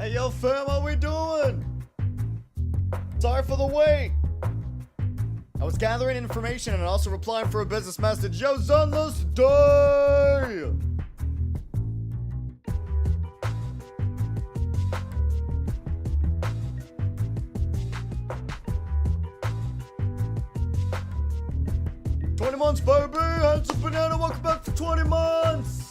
Hey, yo, fam, how we doing? Sorry for the wait. I was gathering information and also replying for a business message. Yo, Zenless day! "20 months, baby! Handsome banana, welcome back for 20 months!"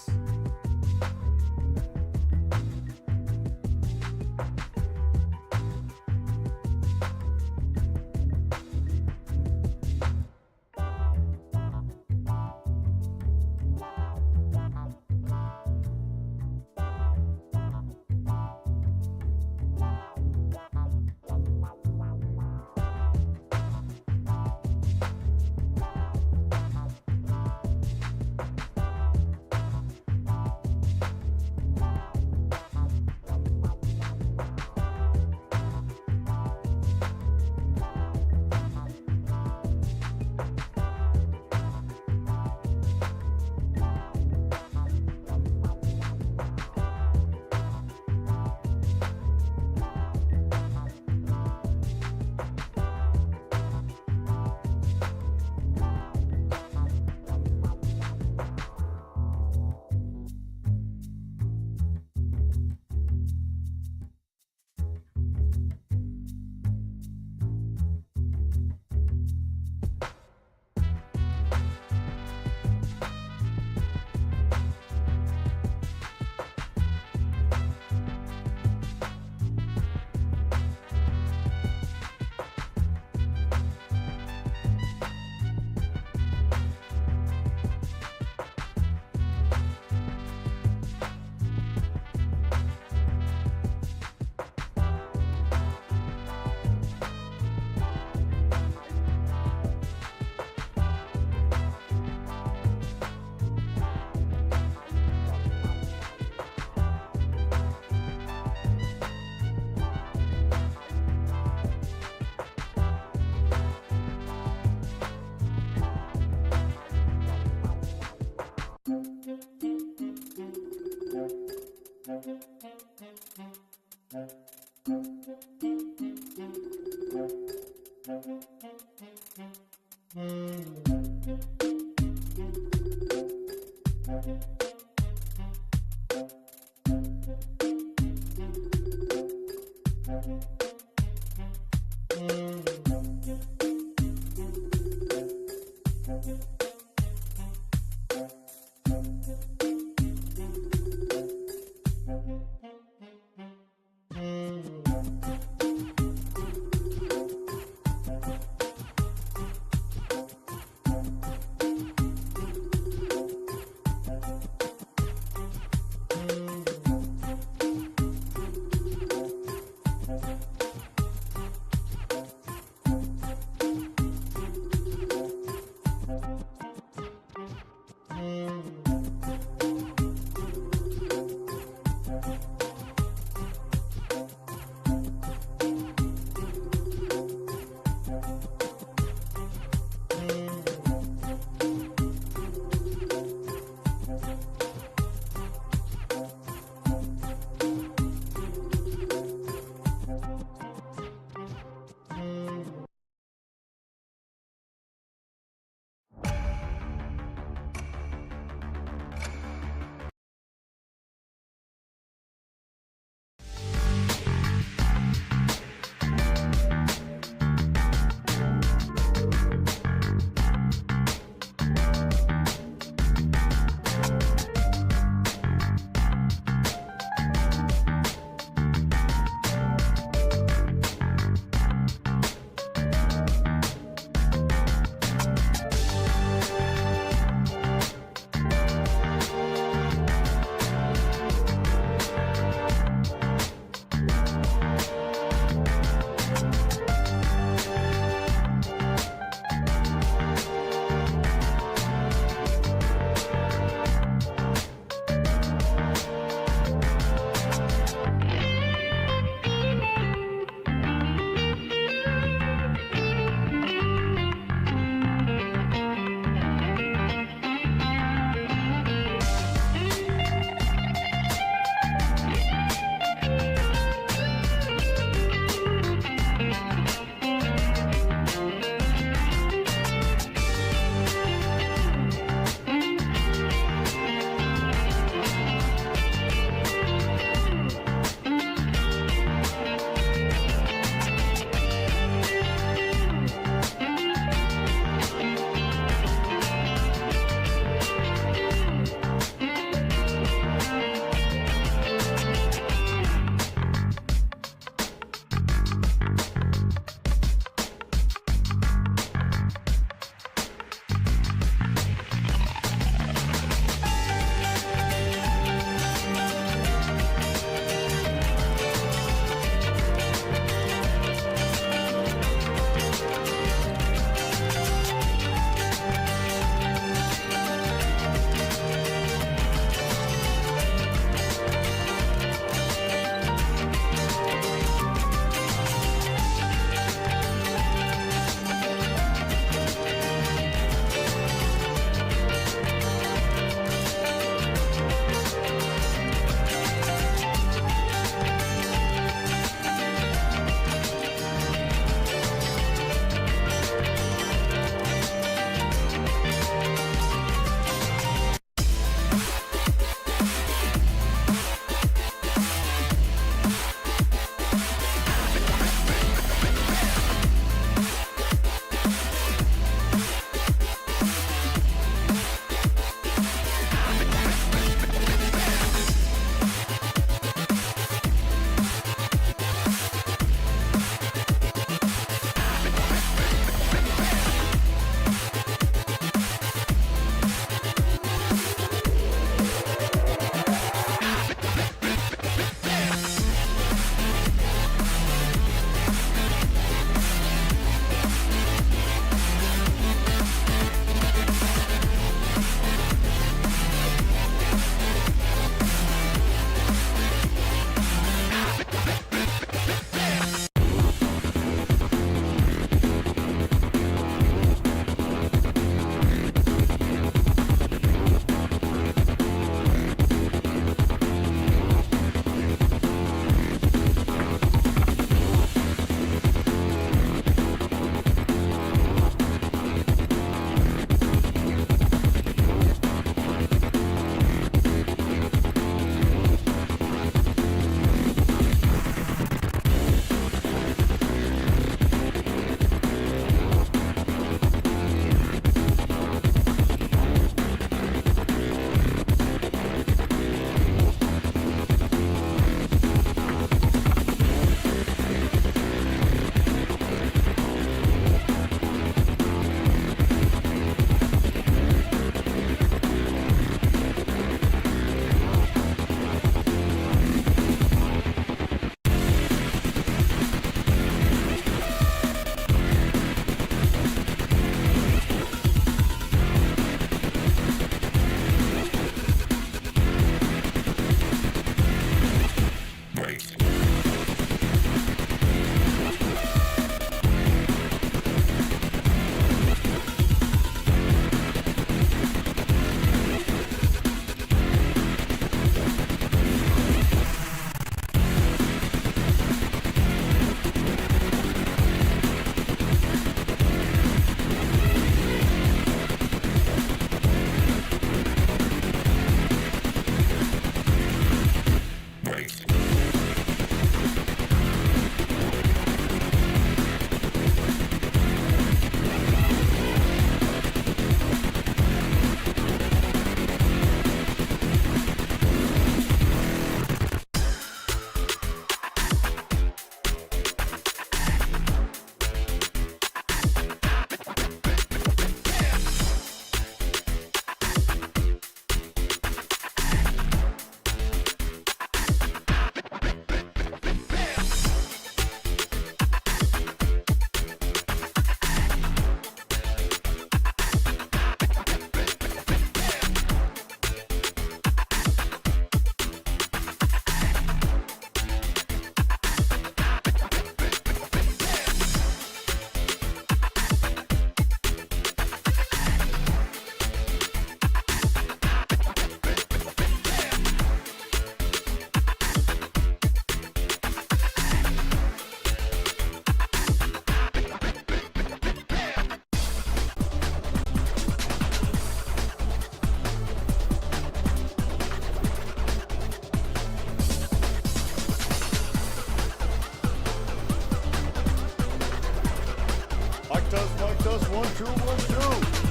212.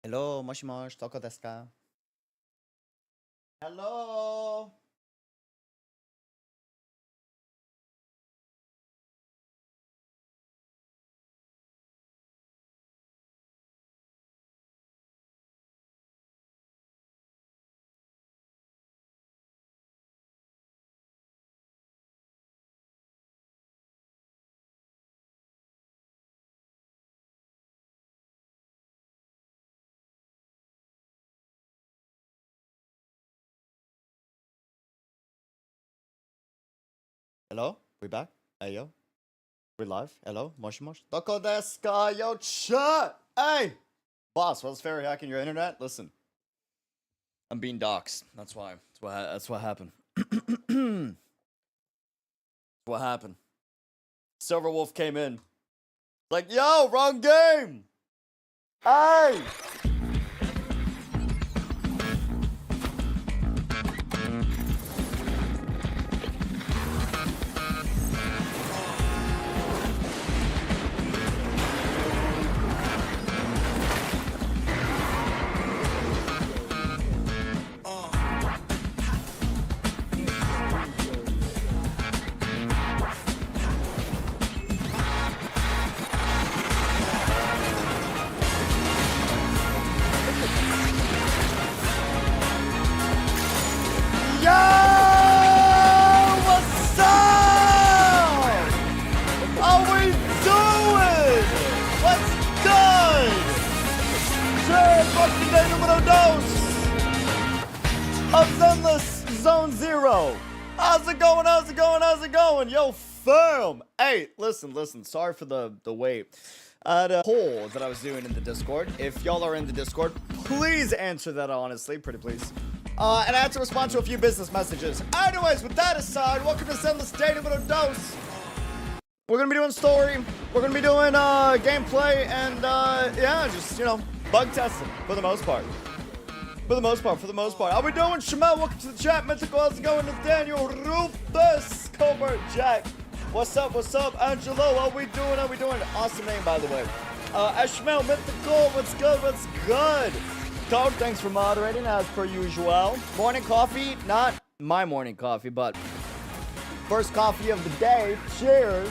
Hello, moshi moshi, toko desu ka? Hello. Hello, we back? Hey yo, we live? Hello, moshi moshi, toko desu ka? Yo, chat. Hey, boss, what's fairy hacking your internet? Listen, I'm being doxxed. That's why. That's what happened. What happened? Silverwolf came in. Like, yo, wrong game. Hey. Yo, what's up? How we doing? What's good? Sure, fucking day numero dos of Zenless Zone Zero. How's it going? How's it going? How's it going? Yo, fam. Hey, listen. Sorry for the wait. The poll that I was doing in the Discord. If y'all are in the Discord, please answer that honestly, pretty please. And I had to respond to a few business messages. Anyways, with that aside, welcome to Zenless Day numero dos. We're gonna be doing story. We're gonna be doing gameplay and yeah, just bug testing for the most part. For the most part. How we doing, Shamel? Welcome to the chat. Mythical, how's it going? Nathaniel, Rufus, Covert, Jack. What's up? Angelo, how we doing? Awesome name, by the way. Ashmel, Mythical, what's good? Toad, thanks for moderating, as per usual. Morning coffee, not my morning coffee, but first coffee of the day. Cheers.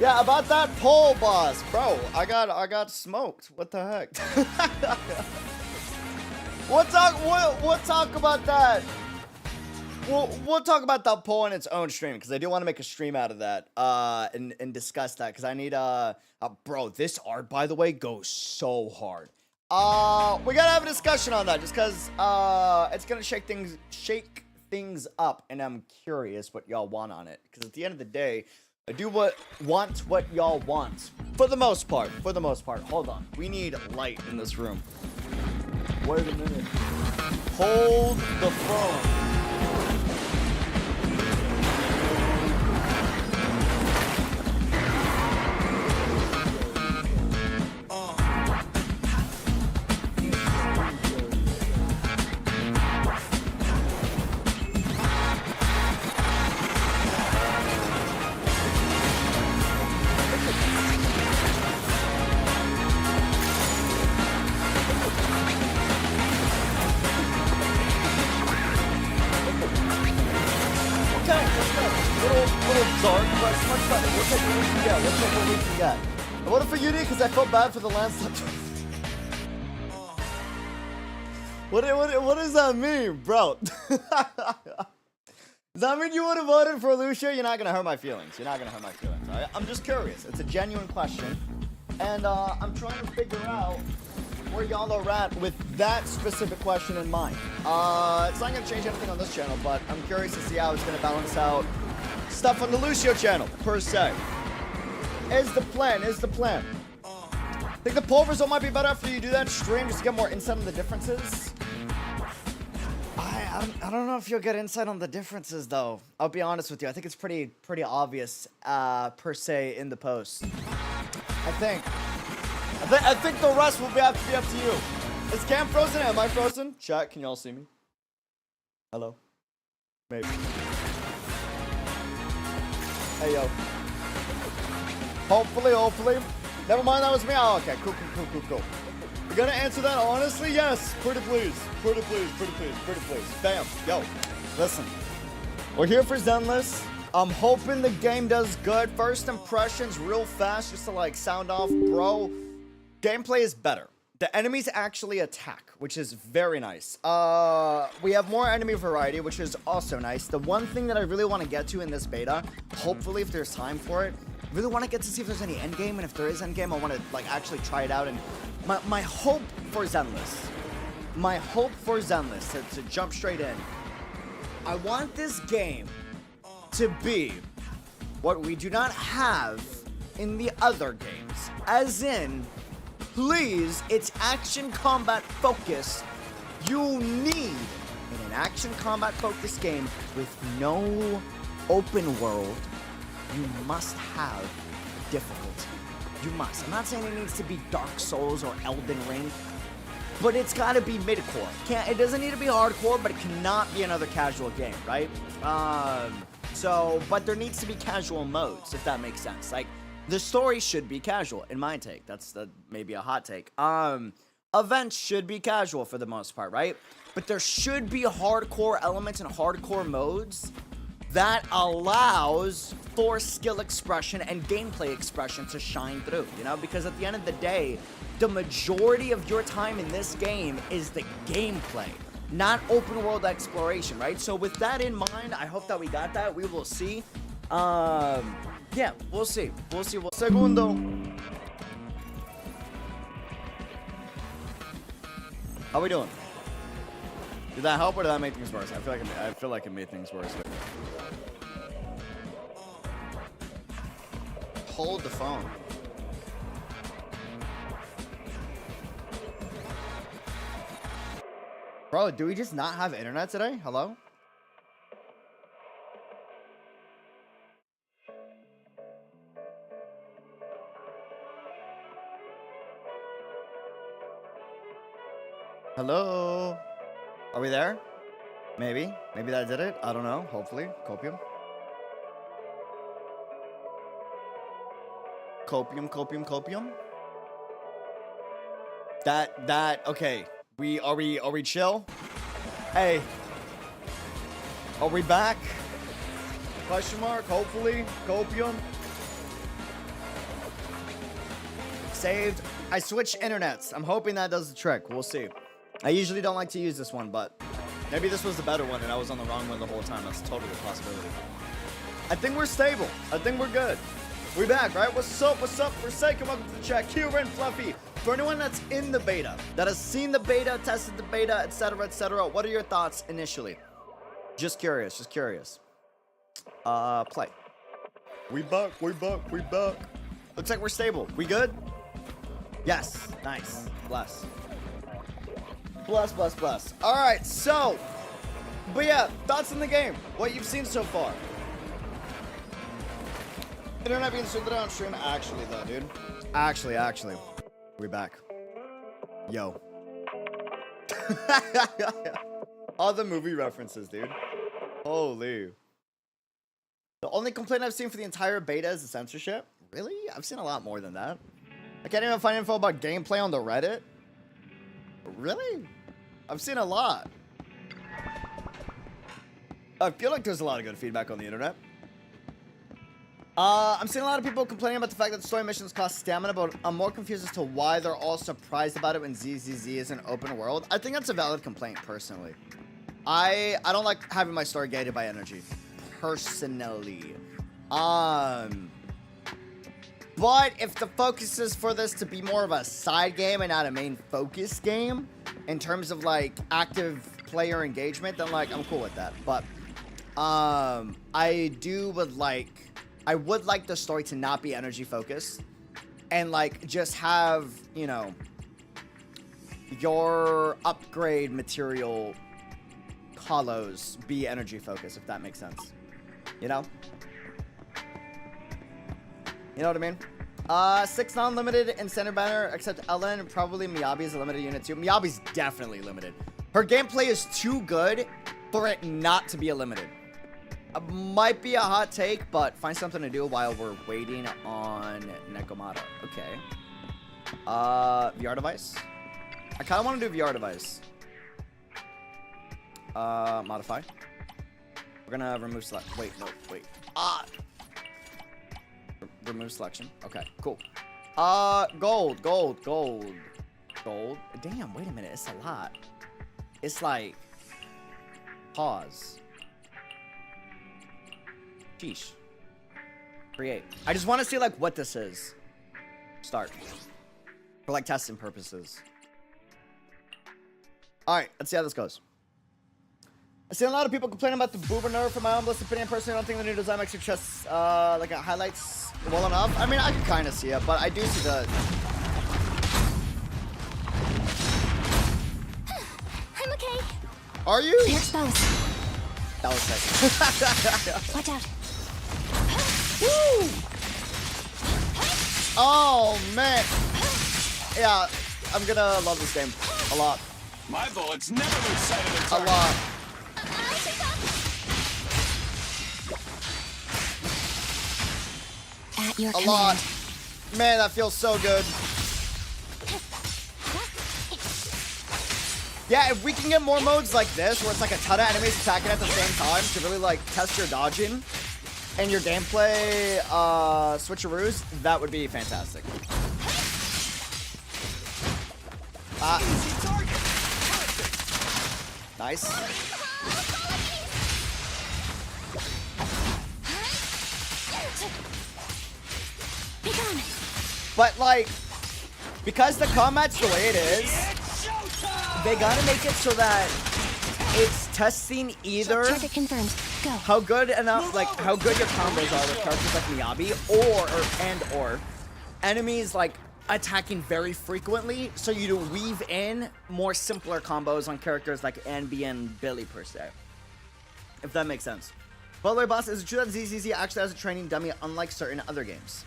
Yeah, about that poll, boss. Bro, I got smoked. What the heck? We'll talk about that. We'll talk about that poll in its own stream, because I do want to make a stream out of that and discuss that, because I need bro, this art, by the way, goes so hard. We gotta have a discussion on that, just because it's gonna shake things up, and I'm curious what y'all want on it, because at the end of the day, I do want what y'all want, for the most part. Hold on, we need light in this room. Wait a minute. Hold the phone. take what we can get. Let's take what we can get. I voted for Uni because I felt bad for the landslide. What does that mean, bro? Does that mean you would have voted for Lucia? You're not gonna hurt my feelings. You're not gonna hurt my feelings. All right? I'm just curious. It's a genuine question, and I'm trying to figure out where y'all are at with that specific question in mind. It's not gonna change anything on this channel, but I'm curious to see how it's gonna balance out stuff on the Lucio channel per se. Is the plan? I think the poll result might be better after you do that stream just to get more insight on the differences. I don't know if you'll get insight on the differences though. I'll be honest with you. I think it's pretty obvious per se in the post. I think the rest will have to be up to you. Is Cam frozen? Am I frozen? Chat, can y'all see me? Hello? Maybe. Hey yo. Hopefully. Never mind, that was me. Oh, okay. Cool. You're gonna answer that honestly? Yes. Pretty please. Bam. Yo. Listen. We're here for Zenless. I'm hoping the game does good. First impressions real fast just to like sound off, bro. Gameplay is better. The enemies actually attack, which is very nice. We have more enemy variety, which is also nice. The one thing that I really want to get to in this beta, hopefully if there's time for it, really want to get to see if there's any endgame, and if there is endgame, I want to like actually try it out. And my hope for Zenless, to jump straight in, I want this game to be what we do not have in the other games, as in, please, it's action combat focused. You need, in an action combat focused game with no open world, you must have difficulty. You must. I'm not saying it needs to be Dark Souls or Elden Ring, but it's got to be mid-core. It doesn't need to be hardcore, but it cannot be another casual game, right? But there needs to be casual modes, if that makes sense. Like, the story should be casual, in my take. That's maybe a hot take. Events should be casual for the most part, right? But there should be hardcore elements and hardcore modes that allows for skill expression and gameplay expression to shine through, you know? Because at the end of the day, the majority of your time in this game is the gameplay, not open world exploration, right? So with that in mind, I hope that we got that. We will see. Yeah, we'll see. Segundo. How we doing? Did that help or did that make things worse? I feel like it made things worse. Hold the phone. Bro, do we just not have internet today? Hello? Hello? Are we there? Maybe that did it. I don't know. Hopefully. Copium. Okay. Are we chill? Hey. Are we back? Question mark, hopefully. Copium. Saved. I switched internets. I'm hoping that does the trick. We'll see. I usually don't like to use this one, but maybe this was the better one and I was on the wrong one the whole time. That's totally a possibility. I think we're stable. I think we're good. We back, right? What's up? Forsaken, welcome to the chat. Kieran, Fluffy. For anyone that's in the beta, that has seen the beta, tested the beta, etc., what are your thoughts initially? Just curious. Play. We back. Looks like we're stable. We good? Yes. Nice. Bless. All right, so, but yeah, thoughts on the game. What you've seen so far. Internet being streamed on stream. Actually, though, dude. Actually. We back. Yo. All the movie references, dude. Holy. The only complaint I've seen for the entire beta is the censorship. Really? I've seen a lot more than that. I can't even find info about gameplay on the Reddit. Really? I've seen a lot. I feel like there's a lot of good feedback on the internet. I'm seeing a lot of people complaining about the fact that story missions cost stamina, but I'm more confused as to why they're all surprised about it when ZZZ is an open world. I think that's a valid complaint, personally. I don't like having my story gated by energy, personally. But if the focus is for this to be more of a side game and not a main focus game, in terms of, like, active player engagement, then, like, I'm cool with that. But, I would like the story to not be energy focused and, like, just have, you know, your upgrade material hollows be energy focused, if that makes sense. You know? You know what I mean? 6 non-limited in center banner, except Ellen. Probably Miyabi is a limited unit too. Miyabi's definitely limited. Her gameplay is too good for it not to be a limited. Might be a hot take, but find something to do while we're waiting on Nekomata. Okay. VR device? I kind of want to do VR device. Modify. We're gonna remove select. Wait, no, wait. Remove selection. Okay, cool. Gold. Damn, wait a minute. It's a lot. It's like... Pause. Sheesh. Create. I just want to see, like, what this is. Start. For, like, testing purposes. Alright, let's see how this goes. I see a lot of people complaining about the boober nerf. For my humblest opinion, personally, I don't think the new design makes your chest, like, it highlights well enough. I mean, I can kind of see it, but I do see the... I'm okay. Are you? They're exposed. That was sick. Watch out. Woo! Oh, man. Yeah, I'm gonna love this game a lot. My bullets never lose sight of their target. A lot. At your A lot. Man, that feels so good. Yeah, if we can get more modes like this, where it's like a ton of enemies attacking at the same time to really, like, test your dodging and your gameplay switcheroos, that would be fantastic. Nice. But, like, because the combat's the way it is, they gotta make it so that it's testing either Target confirmed. Go. how good enough, like, how good your combos are with characters like Miyabi, or enemies, like, attacking very frequently, so you weave in more simpler combos on characters like Anby and Billy, per se. If that makes sense. By the way, boss, is it true that ZZZ actually has a training dummy unlike certain other games?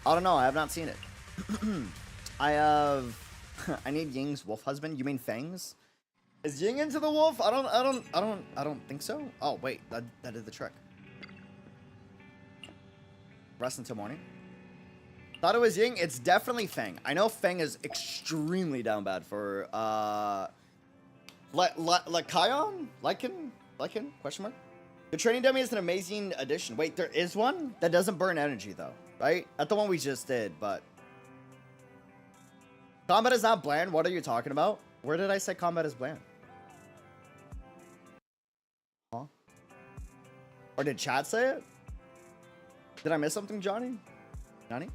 I don't know, I have not seen it. I need Ying's wolf husband. You mean Fangs? Is Ying into the wolf? I don't think so. Oh wait, that is the trick. Rest until morning. Thought it was Ying. It's definitely Feng. I know Feng is extremely down bad for Lycan? Question mark. The training dummy is an amazing addition. Wait, there is one that doesn't burn energy though, right? That's the one we just did, but combat is not bland. What are you talking about? Where did I say combat is bland? Huh? Or did chat say it? Did I miss something, Johnny? Johnny?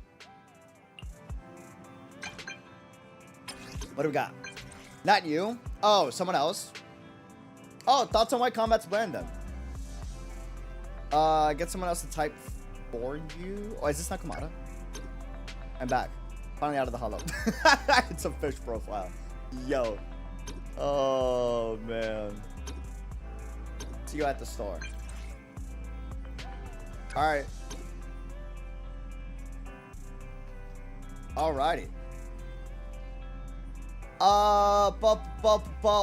What do we got? Not you. Oh, someone else. Oh, thoughts on why combat's bland then? Get someone else to type for you. Oh, is this Nakamata? I'm back. Finally out of the hollow. It's a fish profile. Yo. Oh, man. See you at the store. Alright. Alrighty.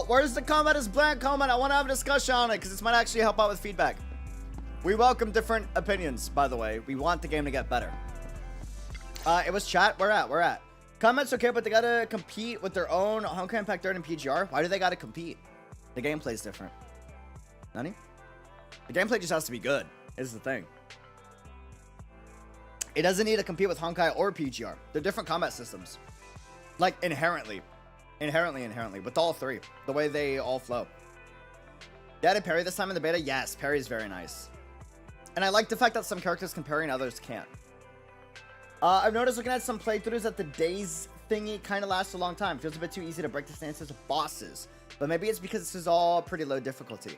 Where's the comment? Is blank comment? I want to have a discussion on it because this might actually help out with feedback. We welcome different opinions, by the way. We want the game to get better. It was chat. We're at. Comments okay, but they gotta compete with their own Honkai Impact 3rd and PGR. Why do they gotta compete? The gameplay's different. Nani? The gameplay just has to be good, is the thing. It doesn't need to compete with Honkai or PGR. They're different combat systems. Like, inherently. With all three. The way they all flow. They added parry this time in the beta? Yes, parry is very nice. And I like the fact that some characters can parry and others can't. I've noticed looking at some playthroughs that the days thingy kind of lasts a long time. Feels a bit too easy to break the stances of bosses. But maybe it's because this is all pretty low difficulty.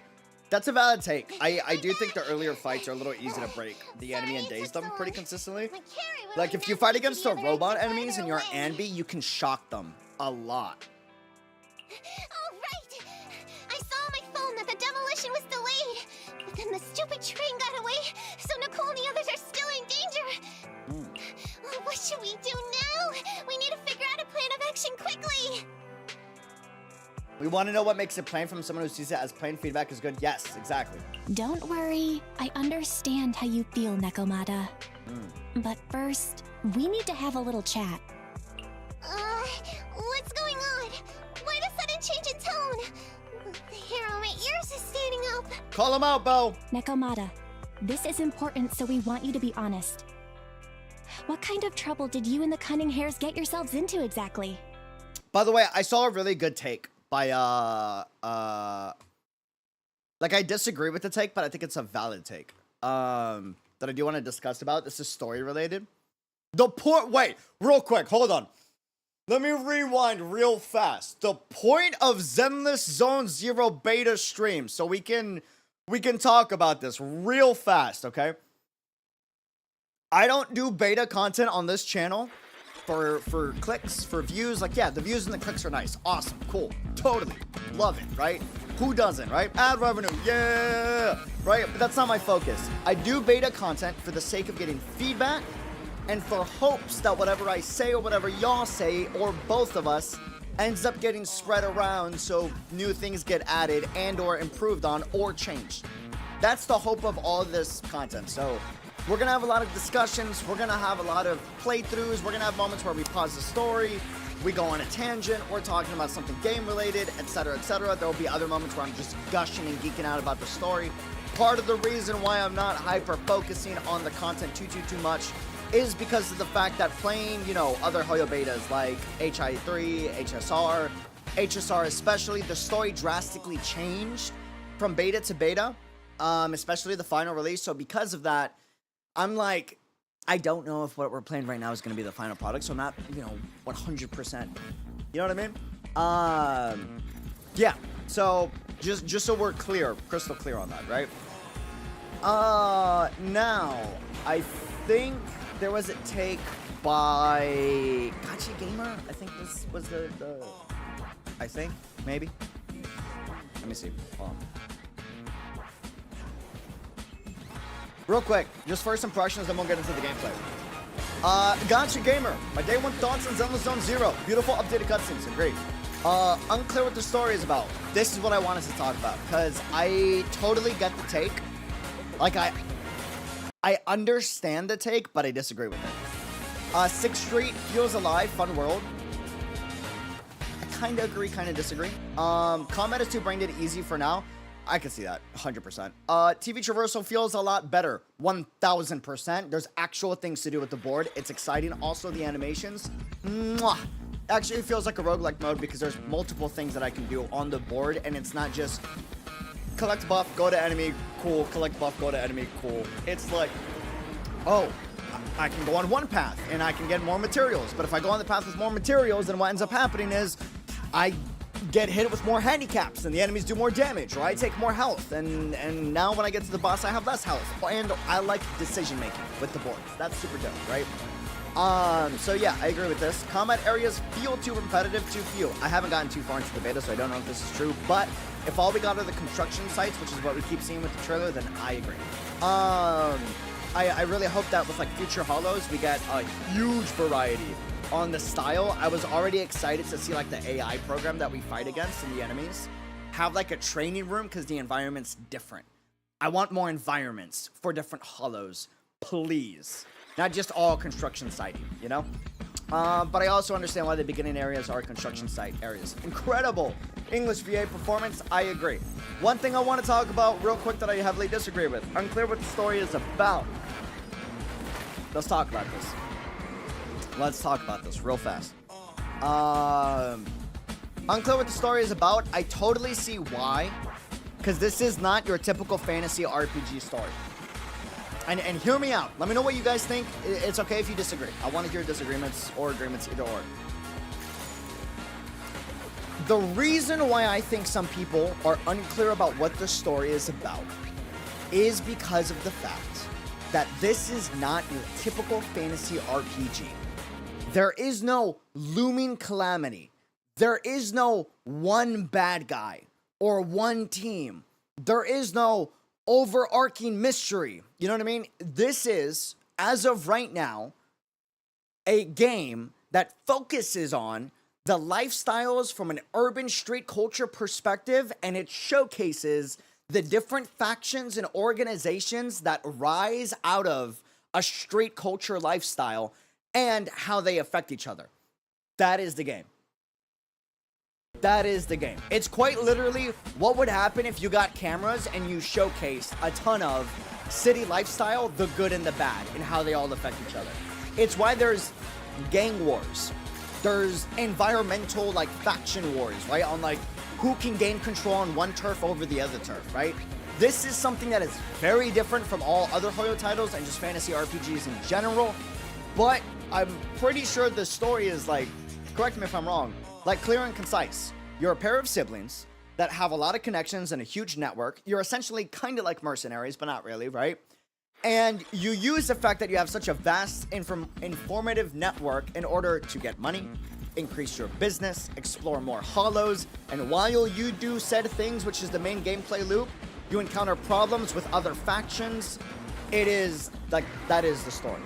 That's a valid take. I do think the earlier fights are a little easy to break the enemy and daze them pretty consistently. Like, if you fight against the robot enemies and you're Anby, you can shock them a lot. Oh, right! I saw on my phone that the demolition was delayed. But then the stupid train got away, so Nicole and the others are still in danger. Well, what should we do now? We need to figure out a plan of action quickly. We want to know what makes a plan from someone who sees it as plain feedback is good. Yes, exactly. Don't worry. I understand how you feel, Nekomata. But first, we need to have a little chat. What's going on? Why the sudden change in tone? The hair on my ears is standing up. Call him out, Bo. Nekomata, this is important, so we want you to be honest. What kind of trouble did you and the Cunning Hairs get yourselves into exactly? By the way, I saw a really good take by, like, I disagree with the take, but I think it's a valid take, that I do want to discuss about. This is story related. Wait, real quick, hold on. Let me rewind real fast. The point of Zenless Zone 0 beta stream, so we can talk about this real fast, okay? I don't do beta content on this channel for clicks, for views. Like, yeah, the views and the clicks are nice. Awesome, cool, totally, love it, right? Who doesn't, right? Ad revenue, yeah, right? But that's not my focus. I do beta content for the sake of getting feedback and for hopes that whatever I say or whatever y'all say, or both of us, ends up getting spread around so new things get added and or improved on or changed. That's the hope of all this content. So we're gonna have a lot of discussions, we're gonna have a lot of playthroughs, we're gonna have moments where we pause the story, we go on a tangent, we're talking about something game related, etc, etc. There will be other moments where I'm just gushing and geeking out about the story. Part of the reason why I'm not hyper focusing on the content too much is because of the fact that playing, you know, other Hoyo betas like HI3, HSR especially, the story drastically changed from beta to beta, especially the final release. So because of that, I'm like, I don't know if what we're playing right now is going to be the final product, so I'm not, you know, 100%. You know what I mean? Yeah, so just so we're clear, crystal clear on that, right? Now, I think there was a take by Gotcha Gamer. I think this was the I think, maybe. Let me see. Hold on. Real quick, just first impressions, then we'll get into the gameplay. Gotcha Gamer, my day one thoughts on Zenless Zone 0. Beautiful updated cutscenes, agreed. Unclear what the story is about. This is what I wanted to talk about, because I totally get the take. Like, I understand the take, but I disagree with it. 6th Street feels alive, fun world. I kind of agree, kind of disagree. Combat is too brain dead easy for now. I can see that, 100%. TV traversal feels a lot better, 1000%. There's actual things to do with the board. It's exciting. Also, the animations, mwah. Actually, it feels like a roguelike mode because there's multiple things that I can do on the board, and it's not just collect buff, go to enemy, cool, collect buff, go to enemy, cool. It's like, oh, I can go on one path, and I can get more materials. But if I go on the path with more materials, then what ends up happening is I get hit with more handicaps and the enemies do more damage, or I take more health, and now when I get to the boss I have less health. And I like decision making with the board. That's super dope, right? So yeah, I agree with this. Combat areas feel too repetitive, too few. I haven't gotten too far into the beta, so I don't know if this is true, but if all we got are the construction sites, which is what we keep seeing with the trailer, then I agree. I really hope that with like future Hollows we get a huge variety on the style. I was already excited to see like the AI program that we fight against and the enemies have like a training room because the environment's different. I want more environments for different Hollows, please. Not just all construction siting, you know? But I also understand why the beginning areas are construction site areas. Incredible English VA performance, I agree. One thing I want to talk about real quick that I heavily disagree with. Unclear what the story is about. let's talk about this. Let's talk about this real fast. Unclear what the story is about. I totally see why, because this is not your typical fantasy RPG story. And hear me out. Let me know what you guys think. It's okay if you disagree. I want to hear disagreements or agreements, either or. The reason why I think some people are unclear about what the story is about is because of the fact that this is not your typical fantasy RPG. There is no looming calamity. There is no one bad guy or one team. There is no overarching mystery. You know what I mean? This is, as of right now, a game that focuses on the lifestyles from an urban street culture perspective, and it showcases the different factions and organizations that rise out of a street culture lifestyle and how they affect each other. That is the game. That is the game. It's quite literally what would happen if you got cameras and you showcased a ton of city lifestyle, the good and the bad, and how they all affect each other. It's why there's gang wars. There's environmental, like, faction wars, right? On, like, who can gain control on one turf over the other turf, right? This is something that is very different from all other Hoyo titles and just fantasy RPGs in general. But I'm pretty sure the story is, like, correct me if I'm wrong, like, clear and concise. You're a pair of siblings that have a lot of connections and a huge network. You're essentially kind of like mercenaries, but not really, right? And you use the fact that you have such a vast informative network in order to get money, increase your business, explore more hollows, and while you do said things, which is the main gameplay loop, you encounter problems with other factions. It is, like, that is the story.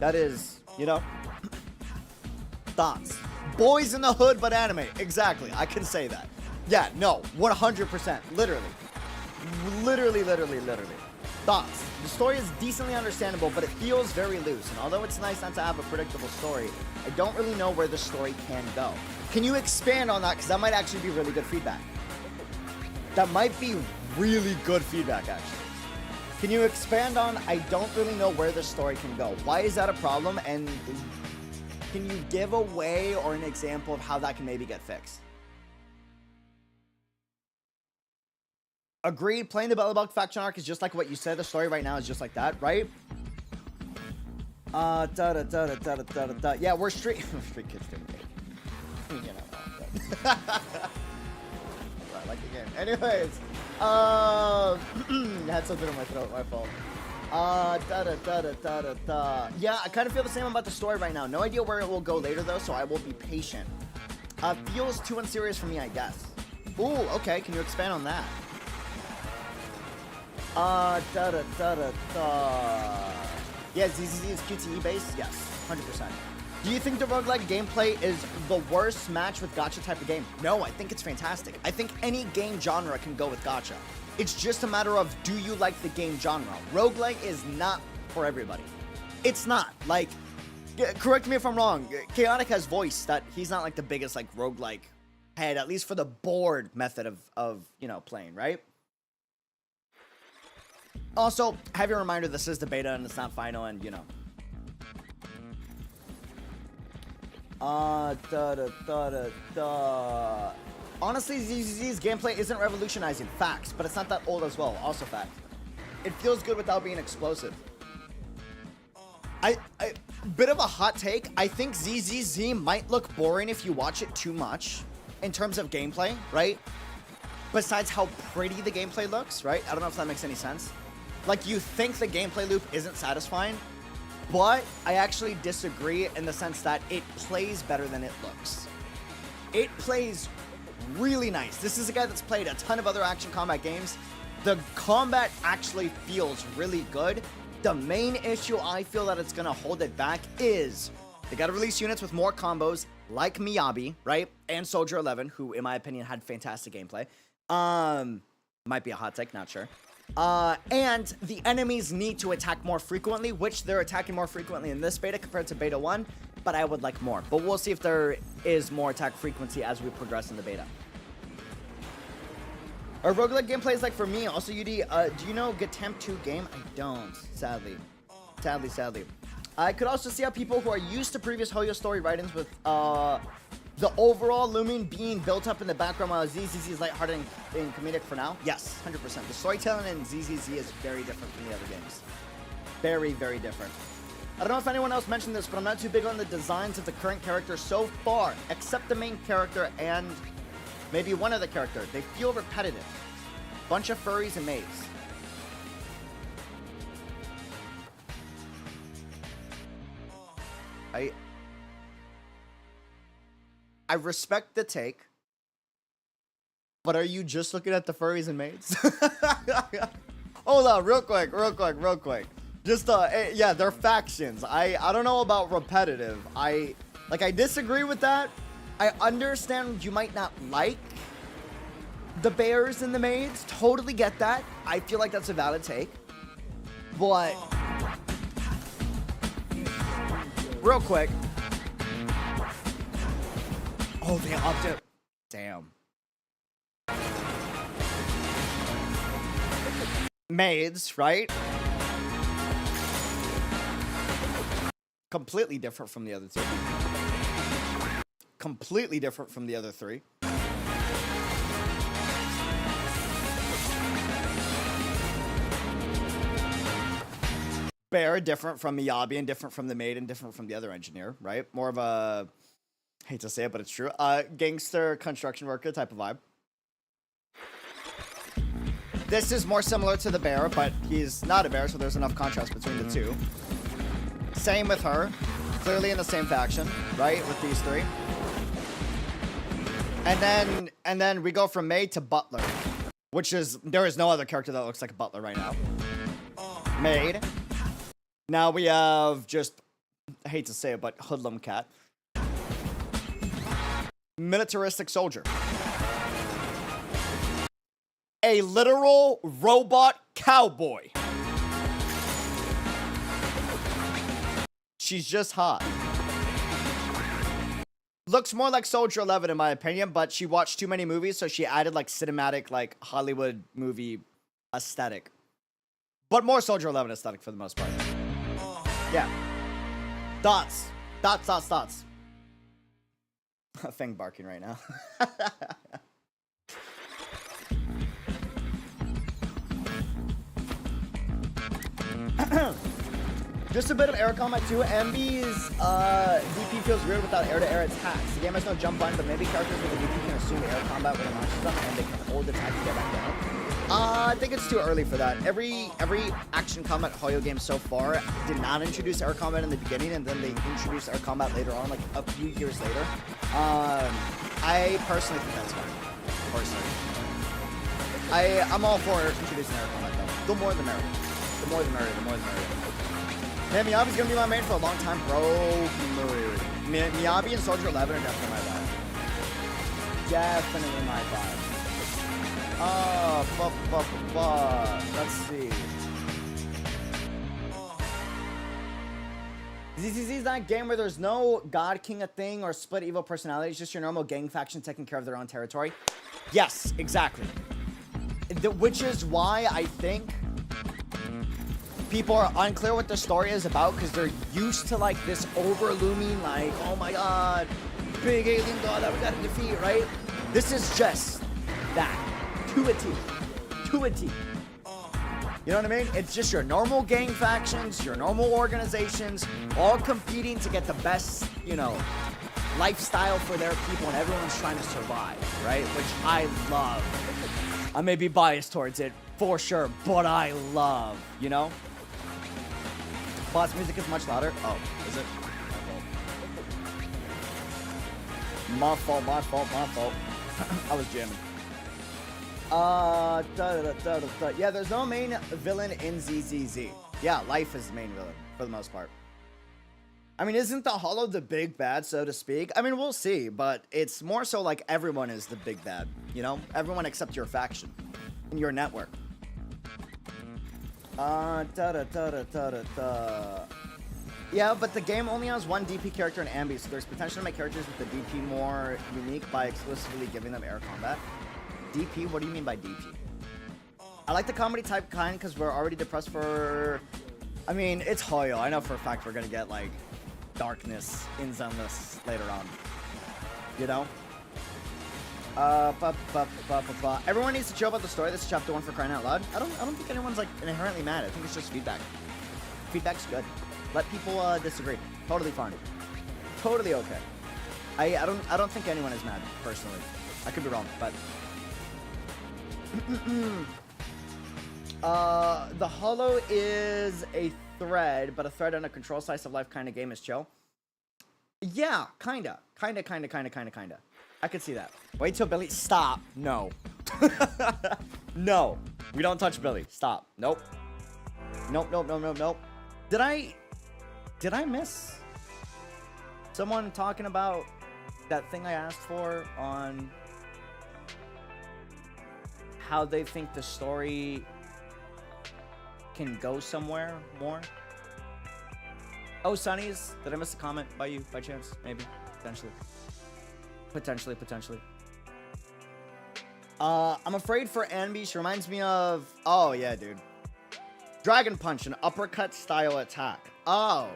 That is, you know, thoughts. Boys in the hood, but anime. Exactly, I can say that. Yeah, no, 100%, literally. Literally. Thoughts. The story is decently understandable, but it feels very loose. And although it's nice not to have a predictable story, I don't really know where the story can go. Can you expand on that? Because that might actually be really good feedback. That might be really good feedback, actually. Can you expand on, I don't really know where the story can go? Why is that a problem? And can you give a way or an example of how that can maybe get fixed? Agreed, playing the Bellabug faction arc is just like what you said. The story right now is just like that, right? Yeah, we're street kids doing it. You know. I like the game. Anyways, I had something in my throat, my fault. Yeah, I kind of feel the same about the story right now. No idea where it will go later though, so I will be patient. Feels too unserious for me, I guess. Ooh, okay, can you expand on that? Yeah, ZZZ is QTE based? Yes, 100%. Do you think the roguelike gameplay is the worst match with gacha type of game? No, I think it's fantastic. I think any game genre can go with gacha. It's just a matter of, do you like the game genre? Roguelike is not for everybody. It's not. Like, correct me if I'm wrong, Chaotic has voiced that he's not like the biggest like roguelike head, at least for the board method of you know, playing, right? Also, have your reminder, this is the beta and it's not final, and you know. Honestly, ZZZ's gameplay isn't revolutionizing. Facts, but it's not that old as well. Also fact. It feels good without being explosive. Bit of a hot take. I think ZZZ might look boring if you watch it too much in terms of gameplay, right? Besides how pretty the gameplay looks, right? I don't know if that makes any sense. Like, you think the gameplay loop isn't satisfying, but I actually disagree in the sense that it plays better than it looks. It plays really nice. This is a guy that's played a ton of other action combat games. The combat actually feels really good. The main issue I feel that it's gonna hold it back is they gotta release units with more combos like Miyabi, right? And Soldier 11, who in my opinion had fantastic gameplay. Might be a hot take, not sure. And the enemies need to attack more frequently, which they're attacking more frequently in this beta compared to beta 1, but I would like more. But we'll see if there is more attack frequency as we progress in the beta. Our roguelike gameplay is like for me. Also, UD, do you know Gatemp 2 game? I don't, sadly. Sadly. I could also see how people who are used to previous Hoyo story writings with the overall Lumin being built up in the background while ZZZ is lighthearted and comedic for now. Yes, 100%. The storytelling in ZZZ is very different from the other games. Very, very different. I don't know if anyone else mentioned this, but I'm not too big on the designs of the current characters so far, except the main character and maybe one other character. They feel repetitive. Bunch of furries and maids. I respect the take, but are you just looking at the furries and maids? Hold on, real quick. Just, yeah, they're factions. I don't know about repetitive. I disagree with that. I understand you might not like the bears and the maids. Totally get that. I feel like that's a valid take. But, real quick. Oh, they upped it. Damn. Maids, right? Completely different from the other two. Completely different from the other three. Bear, different from Miyabi and different from the maid and different from the other engineer, right? More of a, hate to say it, but it's true, gangster construction worker type of vibe. This is more similar to the bear, but he's not a bear, so there's enough contrast between the two. Same with her. Clearly in the same faction, right? With these three. And then we go from maid to butler. Which is, there is no other character that looks like a butler right now. Maid. Now we have just, I hate to say it, but hoodlum cat. Militaristic soldier. A literal robot cowboy. She's just hot. Looks more like Soldier 11 in my opinion, but she watched too many movies, so she added like cinematic, like Hollywood movie aesthetic. But more Soldier 11 aesthetic for the most part. Yeah. Dots. Fang barking right now. Just a bit of air combat too. MB's DP feels weird without air-to-air attacks. The game has no jump button, but maybe characters with a DP can assume air combat when it launches them, and they can hold the attack to get back down. I think it's too early for that. Every action combat Hoyo game so far did not introduce air combat in the beginning, and then they introduced air combat later on, like a few years later. I personally think that's fine. Personally, I'm all for introducing air combat though. The more the merrier. The more the merrier. Man, Miyabi's gonna be my main for a long time, bro. Miyabi and Soldier 11 are definitely my vibe. Definitely my vibe. Let's see. ZZZ is not a game where there's no God King a thing or split evil personality. It's just your normal gang faction taking care of their own territory. Yes, exactly. Which is why I think people are unclear what the story is about, because they're used to like this over-looming, like, oh my god, big alien god that we gotta defeat, right? This is just that. To a T. You know what I mean? It's just your normal gang factions, your normal organizations, all competing to get the best, you know, lifestyle for their people, and everyone's trying to survive, right? Which I love. I may be biased towards it, for sure, but I love, you know? Boss music is much louder. Oh, is it? My fault. I was jamming. Yeah, there's no main villain in ZZZ. Yeah, Life is the main villain, for the most part. I mean, isn't the Hollow the big bad, so to speak? I mean, we'll see, but it's more so like everyone is the big bad, you know? Everyone except your faction and your network. Yeah, but the game only has one DP character in Ambi, so there's potential to make characters with the DP more unique by exclusively giving them air combat. DP? What do you mean by DP? I like the comedy type kind because we're already depressed for I mean, it's Hoyo. I know for a fact we're gonna get, like, darkness in Zenless later on. You know? Everyone needs to chill about the story. This is chapter 1 for crying out loud. I don't think anyone's, like, inherently mad. I think it's just feedback. Feedback's good. Let people disagree. Totally fine. Totally okay. I don't think anyone is mad, personally. I could be wrong, but the Hollow is a thread, but a thread on a control slice of life kind of game is chill. Yeah, kinda. I could see that. Wait till Billy. Stop. No. No. We don't touch Billy. Stop. Nope. Nope. Did I miss someone talking about that thing I asked for on how they think the story can go somewhere more? Oh, Sunny's. Did I miss a comment by you by chance? Maybe. Potentially. I'm afraid for Anby. She reminds me of... Oh, yeah, dude. Dragon Punch, an uppercut style attack. Oh.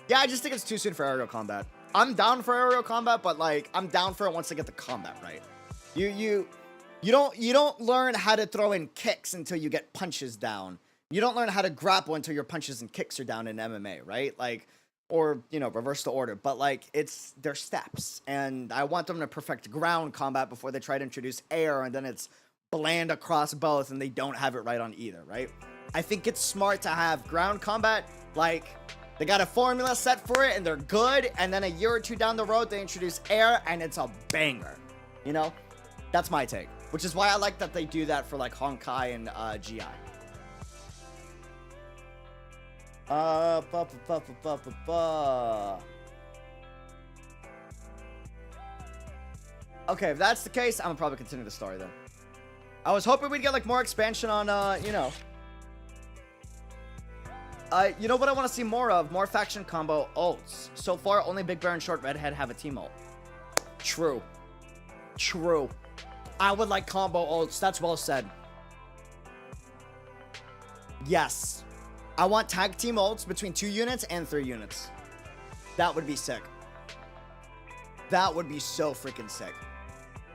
Yeah, I just think it's too soon for aerial combat. I'm down for aerial combat, but, like, I'm down for it once I get the combat right. You don't learn how to throw in kicks until you get punches down. You don't learn how to grapple until your punches and kicks are down in MMA, right? Like, or, you know, reverse the order. But, like, they're steps. And I want them to perfect ground combat before they try to introduce air, and then it's bland across both, and they don't have it right on either, right? I think it's smart to have ground combat, like, they got a formula set for it, and they're good, and then a year or two down the road, they introduce air, and it's a banger. You know? That's my take. Which is why I like that they do that for, like, Honkai and GI. Okay, if that's the case, I'm gonna probably continue the story then. I was hoping we'd get, like, more expansion on, you know. You know what I want to see more of? More faction combo ults. So far, only Big Bear and Short Redhead have a team ult. True. I would like combo ults. That's well said. Yes. I want tag team ults between 2 units and 3 units. That would be sick. That would be so freaking sick.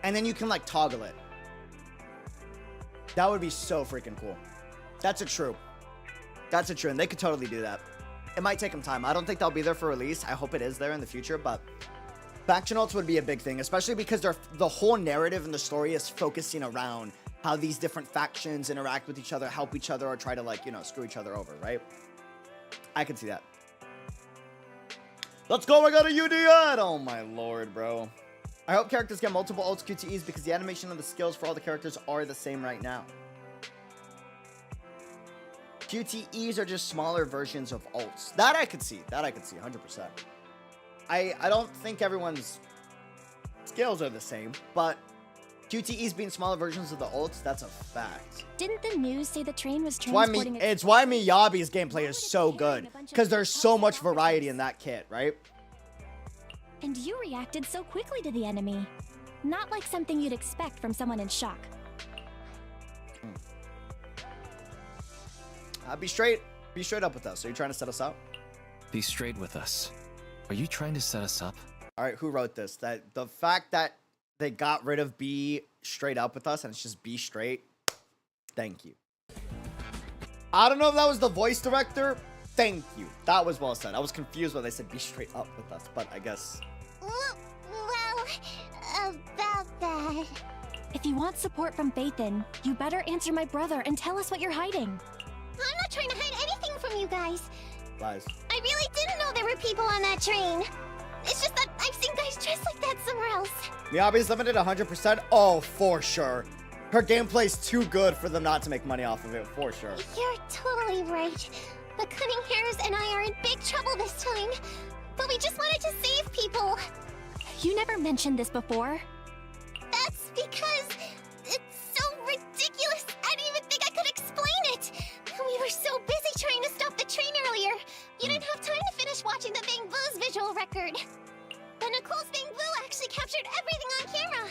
And then you can, like, toggle it. That would be so freaking cool. That's a true. And they could totally do that. It might take them time. I don't think they'll be there for release. I hope it is there in the future, but faction ults would be a big thing, especially because the whole narrative and the story is focusing around how these different factions interact with each other, help each other, or try to, like, you know, screw each other over, right? I can see that. Let's go, I got a UDN! Oh my lord, bro. I hope characters get multiple ults QTEs because the animation of the skills for all the characters are the same right now. QTEs are just smaller versions of ults. That I could see. 100%. I don't think everyone's skills are the same, but QTEs being smaller versions of the ults, that's a fact. Didn't the news say the train was transporting... It's why Miyabi's gameplay is so good, because there's so much variety in that kit, right? And you reacted so quickly to the enemy. Not like something you'd expect from someone in shock. Be straight up with us. Are you trying to set us up? Be straight with us. Are you trying to set us up? All right, who wrote this? That the fact that they got rid of be straight up with us and it's just be straight. Thank you. I don't know if that was the voice director. Thank you. That was well said. I was confused when they said be straight up with us, but I guess. Well, about that. If you want support from Phaethon, you better answer my brother and tell us what you're hiding. I'm not trying to hide anything from you guys. Lies. I really didn't know there were people on that train. It's just that I've seen guys dressed like that somewhere else. Miyabi's limited 100%? Oh, for sure. Her gameplay's too good for them not to make money off of it, for sure. You're totally right. The Cunning Hares and I are in big trouble this time. But we just wanted to save people. You never mentioned this before. That's because it's so ridiculous. I didn't even think I could explain it. We were so busy trying to stop the train earlier. You didn't have time to finish watching the Bang Boo's visual record. But Nicole's Bang Boo actually captured everything on camera.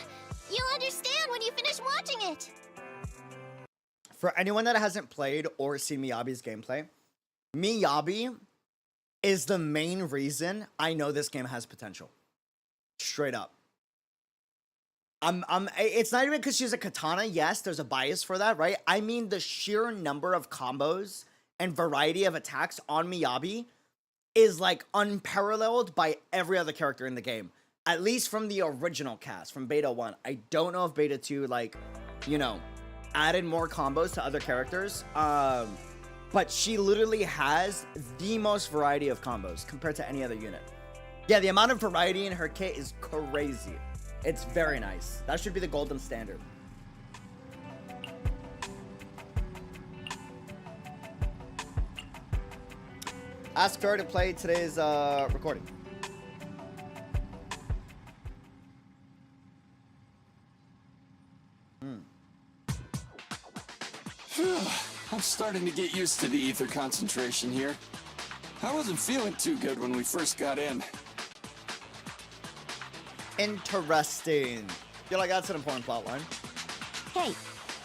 You'll understand when you finish watching it. For anyone that hasn't played or seen Miyabi's gameplay, Miyabi is the main reason I know this game has potential. Straight up. It's not even because she's a katana. Yes, there's a bias for that, right? I mean the sheer number of combos and variety of attacks on Miyabi is like unparalleled by every other character in the game. At least from the original cast, from Beta 1. I don't know if Beta 2, like, you know, added more combos to other characters. But she literally has the most variety of combos compared to any other unit. Yeah, the amount of variety in her kit is crazy. It's very nice. That should be the golden standard. Ask her to play today's recording. I'm starting to get used to the ether concentration here. I wasn't feeling too good when we first got in. Interesting. Feel like that's an important plotline. Hey,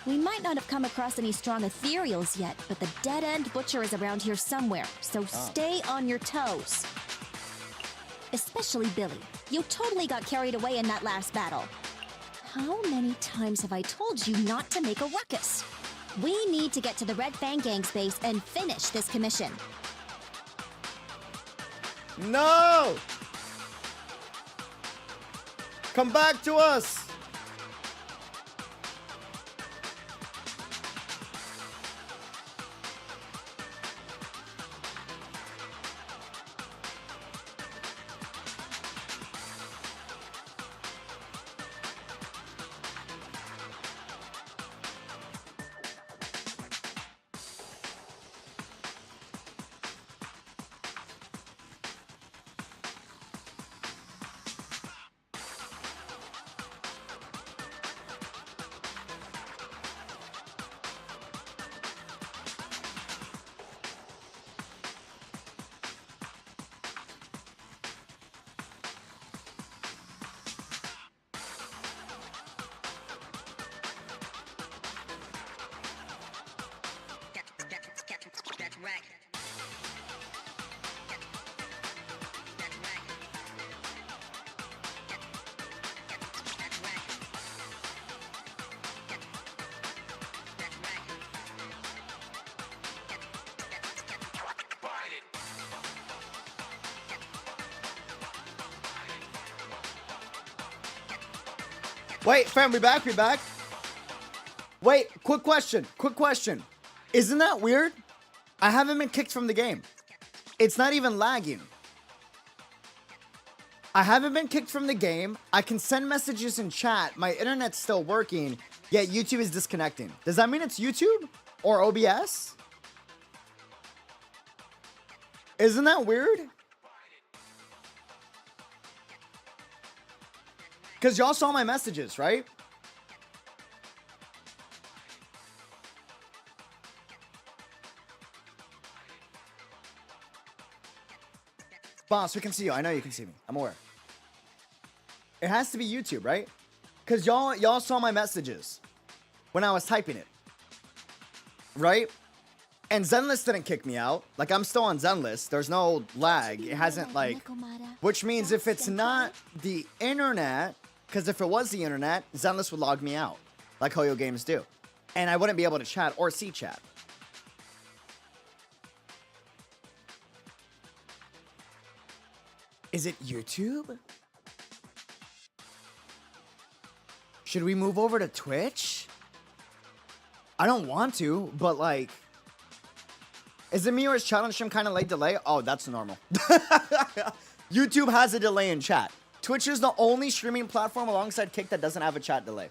we might not have come across any strong ethereals yet, but the dead-end butcher is around here somewhere, so stay on your toes. Especially Billy. You totally got carried away in that last battle. How many times have I told you not to make a ruckus? We need to get to the Red Fang Gang's base and finish this commission. No! Come back to us! Wait, fam, we back? Wait, quick question. Isn't that weird? I haven't been kicked from the game. It's not even lagging. I haven't been kicked from the game. I can send messages in chat. My internet's still working, yet YouTube is disconnecting. Does that mean it's YouTube or OBS? Isn't that weird? Because y'all saw my messages, right? Boss, we can see you. I know you can see me. I'm aware. It has to be YouTube, right? Because y'all saw my messages when I was typing it. Right? And Zenless didn't kick me out. Like, I'm still on Zenless. There's no lag. It hasn't, like... Which means if it's not the internet... Because if it was the internet, Zenless would log me out, like Hoyo Games do. And I wouldn't be able to chat or see chat. Is it YouTube? Should we move over to Twitch? I don't want to, but like... Is it me or is chat on stream kind of late delay? Oh, that's normal. YouTube has a delay in chat. Twitch is the only streaming platform alongside Kick that doesn't have a chat delay.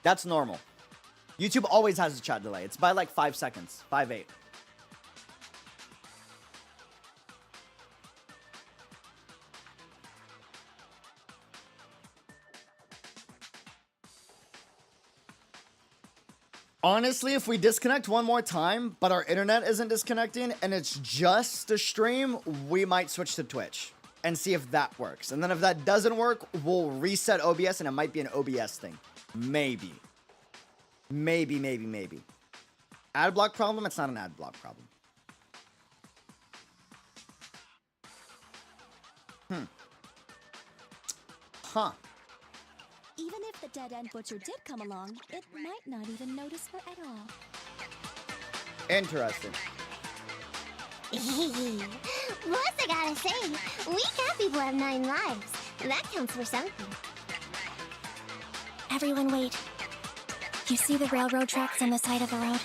That's normal. YouTube always has a chat delay. It's by like 5 seconds. 5-8. Honestly, if we disconnect one more time, but our internet isn't disconnecting and it's just a stream, we might switch to Twitch and see if that works. And then if that doesn't work, we'll reset OBS and it might be an OBS thing. Maybe. Maybe. Ad block problem? It's not an ad block problem. Huh. Even if the dead-end butcher did come along, it might not even notice her at all. Interesting. Plus, I gotta say, we cat people have 9 lives. That counts for something. Everyone wait. You see the railroad tracks on the side of the road?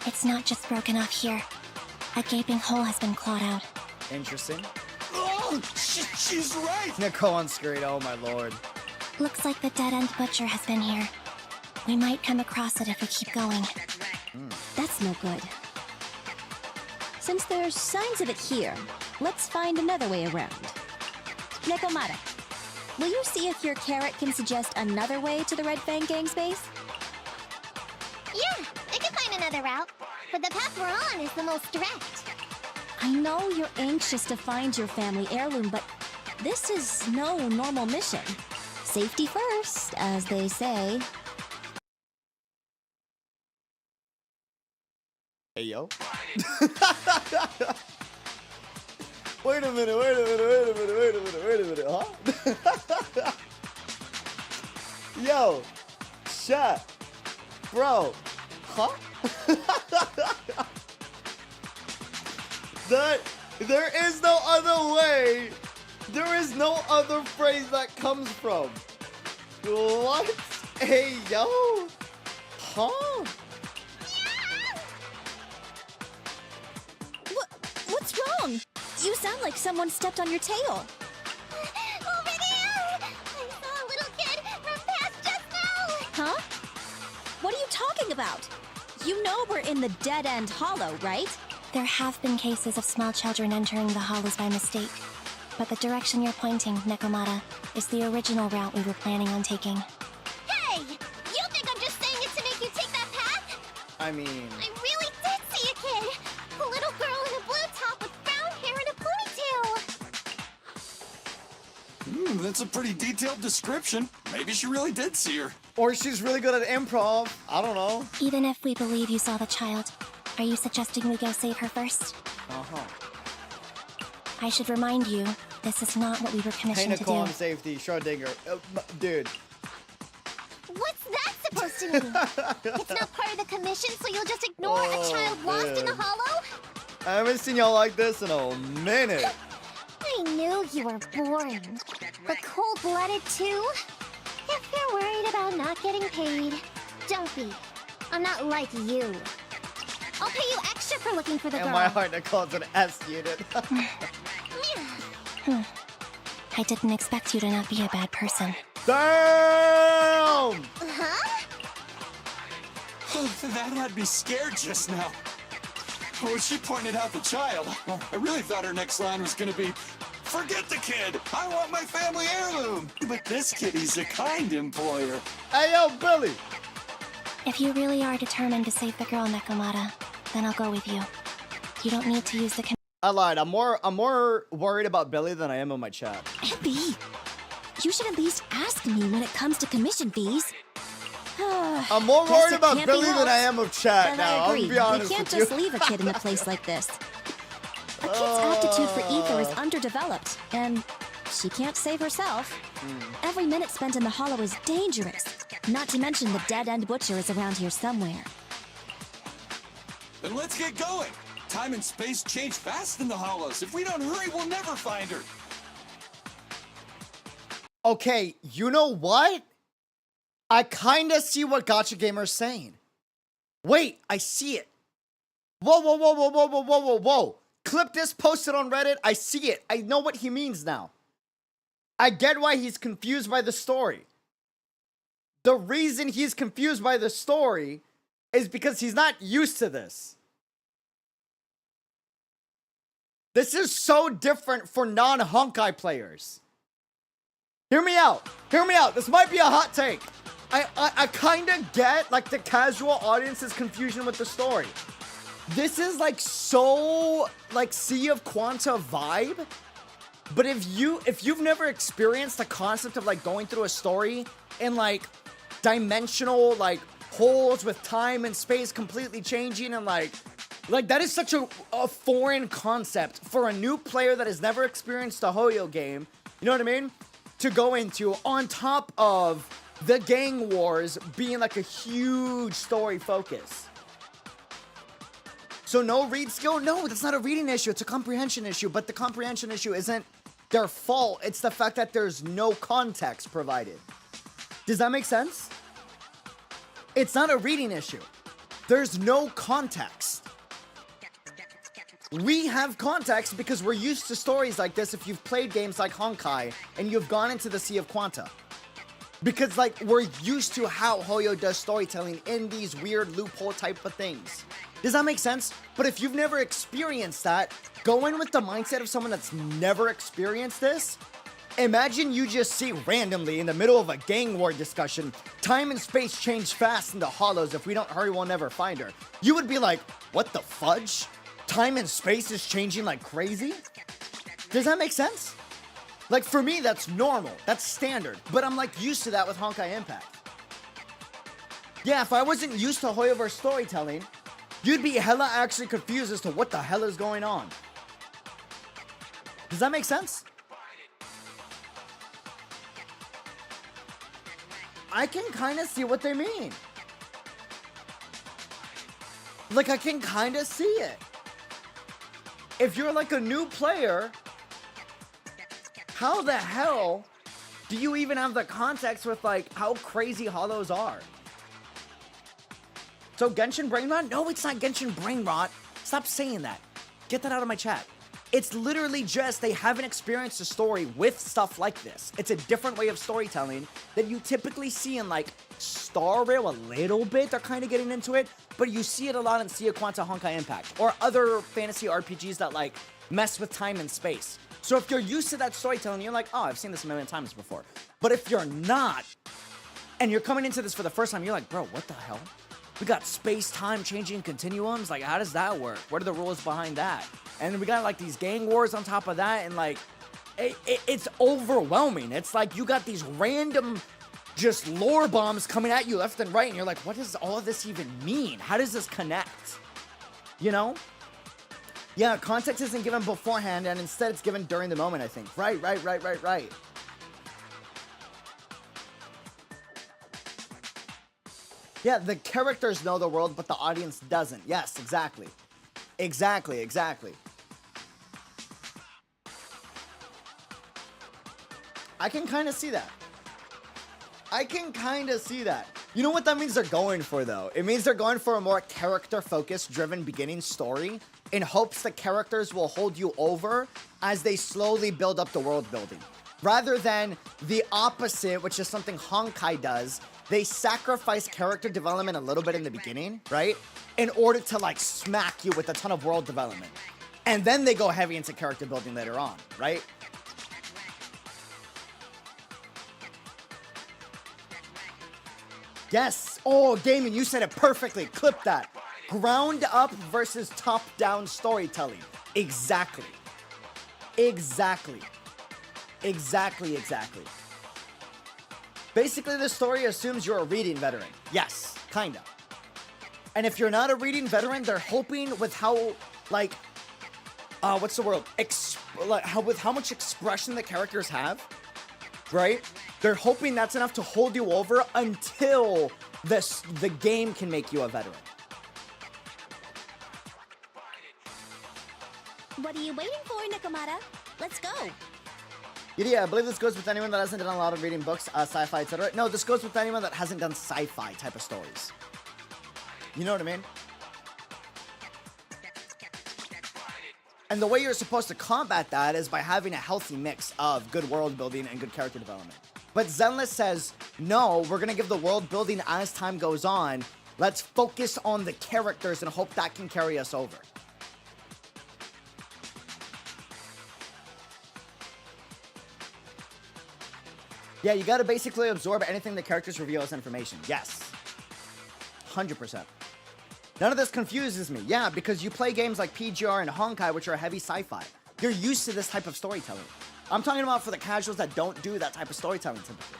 It's not just broken off here. A gaping hole has been clawed out. Interesting. Oh, she's right. Nicole on screen, oh my lord. Looks like the dead-end butcher has been here. We might come across it if we keep going. That's no good. Since there's signs of it here, let's find another way around. Nekomata, will you see if your carrot can suggest another way to the Red Fang Gang's base? Yeah, I can find another route. But the path we're on is the most direct. I know you're anxious to find your family heirloom, but this is no normal mission. Safety first, as they say. Hey, yo. Wait a minute, huh? Yo, chat. Bro, huh? There is no other way. There is no other phrase that comes from. What? Hey, yo. Huh? What's wrong? You sound like someone stepped on your tail. Over there! I saw a little kid run past just now! Huh? What are you talking about? You know we're in the dead-end hollow, right? There have been cases of small children entering the hollows by mistake. But the direction you're pointing, Nekomata, is the original route we were planning on taking. Hey! You think I'm just saying it to make you take that path? I mean, I really did see a kid! A little girl in a blue top with brown hair and a ponytail! That's a pretty detailed description. Maybe she really did see her. or she's really good at improv. I don't know. Even if we believe you saw the child, are you suggesting we go save her first? Uh-huh. I should remind you, this is not what we were Hey, commissioned to Nicole do. on safety. Schrodinger. Dude. What's that supposed to mean? It's not part of the commission, so you'll just ignore a child lost in the man. hollow? I haven't seen y'all like this in a minute. I knew you were boring. But cold-blooded, too? If you're worried about not getting paid, don't be. I'm not like you. I'll pay you extra for looking for the In girl. my heart, Nicole's an S unit. I didn't expect you to not be a bad person. Damn! Huh? That had me scared just now. When she pointed out the child, I really thought her next line was gonna be, "Forget the kid! I want my family heirloom!" But this kid, he's a kind employer. Hey, yo, Billy! If you really are determined to save the girl, Nekomata, then I'll go with you. You don't need to use the I lied. I'm more worried about Billy than I am on my chat. Abby, you should at least ask me when it comes to commission fees. I'm more Guess worried it about can't be Billy than I am of chat And now. I I'll agree. be honest You can't with just you. leave a kid in a place like this. A kid's aptitude for ether is underdeveloped, and she can't save herself. Every minute spent in the hollow is dangerous. Not to mention the dead-end butcher is around here somewhere. Then let's get going. Time and space change fast in the hollows. If we don't hurry, we'll never find her. Okay, you know what? I kinda see what Gacha Gamer's saying. Wait, I see it. Whoa, whoa, whoa, whoa, whoa, whoa, whoa, whoa, whoa. Clip this, post it on Reddit. I see it. I know what he means now. I get why he's confused by the story. The reason he's confused by the story is because he's not used to this. This is so different for non-Honkai players. Hear me out. Hear me out. This might be a hot take. I kind of get like the casual audience's confusion with the story. This is like so like Sea of Quanta vibe. But if you've never experienced the concept of like going through a story in like dimensional like holes with time and space completely changing and like that is such a foreign concept for a new player that has never experienced a Hoyo game. You know what I mean? to go into on top of the gang wars being like a huge story focus. So no read skill? No, that's not a reading issue. It's a comprehension issue, but the comprehension issue isn't their fault. It's the fact that there's no context provided. Does that make sense? It's not a reading issue. There's no context. We have context because we're used to stories like this if you've played games like Honkai and you've gone into the Sea of Quanta. Because, like, we're used to how Hoyo does storytelling in these weird loophole type of things. Does that make sense? But if you've never experienced that, go in with the mindset of someone that's never experienced this. Imagine you just see randomly in the middle of a gang war discussion, time and space change fast in the hollows. If we don't hurry, we'll never find her. You would be like, what the fudge? Time and space is changing like crazy? Does that make sense? Like, for me, that's normal. That's standard. But I'm, like, used to that with Honkai Impact. Yeah, if I wasn't used to Hoyoverse storytelling, you'd be hella actually confused as to what the hell is going on. Does that make sense? I can kind of see what they mean. Like, I can kind of see it. If you're, like, a new player, how the hell do you even have the context with, like, how crazy hollows are? So Genshin Brain Rot? No, it's not Genshin Brain Rot. Stop saying that. Get that out of my chat. It's literally just they haven't experienced a story with stuff like this. It's a different way of storytelling that you typically see in, like, Star Rail a little bit. They're kind of getting into it, but you see it a lot in Sea of Quanta Honkai Impact or other fantasy RPGs that, like, mess with time and space. So if you're used to that storytelling, you're like, oh, I've seen this a million times before. But if you're not, and you're coming into this for the first time, you're like, bro, what the hell? We got space-time changing continuums? Like, how does that work? What are the rules behind that? And we got, like, these gang wars on top of that, and, like, it's overwhelming. It's like you got these random just lore bombs coming at you left and right, and you're like, what does all of this even mean? How does this connect? You know? Yeah, context isn't given beforehand, and instead it's given during the moment, I think. Right. Yeah, the characters know the world, but the audience doesn't. Yes, exactly. Exactly. I can kind of see that. You know what that means they're going for, though? It means they're going for a more character-focused, driven beginning story in hopes the characters will hold you over as they slowly build up the world building. Rather than the opposite, which is something Honkai does, they sacrifice character development a little bit in the beginning, right? In order to, like, smack you with a ton of world development. And then they go heavy into character building later on, right? Yes. Oh, Damon, you said it perfectly. Clip that. Ground up versus top down storytelling. Exactly. Basically, the story assumes you're a reading veteran. Yes, kinda. And if you're not a reading veteran, they're hoping with how, like, what's the word? With how much expression the characters have, right? They're hoping that's enough to hold you over until the game can make you a veteran. What are you waiting for, Nakamata? Let's go. Yeah, I believe this goes with anyone that hasn't done a lot of reading books, sci-fi, etc. No, this goes with anyone that hasn't done sci-fi type of stories. You know what I mean? And the way you're supposed to combat that is by having a healthy mix of good world building and good character development. But Zenless says, no, we're going to give the world building as time goes on. Let's focus on the characters and hope that can carry us over. Yeah, you gotta basically absorb anything the characters reveal as information. Yes. 100%. None of this confuses me. Yeah, because you play games like PGR and Honkai, which are heavy sci-fi. You're used to this type of storytelling. I'm talking about for the casuals that don't do that type of storytelling typically.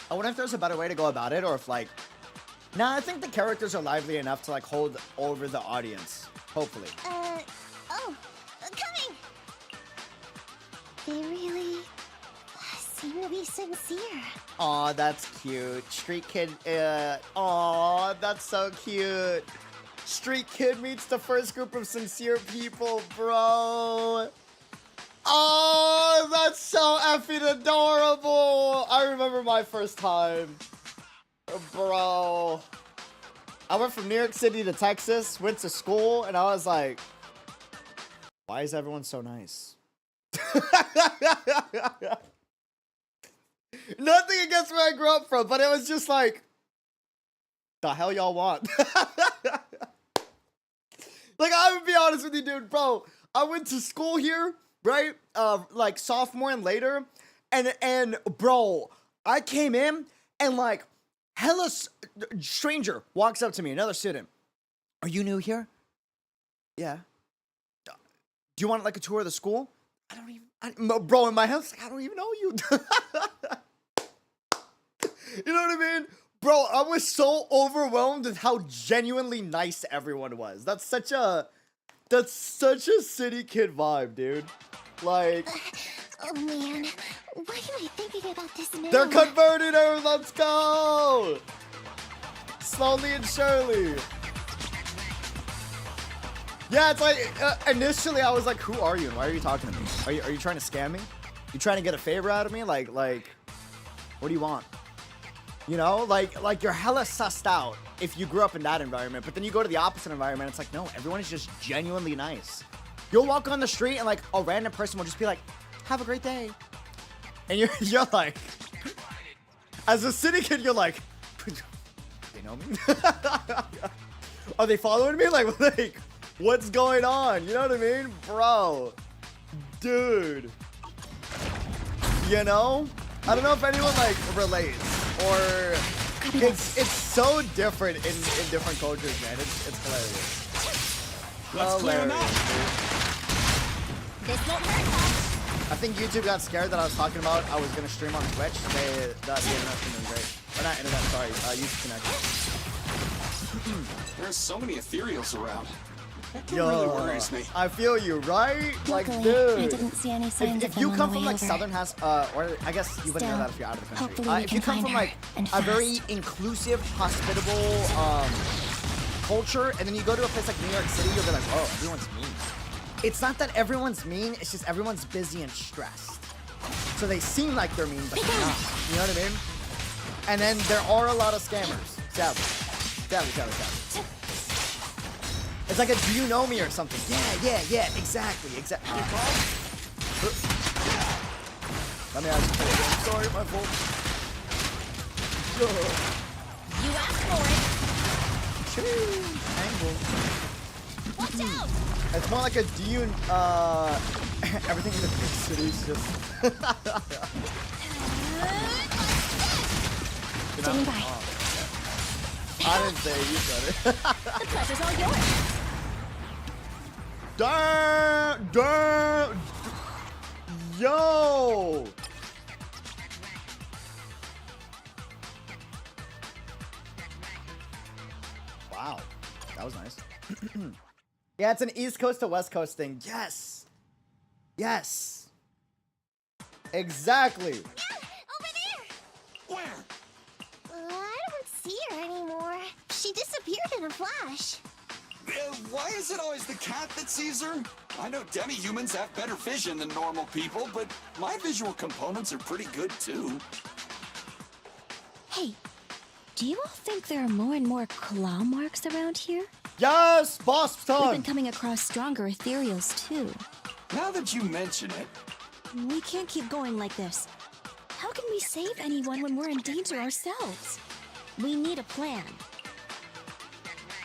I wonder if there's a better way to go about it, or if, like... Nah, I think the characters are lively enough to, like, hold over the audience. Hopefully. Coming! They really seem to be sincere. Aw, that's cute. Street Kid, aw, that's so cute. Street Kid meets the first group of sincere people, bro. Oh, that's so effing adorable. I remember my first time. Bro. I went from New York City to Texas, went to school, and I was like, why is everyone so nice? Nothing against where I grew up from, but it was just like, the hell y'all want? Like, I would be honest with you, dude, bro. I went to school here, right? Like sophomore and later, and bro, I came in and like hella stranger walks up to me, another student. Are you new here? Yeah. Do you want like a tour of the school? I don't even, bro, in my house, like, I don't even know you. You know what I mean? Bro, I was so overwhelmed with how genuinely nice everyone was. That's such a city kid vibe, dude. Like, Oh man, why am I thinking about this now? they're converting her. Let's go. Slowly and surely. Yeah, it's like initially I was like, "Who are you? And why are you talking to me? Are you trying to scam me? You trying to get a favor out of me? Like, what do you want?" You know, like you're hella sussed out if you grew up in that environment, but then you go to the opposite environment. It's like, no, everyone is just genuinely nice. You'll walk on the street and like a random person will just be like, "Have a great day," and you're like, as a city kid, you're like, they know me? Are they following me? Like, what's going on? You know what I mean, bro? Dude, you know, I don't know if anyone like relates. Or it's so different in different cultures, man. It's hilarious. Let's clear him out. This won't hurt. I think YouTube got scared that I was talking about I was gonna stream on Twitch. The internet's been great. Or not internet, sorry. YouTube connection. There's so many ethereals around. That Yo, really worries me. I feel you, right? Like, Luckily, I dude. didn't see any signs If of them you on come the from way like over. southern or I guess you wouldn't know that if you're out of the country. Hopefully we If you can come find from her, like and a very fast. inclusive, hospitable culture, and then you go to a place like New York City, you'll be like, oh, everyone's mean. It's not that everyone's mean, it's just everyone's busy and stressed. So they seem like they're mean, but they're not. You know what I mean? And then there are a lot of scammers. Sadly. It's like a do you know me or something. Yeah, exactly. Let me ask you again. Sorry, my fault. You asked for Angle. it. Watch out! It's more like a do you, everything in the big city is just... Standing by. I didn't say it, you said it. The pleasure's all yours. Damn! Yo! Wow, that was nice. Yeah, it's an East Coast to West Coast thing. Yes. Exactly. Over there! Where? I don't see her anymore. She disappeared in a flash. Why is it always the cat that sees her? I know demi-humans have better vision than normal people, but my visual components are pretty good too. Hey, do you all think there are more and more claw marks around here? Yes, boss We've been time. coming across stronger ethereals too. Now that you mention it, We can't keep going like this. How can we save anyone when we're in danger ourselves? We need a plan.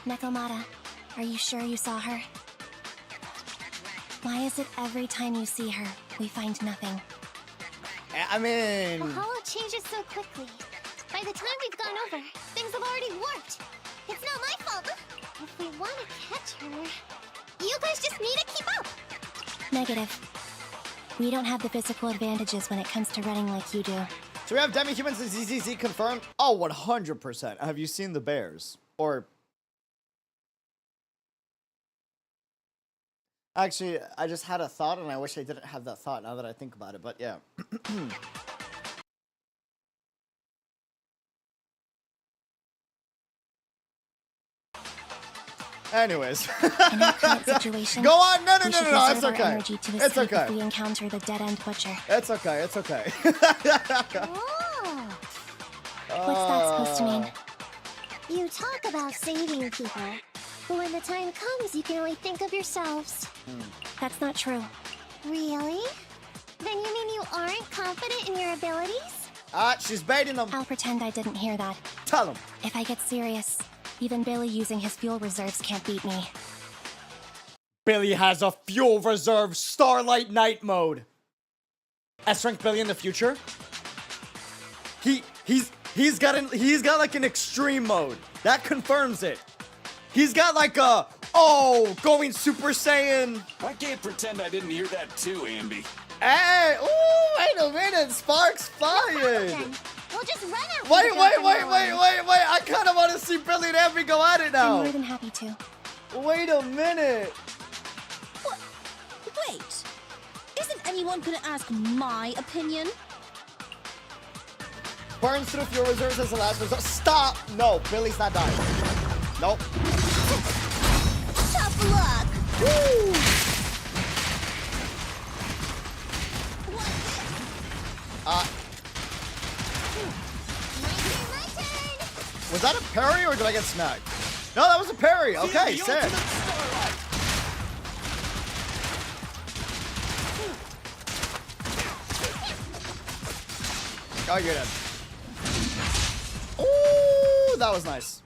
Nekomata, are you sure you saw her? Why is it every time you see her, we find nothing? I mean, The holo changes so quickly. By the time we've gone over, things have already warped. It's not my fault. If we want to catch her, you guys just need to keep up. Negative. We don't have the physical advantages when it comes to running like you do. so we have demi-humans and ZZZ confirmed. Oh, 100%. Have you seen the bears? Or Actually, I just had a thought, and I wish I didn't have that thought now that I think about it, but yeah. Anyways. In our current situation, Go on! No, we should it's reserve our okay. energy to It's escape okay. if we encounter the dead-end butcher. It's okay, it's okay. Oh. What's that supposed to mean? You talk about saving people, but when the time comes, you can only think of yourselves. That's not true. Really? Then you mean you aren't confident in your abilities? She's baiting them. I'll pretend I didn't hear that. Tell them. If I get serious, even Billy using his fuel reserves can't beat me. Billy has a fuel reserve Starlight Night mode. S-Rank Billy in the future? He's got like an extreme mode. That confirms it. He's got like a going Super Saiyan. I can't pretend I didn't hear that too, Ambi. Hey, wait a minute, sparks flying. Then we'll just run out. Wait, I kind of want to see Billy and Ambi go at it I'm now. more than happy to. Wait a minute. What? Wait. Isn't anyone gonna ask my opinion? Burns through fuel reserves as the last resort. Stop! No, Billy's not dying. Nope. Tough luck. Woo! My turn. Was that a parry or did I get smacked? No, that was a parry. Okay, The sick. ultimate Starlight. Oh, you're dead. Ooh, that was nice.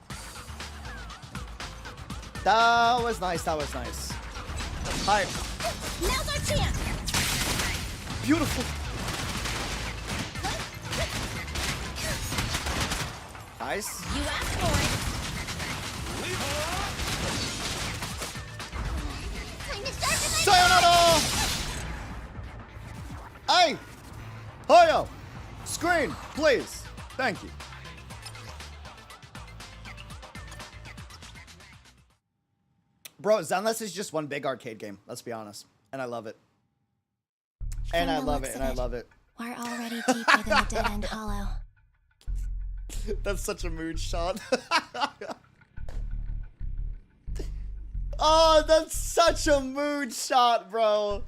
That was nice. Hi. Now's our chance. Beautiful. Nice. You asked for Time to start with Sayonara! Hey! Hoyo! Screen, please. Thank you. Bro, Zenless is just one big arcade game, let's be honest. And I love it. And From I the love looks it, of and I it. love it. We're already deep within the dead-end hollow. That's such a mood shot. Oh, that's such a mood shot, bro.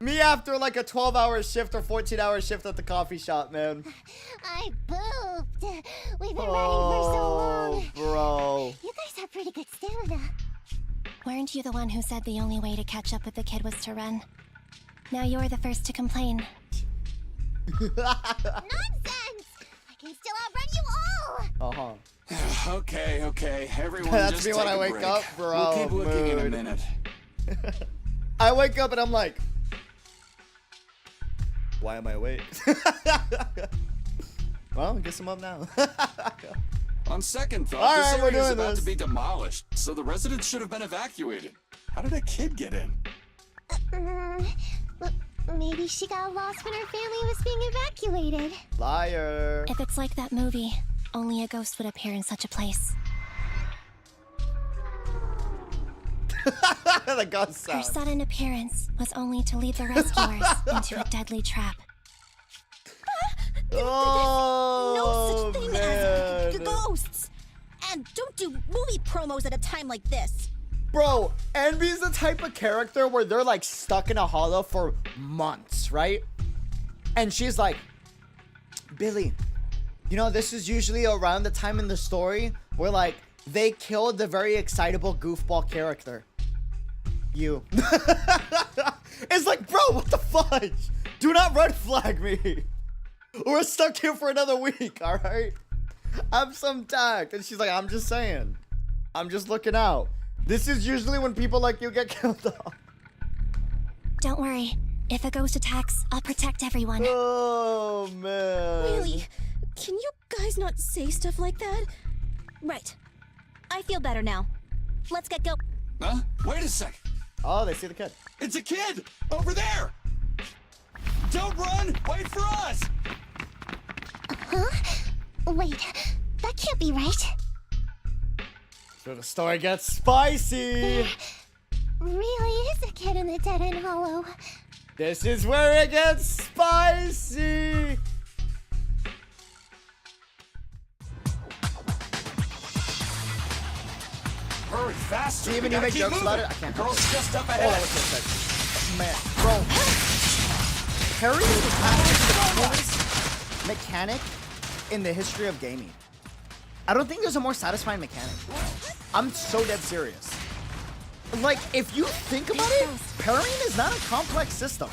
Me after like a 12-hour shift or 14-hour shift at the coffee shop, man. I pooped. We've been running for so long. Bro. You guys have pretty good stamina. Weren't you the one who said the only way to catch up with the kid was to run? Now you're the first to complain. Nonsense! I can still outrun you all. Uh-huh. Okay. Everyone That's just me take when I a wake break. up, bro. We'll keep looking in a Mood. minute. I wake up and I'm like, why am I awake? Well, I guess I'm up now. On second thought, All this right, we're area is doing about this. to be demolished, so the residents should have been evacuated. How did a kid get in? Well, maybe she got lost when her family was being evacuated. Liar. If it's like that movie, only a ghost would appear in such a place. The gun Her sound. sudden appearance was only to lead the rescuers into a deadly trap. Oh, No such thing as man. ghosts. And don't do movie promos at a time like this. Bro, Envy's the type of character where they're like stuck in a hollow for months, right? And she's like, Billy, you know, this is usually around the time in the story where like they killed the very excitable goofball character. You. It's like, bro, what the fudge? Do not red flag me. We're stuck here for another week, all right? Have some tact. And she's like, I'm just saying. I'm just looking out. This is usually when people like you get killed off. Don't worry. If a ghost attacks, I'll protect everyone. Oh, man. Really? Can you guys not say stuff like that? Right. I feel better now. Let's get go. Huh? Wait a sec. Oh, they see the kid. It's a kid! Over there! Don't run! Wait for us! Wait, that can't be right. So the story gets spicy. really is a kid in the Dead End Hollow. This is where it gets spicy. Hurry, faster. Steven, We you gotta make keep jokes about moving. it? I can't. Girl's just up Oh, ahead. what's this? Man, bro. Parry is actually the coolest mechanic in the history of gaming. I don't think there's a more satisfying mechanic. I'm so dead serious. Like, if you think about it, parrying is not a complex system.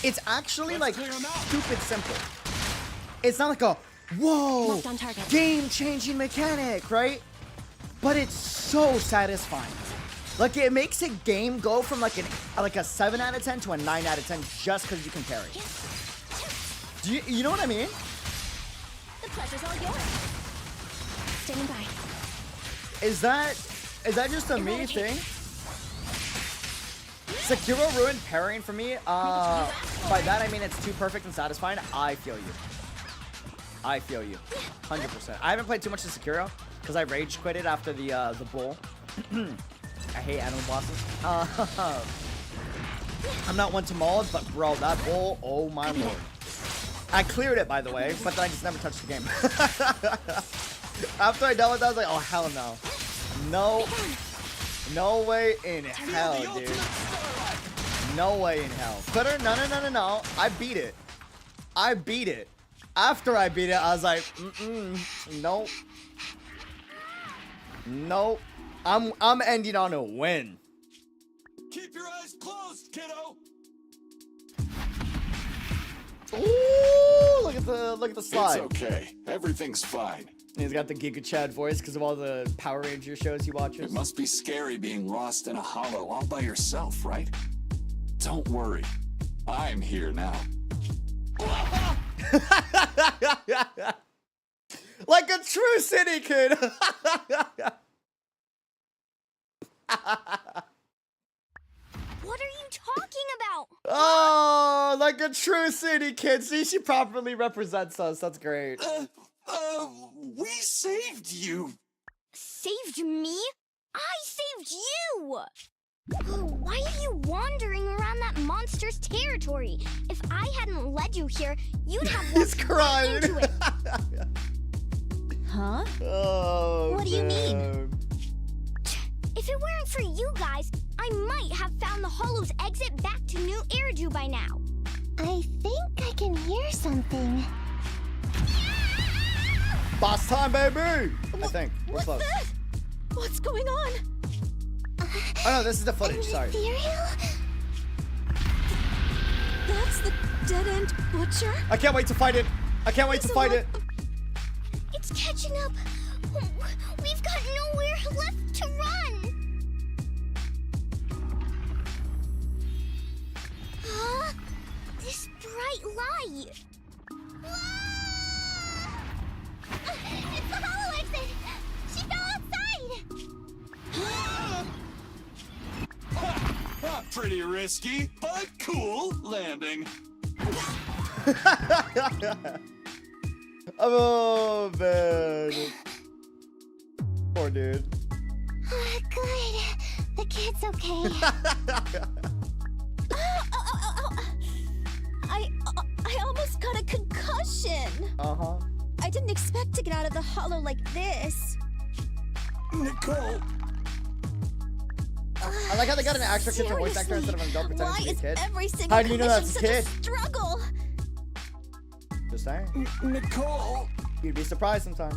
It's actually like stupid simple. It's not like a whoa Locked on target. game-changing mechanic, right? But it's so satisfying. Like, it makes a game go from like a 7 out of 10 to a 9 out of 10 just because you can parry. Do you know what I mean? The pleasure's all yours. Standing by. Is that just a me thing? Sekiro ruined parrying for me. By that I mean it's too perfect and satisfying. I feel you. I feel you. 100%. I haven't played too much of Sekiro because I rage quit it after the bull. I hate animal bosses. I'm not one to mold, but bro, that bull, oh my lord. I cleared it, by the way, but then I just never touched the game. After I dealt with that, I was like, oh, hell no. No. No way in hell, dude. No way in hell. Quitter? No. I beat it. I beat it. After I beat it, I was like, nope. Nope. I'm ending on a win. Keep your eyes closed, kiddo. Ooh, look at the slide. It's okay. Everything's fine. He's got the Giga Chad voice because of all the Power Ranger shows he watches. It must be scary being lost in a hollow all by yourself, right? Don't worry. I'm here now. Like a true city kid. What are you talking about? Oh, like a true city kid. See, she properly represents us. That's great. We saved you. Saved me? I saved you! Why are you wandering around that monster's territory? If I hadn't led you here, you'd have He's walked crying. right into it. Huh? Oh, What do you mean? man. If it weren't for you guys, I might have found the Hollow's exit back to New Eridu by now. I think I can hear something. Boss time, baby. I think. We're What's close. that? What's going on? Oh no, this is the footage. Sorry. Ethereal? That's the dead-end butcher? I can't wait to fight it. I can't wait to fight it. It's catching up. We've got nowhere left to run. Huh? This bright light. Ah! It's the hollow exit. She fell outside. Pretty risky, but cool landing. Oh man. Poor dude. Good. The kid's okay. I almost got a concussion. Uh-huh. I didn't expect to get out of the hollow like this. Nicole, I like how they got an actual kid to voice actor instead of an adult pretending Why to be a is kid. every single How do you know that's a commission kid? such a struggle? Just saying. Nicole. You'd be surprised sometimes.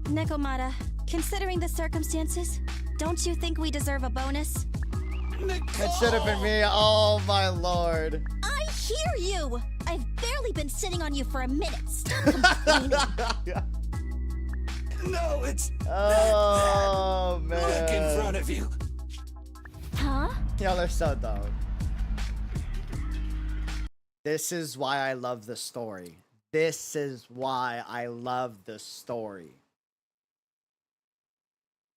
Nekomata, considering the circumstances, don't you think we deserve a bonus? It should have been me. Oh my lord. I hear you! I've barely been sitting on you for a minute. Stop complaining. No, it's Oh man. look in front of you. Huh? Y'all are so dumb. This is why I love the story. This is why I love the story.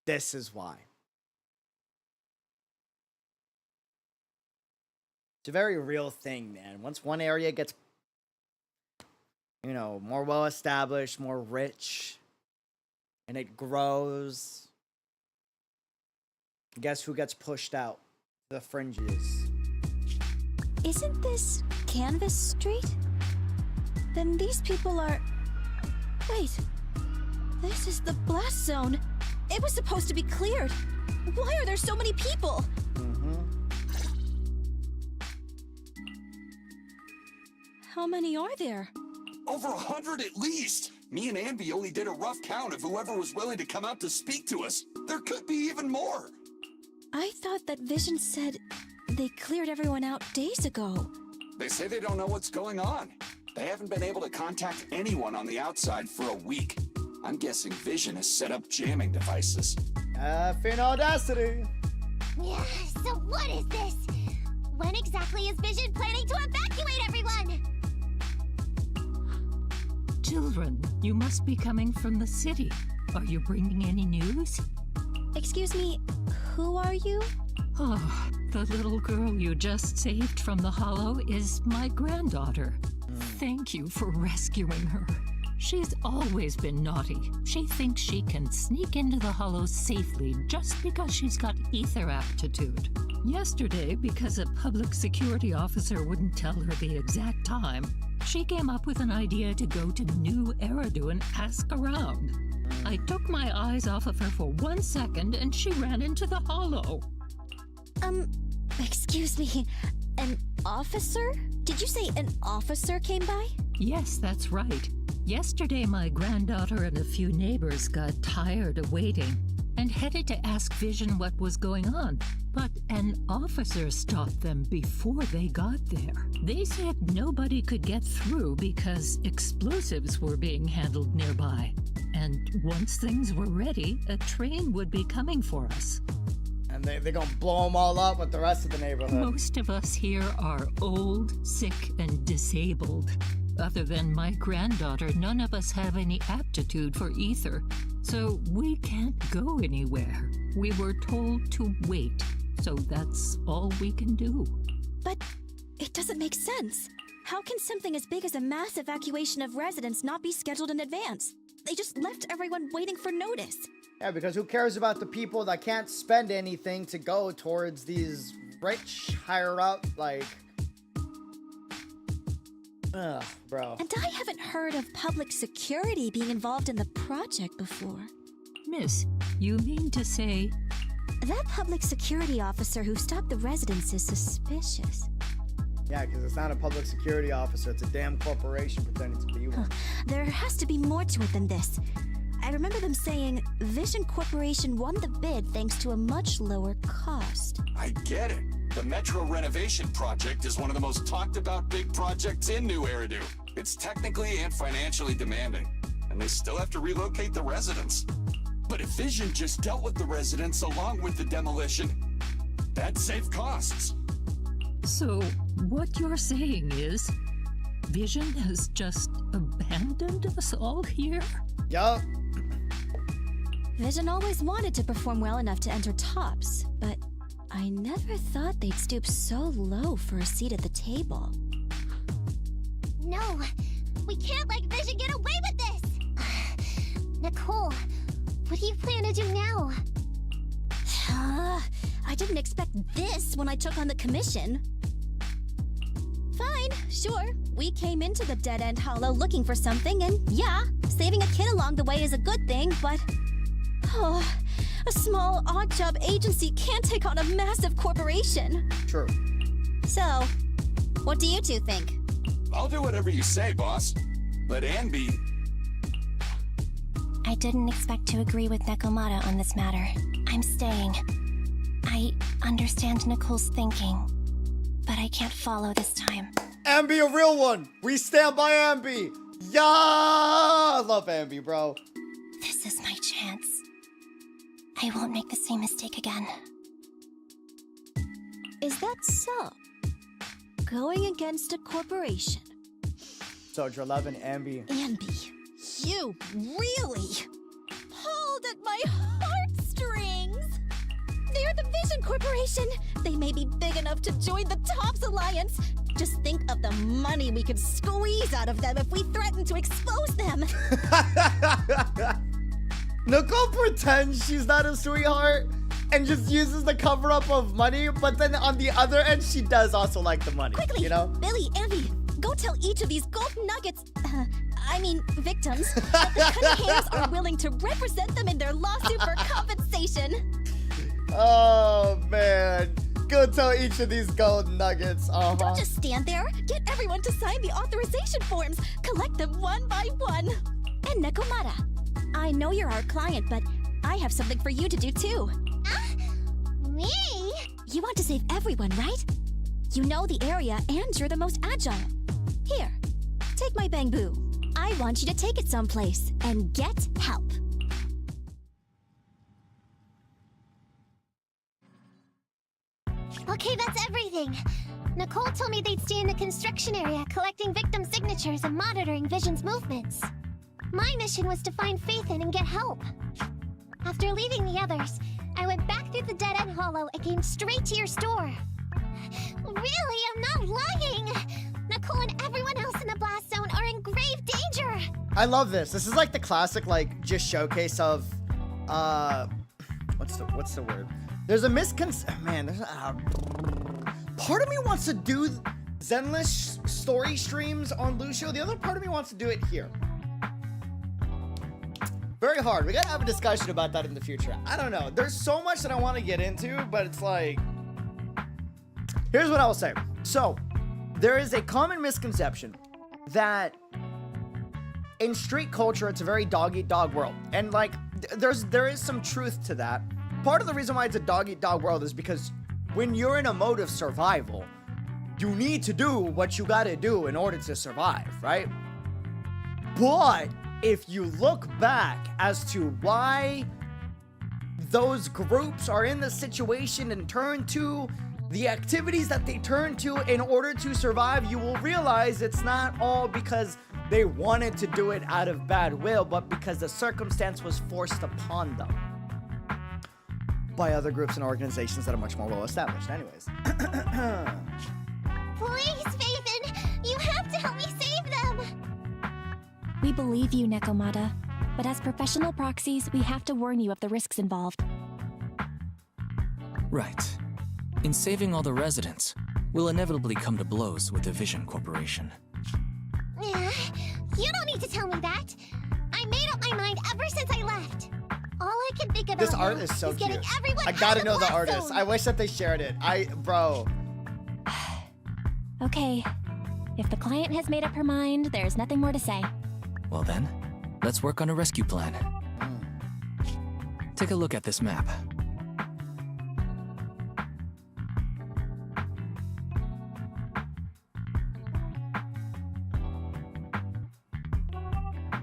This is why. It's a very real thing, man. Once one area gets, you know, more well established, more rich, and it grows, guess who gets pushed out? the fringes. Isn't this Canvas Street? Then these people are... Wait. This is the blast zone. It was supposed to be cleared. Why are there so many people? How many are there? Over 100 at least. Me and Ambi only did a rough count of whoever was willing to come out to speak to us. There could be even more. I thought that Vision said they cleared everyone out days ago. They say they don't know what's going on. They haven't been able to contact anyone on the outside for a week. I'm guessing Vision has set up jamming devices. Fin audacity. Yeah, so what is this? When exactly is Vision planning to evacuate everyone? Children, you must be coming from the city. Are you bringing any news? Excuse me, who are you? Oh, the little girl you just saved from the Hollow is my granddaughter. Thank you for rescuing her. She's always been naughty. She thinks she can sneak into the Hollow safely just because she's got ether aptitude. Yesterday, because a public security officer wouldn't tell her the exact time, she came up with an idea to go to New Eridu and ask around. I took my eyes off of her for 1 second and she ran into the Hollow. Excuse me, an officer? Did you say an officer came by? Yes, that's right. Yesterday, my granddaughter and a few neighbors got tired of waiting and headed to ask Vision what was going on. But an officer stopped them before they got there. They said nobody could get through because explosives were being handled nearby. And once things were ready, a train would be coming for us. And they're gonna blow them all up with the rest of the neighborhood. Most of us here are old, sick, and disabled. Other than my granddaughter, none of us have any aptitude for ether, so we can't go anywhere. We were told to wait, so that's all we can do. But it doesn't make sense. How can something as big as a mass evacuation of residents not be scheduled in advance? They just left everyone waiting for notice. Yeah, because who cares about the people that can't spend anything to go towards these rich, higher up, like... Ugh, bro. And I haven't heard of public security being involved in the project before. Miss, you mean to say... That public security officer who stopped the residents is suspicious. Yeah, because it's not a public security officer. It's a damn corporation pretending to be one. There has to be more to it than this. I remember them saying Vision Corporation won the bid thanks to a much lower cost. I get it. The Metro renovation project is one of the most talked about big projects in New Eridu. It's technically and financially demanding, and they still have to relocate the residents. But if Vision just dealt with the residents along with the demolition, that'd save costs. So, what you're saying is, Vision has just abandoned us all here? Yup. Vision always wanted to perform well enough to enter tops, but I never thought they'd stoop so low for a seat at the table. No, we can't let Vision get away with this! Nicole, what do you plan to do now? I didn't expect this when I took on the commission. Fine, sure. We came into the dead-end hollow looking for something, and yeah, saving a kid along the way is a good thing, but... a small, odd-job agency can't take on a massive corporation. True. So, what do you two think? I'll do whatever you say, boss. But Anby... I didn't expect to agree with Nekomata on this matter. I'm staying. I understand Nicole's thinking, but I can't follow this time. Ambi, a real one. We stand by Ambi. Yeah, I love Ambi, bro. This is my chance. I won't make the same mistake again. Is that so? Going against a corporation. Soldier 11, Ambi. Ambi, you really pulled at my heartstrings. They're the Vision Corporation. They may be big enough to join the Tops Alliance. Just think of the money we could squeeze out of them if we threaten to expose them. Nicole pretends she's not a sweetheart, and just uses the cover up of money, but then on the other end, she does also like the money. Quickly, you know? Billy, Evie, go tell each of these gold nuggets, victims, that the Cunninghams are willing to represent them in their lawsuit for compensation. Oh, man. Go tell each of these gold nuggets. Don't just stand there. Get everyone to sign the authorization forms. Collect them one by one. And Nekomata, I know you're our client, but I have something for you to do too. Me? You want to save everyone, right? You know the area and you're the most agile. Here, take my bamboo. I want you to take it someplace and get help. Okay, that's everything. Nicole told me they'd stay in the construction area, collecting victim signatures and monitoring Vision's movements. My mission was to find Faithin and get help. After leaving the others, I went back through the dead-end hollow and came straight to your store. Really, I'm not lying! Nicole and everyone else in the blast zone are in grave danger! I love this. This is like the classic, like, just showcase of, what's the word? There's a man, there's part of me wants to do Zenless story streams on Lucio. The other part of me wants to do it here. Very hard. We gotta have a discussion about that in the future. I don't know. There's so much that I want to get into, but it's like, here's what I will say. So, there is a common misconception that in street culture, it's a very dog-eat-dog world. And like, there is some truth to that. Part of the reason why it's a dog-eat-dog world is because when you're in a mode of survival, you need to do what you gotta do in order to survive, right? But if you look back as to why those groups are in the situation and turn to the activities that they turn to in order to survive, you will realize it's not all because they wanted to do it out of bad will, but because the circumstance was forced upon them by other groups and organizations that are much more well established. Anyways. Please, Faithin! You have to help me save them! We believe you, Nekomata, but as professional proxies, we have to warn you of the risks involved. Right. In saving all the residents, we'll inevitably come to blows with the Vision Corporation. You don't need to tell me that. I made up my mind ever since I left. All I can think about This now art is so getting cute. everyone I out gotta of know the blast artist. zone. I wish that they shared it. Bro. Okay. If the client has made up her mind, there's nothing more to say. Well then, let's work on a rescue plan. Take a look at this map.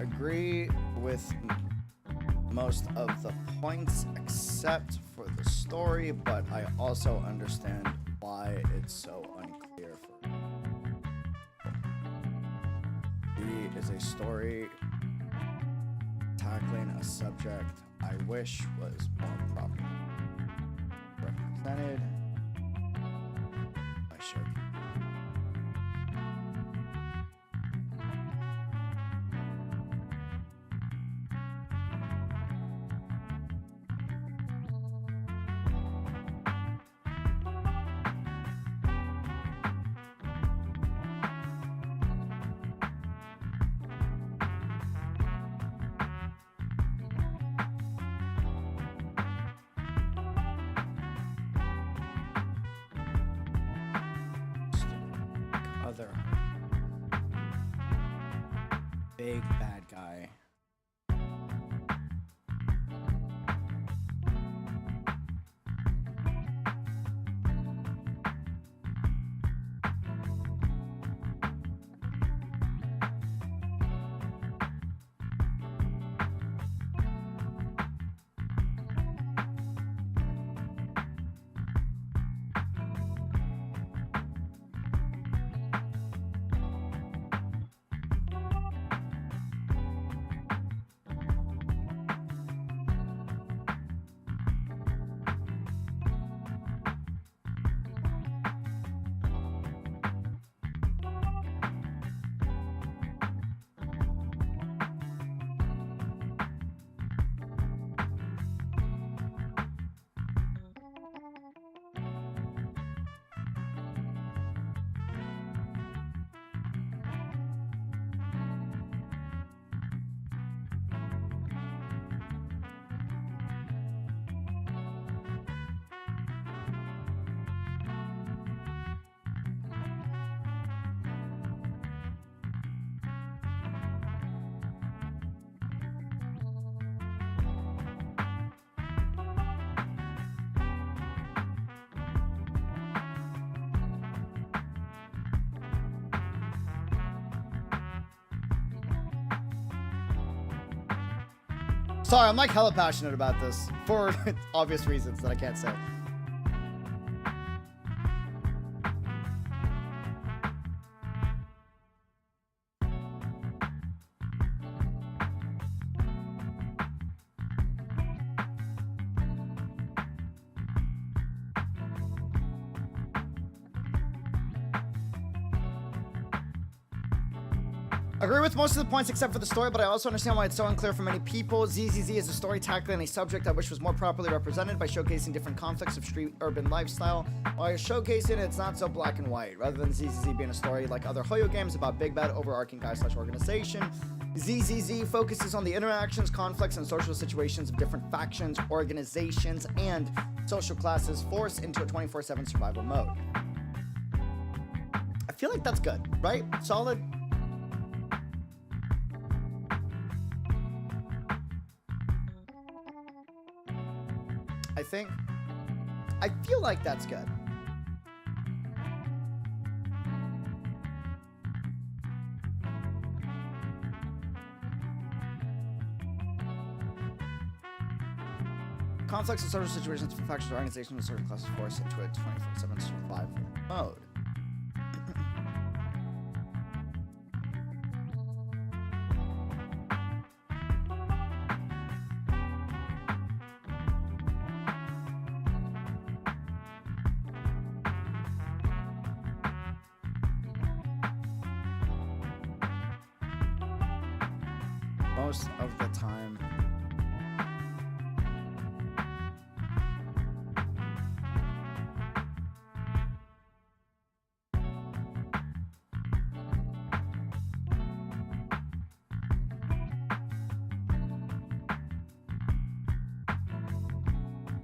Agree with most of the points except for the story, but I also understand why it's so unclear for me. B is a story tackling a subject I wish was more properly represented. I should. Other big bad guy. Sorry, I'm like hella passionate about this for obvious reasons that I can't say. Agree with most of the points except for the story, but I also understand why it's so unclear for many people. ZZZ is a story tackling a subject I wish was more properly represented by showcasing different conflicts of street-urban lifestyle. While you're showcasing it, it's not so black and white. Rather than ZZZ being a story like other Hoyo games about big bad overarching guy/organization, ZZZ focuses on the interactions, conflicts, and social situations of different factions, organizations, and social classes forced into a 24/7 survival mode. I feel like that's good, right? Solid. I feel like that's good. Conflicts and social situations for factions or organizations with certain classes forced into a 24/7 survival mode. Most of the time.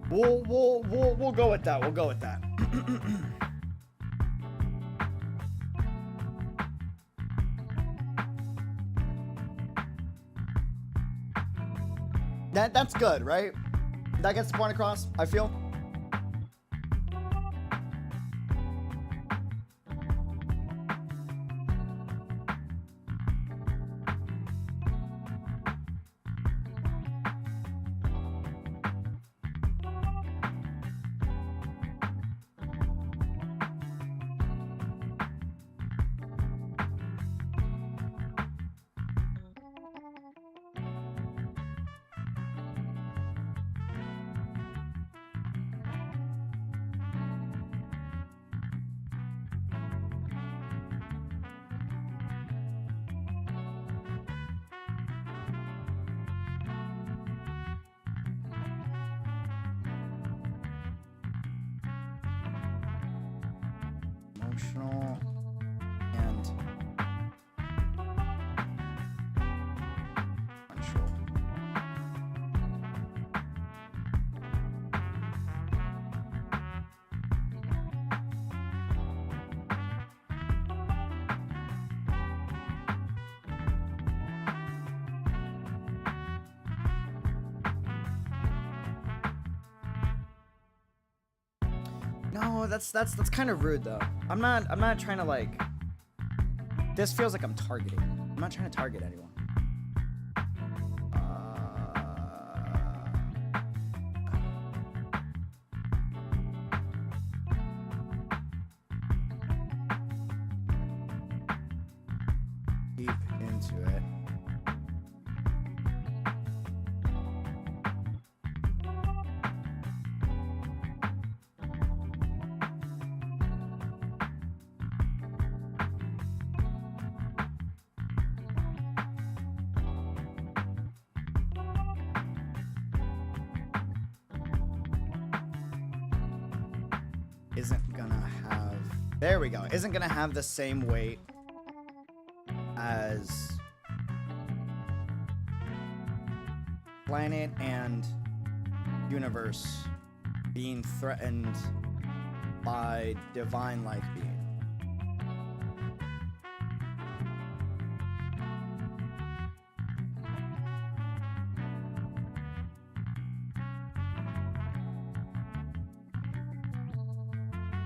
We'll go with that. We'll go with that. That's good, right? That gets the point across, I feel. Emotional and unsure. No, that's kind of rude though. I'm not trying to like. This feels like I'm targeting. I'm not trying to target anyone. Deep into it. Isn't gonna have, there we go, isn't gonna have the same weight as planet and universe being threatened by divine life being.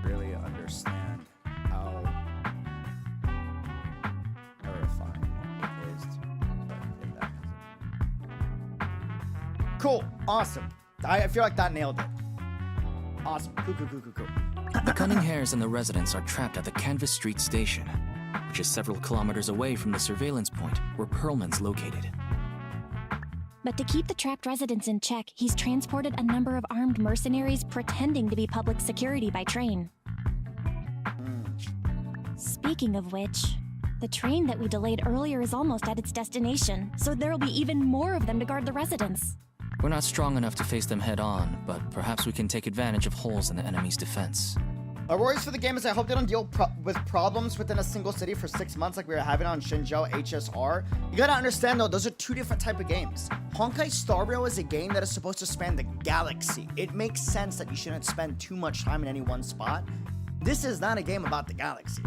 Really understand how terrifying it is to put in that position. Cool. Awesome. I feel like that nailed it. Awesome. Cool. The cunning hares and the residents are trapped at the Canvas Street station, which is several kilometers away from the surveillance point where Perlman's located. But to keep the trapped residents in check, he's transported a number of armed mercenaries pretending to be public security by train. Speaking of which, the train that we delayed earlier is almost at its destination, so there'll be even more of them to guard the residents. We're not strong enough to face them head on, but perhaps we can take advantage of holes in the enemy's defense. My worries for the game is I hope they don't deal with problems within a single city for 6 months like we were having on Xinjiao HSR. You gotta understand though, those are two different type of games. Honkai Star Rail is a game that is supposed to span the galaxy. It makes sense that you shouldn't spend too much time in any one spot. This is not a game about the galaxy.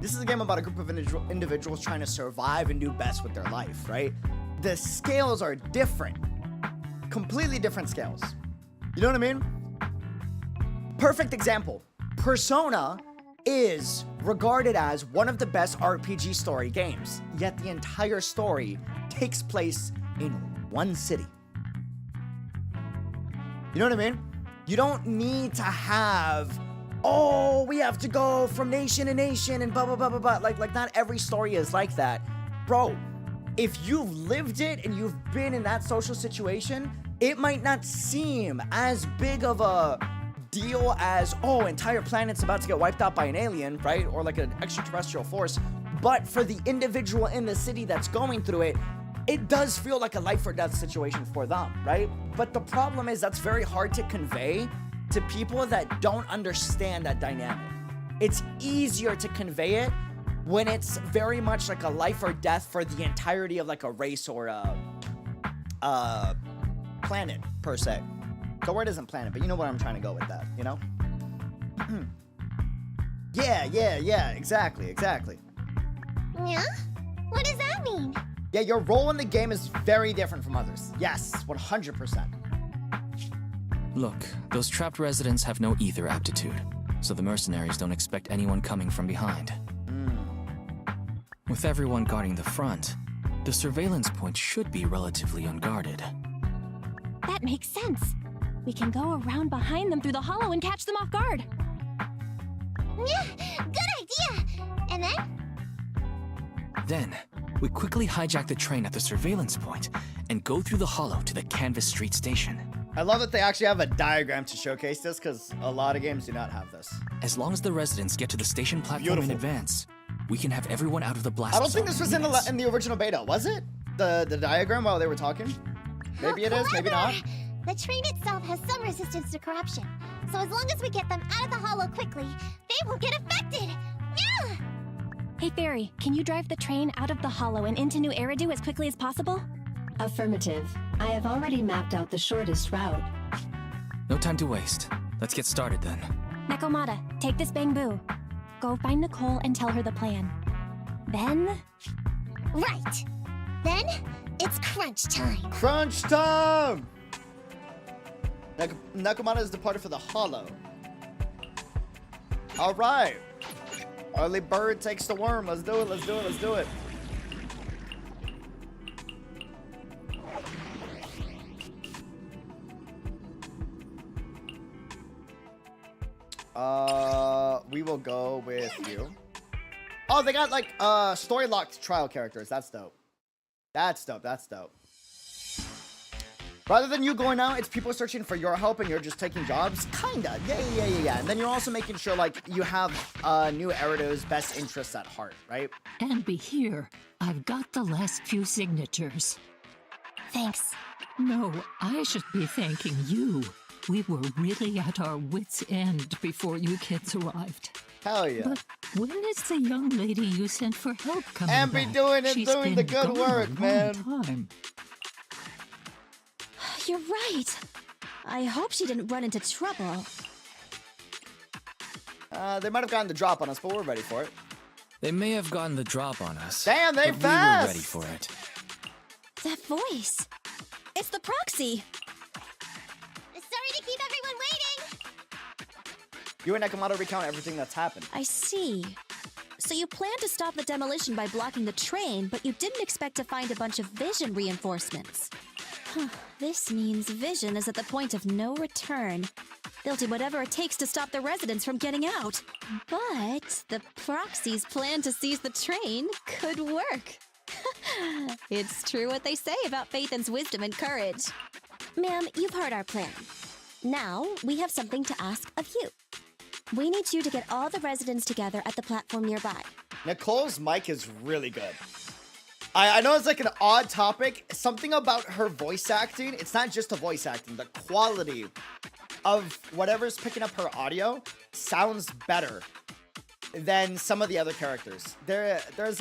This is a game about a group of individuals trying to survive and do best with their life, right? The scales are different. Completely different scales. You know what I mean? Perfect example. Persona is regarded as one of the best RPG story games, yet the entire story takes place in one city. You know what I mean? You don't need to have, oh, we have to go from nation to nation and blah, blah, blah, blah, blah. Like not every story is like that. Bro, if you've lived it and you've been in that social situation, it might not seem as big of a deal as, oh, entire planet's about to get wiped out by an alien, right? Or like an extraterrestrial force. But for the individual in the city that's going through it, it does feel like a life or death situation for them, right? But the problem is that's very hard to convey to people that don't understand that dynamic. It's easier to convey it when it's very much like a life or death for the entirety of like a race or a planet per se. The word isn't planet, but you know where I'm trying to go with that, you know? Yeah, exactly. Yeah? What does that mean? Yeah, your role in the game is very different from others. Yes, 100%. Look, those trapped residents have no ether aptitude, so the mercenaries don't expect anyone coming from behind. With everyone guarding the front, the surveillance point should be relatively unguarded. That makes sense. We can go around behind them through the hollow and catch them off guard. Yeah, good idea. And then? Then, we quickly hijack the train at the surveillance point and go through the hollow to the Canvas Street station. I love that they actually have a diagram to showcase this, because a lot of games do not have this. As long as the residents get to the station platform Beautiful. in advance, we can have everyone out of the blast I don't think zone this was in minutes. the original beta, was it? The diagram while they were talking? Maybe it is, maybe not. The train itself has some resistance to corruption, so as long as we get them out of the hollow quickly, they won't get affected. Yeah! Hey, Fairy, can you drive the train out of the hollow and into New Eridu as quickly as possible? Affirmative. I have already mapped out the shortest route. No time to waste. Let's get started then. Nekomata, take this bamboo. Go find Nicole and tell her the plan. Then... Right. Then, it's crunch time. Crunch time! Nekomata is departed for the hollow. All right. Early bird takes the worm. Let's do it. We will go with you. Oh, they got like story locked trial characters. That's dope. That's dope. Rather than you going out, it's people searching for your help and you're just taking jobs. Kinda. Yeah. And then you're also making sure like you have New Eridu's best interests at heart, right? And be here. I've got the last few signatures. Thanks. No, I should be thanking you. We were really at our wits' end before you kids arrived. Hell yeah. But when is the young lady you sent for help coming And be back? doing She's the been good gone work, a long man. time. You're right. I hope she didn't run into trouble. They might have gotten the drop on us, but we're ready for it. They may have gotten the drop on us. Damn, they but fast! we were ready for it. That voice. It's the proxy. Sorry to keep everyone waiting. You and Nekomata recount everything that's happened. I see. So you planned to stop the demolition by blocking the train, but you didn't expect to find a bunch of vision reinforcements. Huh. This means Vision is at the point of no return. They'll do whatever it takes to stop the residents from getting out. But the Proxy's plan to seize the train could work. It's true what they say about Phaethon's wisdom and courage. Ma'am, you've heard our plan. Now, we have something to ask of you. We need you to get all the residents together at the platform nearby. Nicole's mic is really good. I know it's like an odd topic. Something about her voice acting. It's not just the voice acting. The quality of whatever's picking up her audio sounds better than some of the other characters. There's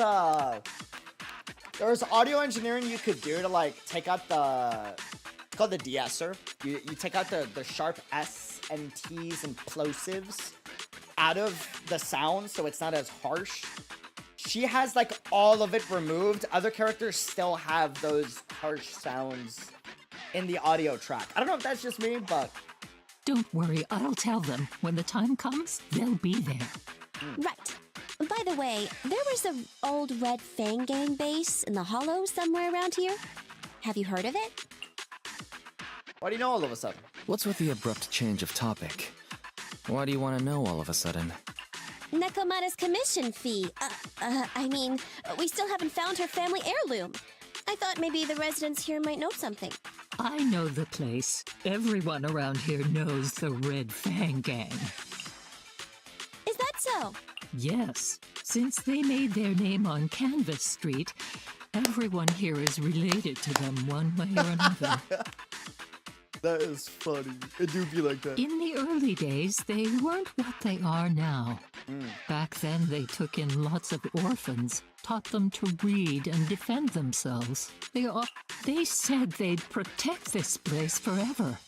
audio engineering you could do to like take out the... It's called the de-esser. You take out the sharp S and T's and plosives out of the sound so it's not as harsh. She has like all of it removed. Other characters still have those harsh sounds in the audio track. I don't know if that's just me, but... Don't worry, I'll tell them. When the time comes, they'll be there. Right. By the way, there was an old Red Fang Gang base in the Hollow somewhere around here. Have you heard of it? Why do you know all of a sudden? What's with the abrupt change of topic? Why do you want to know all of a sudden? Nekomata's commission fee. We still haven't found her family heirloom. I thought maybe the residents here might know something. I know the place. Everyone around here knows the Red Fang Gang. Is that so? Yes. Since they made their name on Canvas Street, everyone here is related to them one way or another. That is funny. It do be like that. In the early days, they weren't what they are now. Back then, they took in lots of orphans, taught them to read and defend themselves. They said they'd protect this place forever.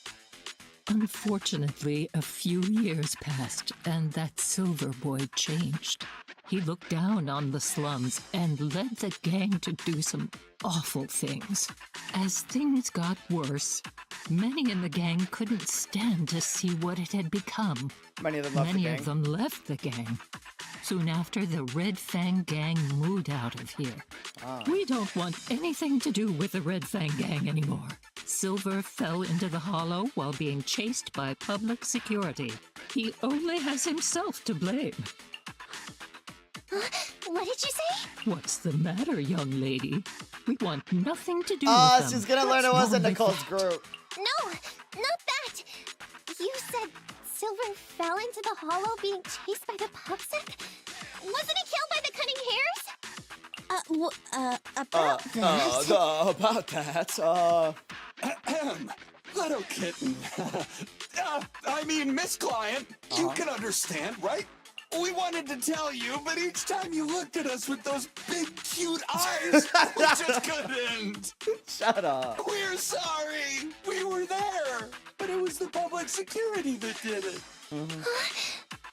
Unfortunately, a few years passed, and that Silver Boy changed. He looked down on the slums and led the gang to do some awful things. As things got worse, many in the gang couldn't stand to see what it had become. Many of them left the gang. Many of them left the gang. Soon after, the Red Fang Gang moved out of here. We don't want anything to do with the Red Fang Gang anymore. Silver fell into the Hollow while being chased by public security. He only has himself to blame. What did you say? What's the matter, young lady? We want nothing to do with them. She's gonna learn it wasn't Nicole's group. No, not that. You said Silver fell into the Hollow being chased by the Pubsec? Wasn't he killed by the Cunning Hares? About that. About that, Little kitten. Miss Client, you can understand, right? We wanted to tell you, but each time you looked at us with those big, cute eyes, we just couldn't. Shut up. We're sorry. We were there, but it was the public security that did it.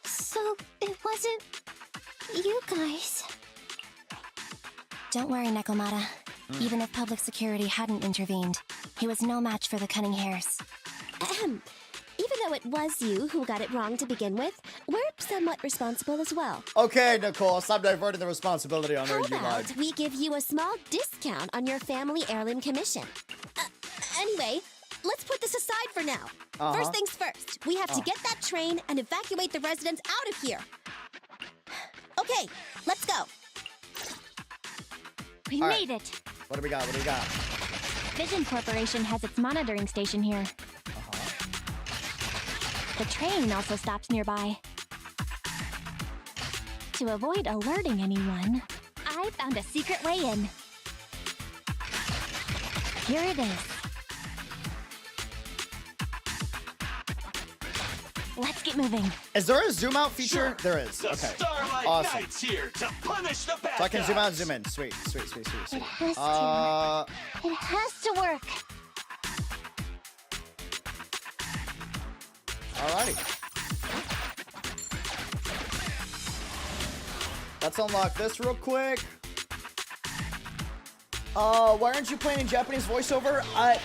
So it wasn't you guys. Don't worry, Nekomata. Even if public security hadn't intervened, he was no match for the Cunning Hares. Even though it was you who got it wrong to begin with, we're somewhat responsible as well. Okay, Nicole, stop diverting the responsibility on her, How you lied. about we give you a small discount on your family heirloom commission? Anyway, let's put this aside for now. First things first, we have to get that train and evacuate the residents out of here. Okay, let's go. We All made it. What do we got? Vision Corporation has its monitoring station here. The train also stops nearby. To avoid alerting anyone, I found a secret way in. Here it is. Let's get moving. Is there a zoom out feature? Sure. There is. The Okay. Starlight Awesome. Knight's here to punish the bad So I can zoom out and guys. zoom in. Sweet. It has to. Uh, It has to work. alrighty. Let's unlock this real quick. Why aren't you playing in Japanese voiceover?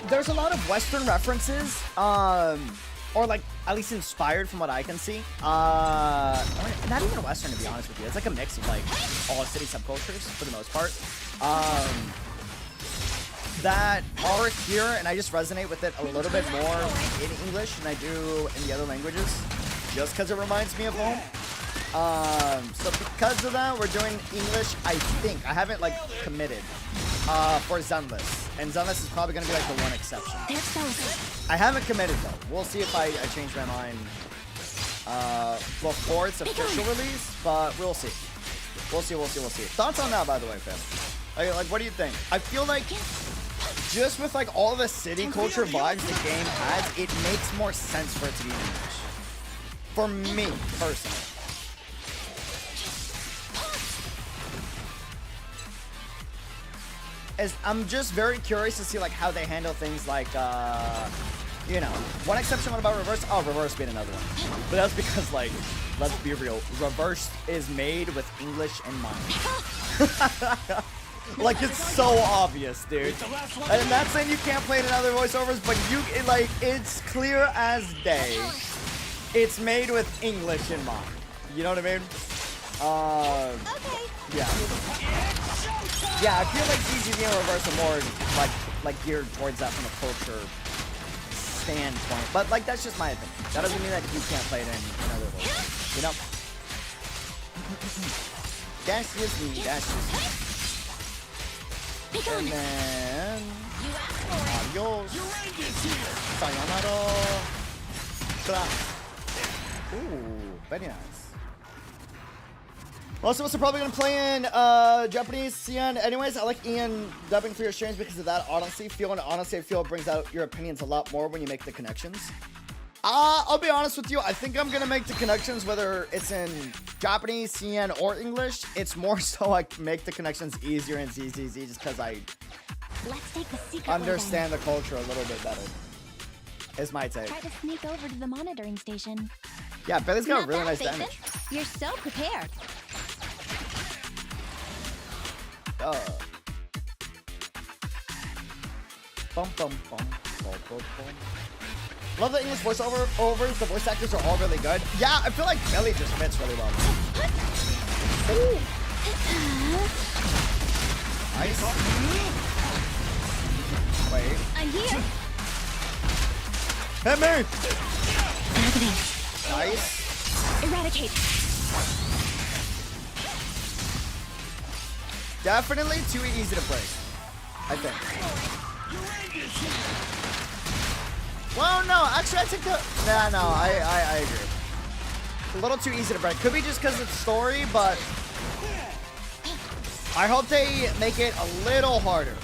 There's a lot of Western references, or like at least inspired from what I can see. Not even Western, to be honest with you. It's like a mix of like all city subcultures for the most part. that are here, and I just resonate with it a little bit more in English than I do in the other languages, just because it reminds me of home. So because of that, we're doing English, I think. I haven't, like, committed for Zenless. And Zenless is probably going to be, like, the one exception. I haven't committed, though. We'll see if I change my mind before its official release, but we'll see. We'll see. Thoughts on that, by the way, fam? Like, what do you think? I feel like just with, like, all the city culture vibes the game has, it makes more sense for it to be in English. For me, personally. I'm just very curious to see, like, how they handle things like, you know, one exception about Reverse. Oh, Reverse being another one. But that's because, like, let's be real. Reverse is made with English in mind. Like, it's so obvious, dude. And I'm not saying you can't play it in other voiceovers, but it's clear as day. It's made with English in mind. You know what I mean? Yeah. Yeah, I feel like CGV and Reverse are more like geared towards that from a culture standpoint. But like that's just my opinion. That doesn't mean that you can't play it in other voices. You know? That's just me. And then adios. Sayonara. Clap. Ooh, very nice. Also, we're probably gonna play in Japanese CN. Anyways, I like Ian dubbing for your streams because of that honesty. I feel it brings out your opinions a lot more when you make the connections. I'll be honest with you. I think I'm gonna make the connections whether it's in Japanese, CN, or English. It's more so I can make the connections easier and easy just because I understand the culture a little bit better. Is my take. Try to sneak over to the monitoring station. Yeah, Billy's got Not really that, nice Satan. damage. You're so prepared. Love the English voiceovers. The voice actors are all really good. Yeah, I feel like Billy just fits really well. Ooh. Nice. Wait. I'm here. Hit me. Happening. Nice. Eradicate. Definitely too easy to break, I think. Well, no, actually, I think no, I agree. A little too easy to break. Could be just because it's story, but I hope they make it a little harder.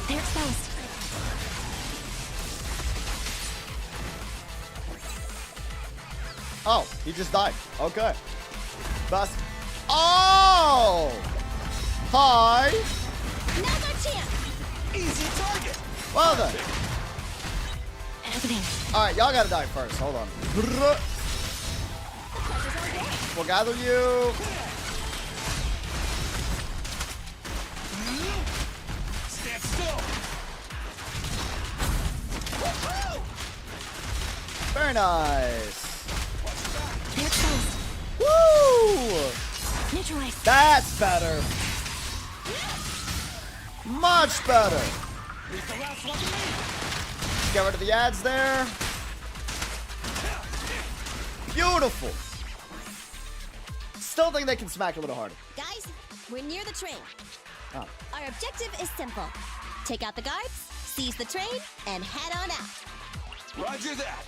They're exposed. Oh, he just died. Okay. Bust. Oh! Hi. Another chance. Easy target. Well then. Happening. Alright, y'all gotta die first. Hold on. We'll gather you. Stand still. Very nice. They're exposed. Woo! Neutralized. That's better. Much better. Get rid of the ads there. Beautiful. Still think they can smack a little harder. Guys, we're near the train. Oh. Our objective is simple. Take out the guards, seize the train, and head on out. Roger that.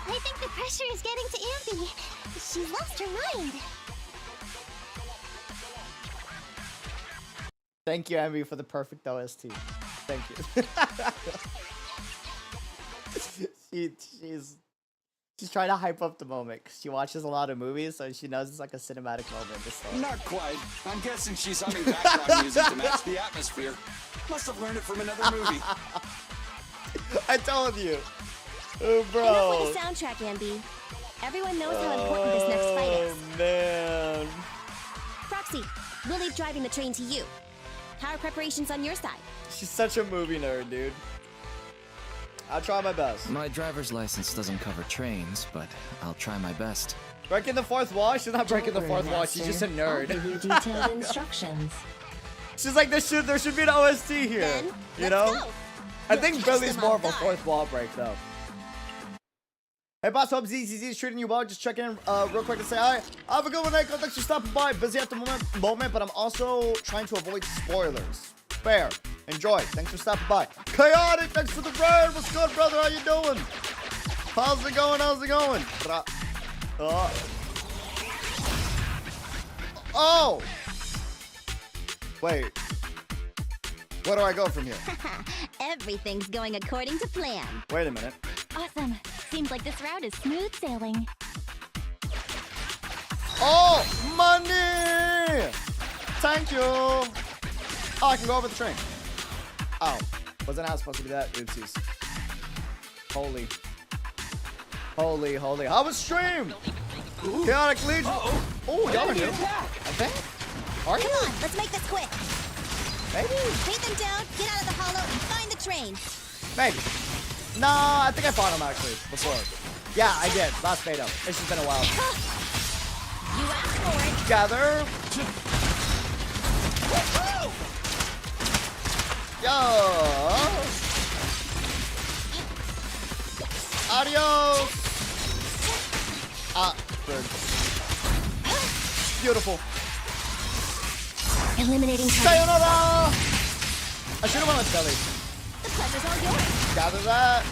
I think the pressure is getting to Ambi. She lost her mind. Thank you, Ambi, for the perfect OST. Thank you. She's trying to hype up the moment 'cause she watches a lot of movies, so she knows it's like a cinematic moment. Not quite. I'm guessing she's humming background music to match the atmosphere. Must have learned it from another movie. I told you. Oh, bro. Enough with the soundtrack, Ambi. Everyone knows how important this next fight is. Oh, man. Proxy, we'll leave driving the train to you. How are preparations on your side? She's such a movie nerd, dude. I'll try my best. My driver's license doesn't cover trains, but I'll try my best. Breaking the fourth wall? She's not breaking the fourth wall. She's just a I'll give you nerd. detailed instructions. She's like, there should be an OST here. Then, You let's know? go. I You'll think catch Billy's them more off of a guard. fourth wall break, though. Hey, boss, hope ZZZ is treating you well. Just checking in real quick to say hi. Have a good one, Nico. Thanks for stopping by. Busy at the moment, but I'm also trying to avoid spoilers. Fair. Enjoy. Thanks for stopping by. Chaotic, thanks for the raid. What's good, brother? How you doing? How's it going? How's it going? Oh! Wait. Where do I go from here? Everything's going according to plan. Wait a minute. Awesome. Seems like this route is smooth sailing. Oh, money! Thank you. Oh, I can go over the train. Oh, wasn't I supposed to do that? Oopsies. Holy. How was stream? Chaotic Legion. Oh, y'all are new. I think. Are you? Come on, let's make this quick. Maybe. Beat them down, get out of the hollow, and find the train. Maybe. No, I think I fought him actually before. Yeah, I did. Last beta. It's just been a while. You asked for it. Gather. Yo. Adios. Good. Beautiful. Eliminating target. Sayonara. I should have went with Belly. The pleasure's all yours. Gather that.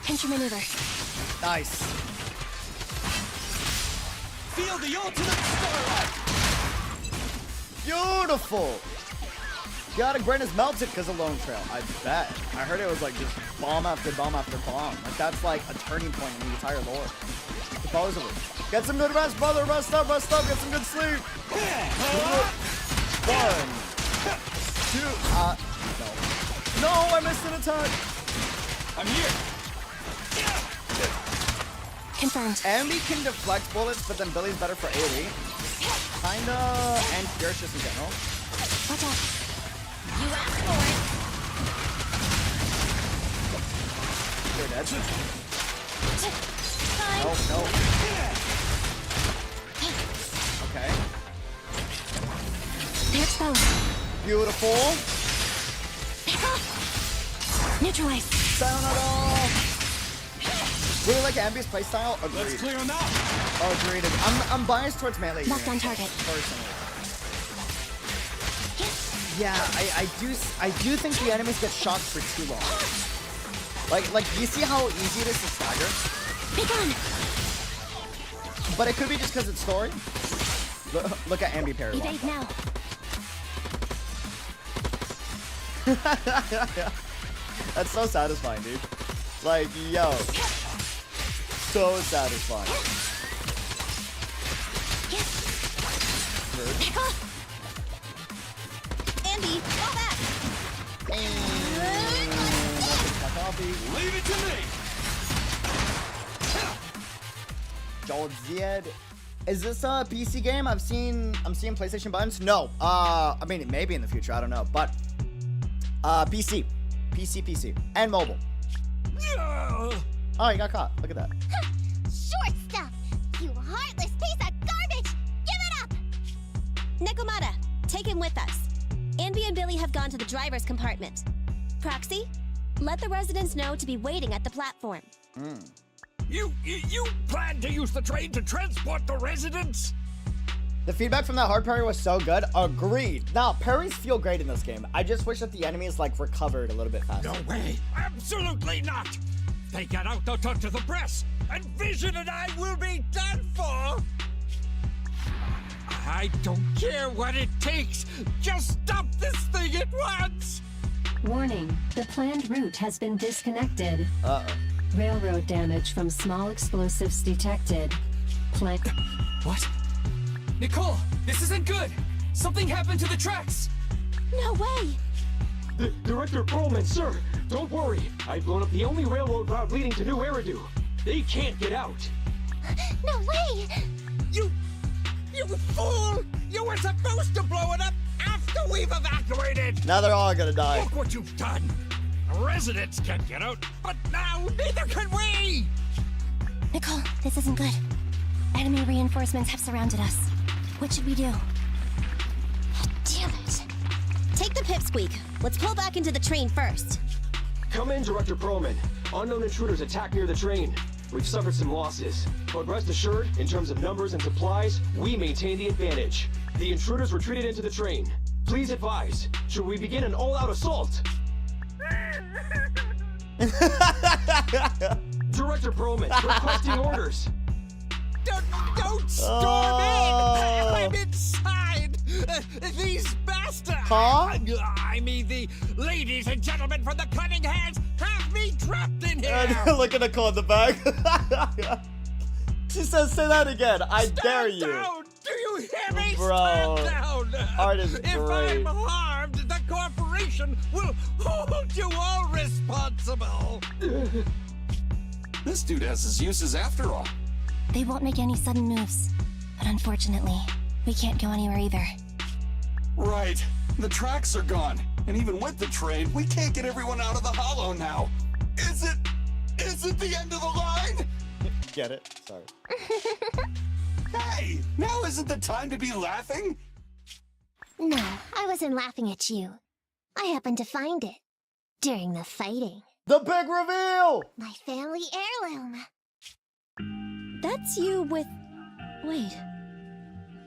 Pincher maneuver. Nice. Feel the ultimate starlight. Beautiful. Gotta Grin is melted because of Lone Trail. I bet. I heard it was like just bomb after bomb after bomb. Like that's like a turning point in the entire lore. Supposedly. Get some good rest, brother. Rest up. Get some good sleep. 1, 2. No. No, I missed an attack. I'm here. Confirmed. Ambi can deflect bullets, but then Billy's better for AoE. Kinda, and Pierce just in general. Watch out. You asked for it. You're dead. Fine. No. Okay. They're exposed. Beautiful. Neutralized. Sayonara. Really like Ambi's playstyle? Let's Agreed. clear him out. Agreed. I'm biased towards melee. Locked on units, target. Personally. Yeah, I do think the enemies get shocked for too long. Like you see how easy it is to stagger? Be gone. But it could be just because it's story. Look at Ambi parry. Evade now. That's so satisfying, dude. Like, yo. So satisfying. Rude. Andy, fall back. Leave it to me. Joel Zied. Is this a PC game? I'm seeing PlayStation buttons. No. I mean, maybe in the future. I don't know. But PC, and mobile. Oh, you got caught. Look at that. Short stuff! You heartless piece of garbage! Give it up! Nekomata, take him with us. Anby and Billy have gone to the driver's compartment. Proxy, let the residents know to be waiting at the platform. You plan to use the train to transport the residents? The feedback from that hard parry was so good. Agreed. Now, parries feel great in this game. I just wish that the enemies like recovered a little bit faster. No way! Absolutely not! If they get out, they'll talk to the press, and Vision and I will be done for! I don't care what it takes! Just stop this thing at once! Warning, the planned route has been disconnected. Uh-oh. Railroad damage from small explosives detected. What? Nicole, this isn't good! Something happened to the tracks! No way! Director Perlman, sir, don't worry. I've blown up the only railroad route leading to New Eridu. They can't get out. No way! You fool! You were supposed to blow it up after we've evacuated! Now they're all gonna die. Look what you've done! Residents can get out, but now neither can we! Nicole, this isn't good. Enemy reinforcements have surrounded us. What should we do? Damn it. Take the pipsqueak. Let's pull back into the train first. Come in, Director Perlman. Unknown intruders attacked near the train. We've suffered some losses, but rest assured, in terms of numbers and supplies, we maintain the advantage. The intruders retreated into the train. Please advise, should we begin an all-out assault? Director Perlman, requesting orders. Don't storm in! I'm inside! These bastards! Huh? I mean, the ladies and gentlemen from the Cunning Hands have me trapped in here! Look at Nicole in the back. She says, say that again. I dare you. Down. Do you hear me? Bro, Stand down! art is If great. I'm harmed, the corporation will hold you all responsible! This dude has his uses after all. They won't make any sudden moves. But unfortunately, we can't go anywhere either. Right. The tracks are gone. And even with the train, we can't get everyone out of the hollow now. Is it the end of the line? Get it? Sorry. Hey, now isn't the time to be laughing? No, I wasn't laughing at you. I happened to find it during the fighting. The big reveal! My family heirloom. That's you with... Wait.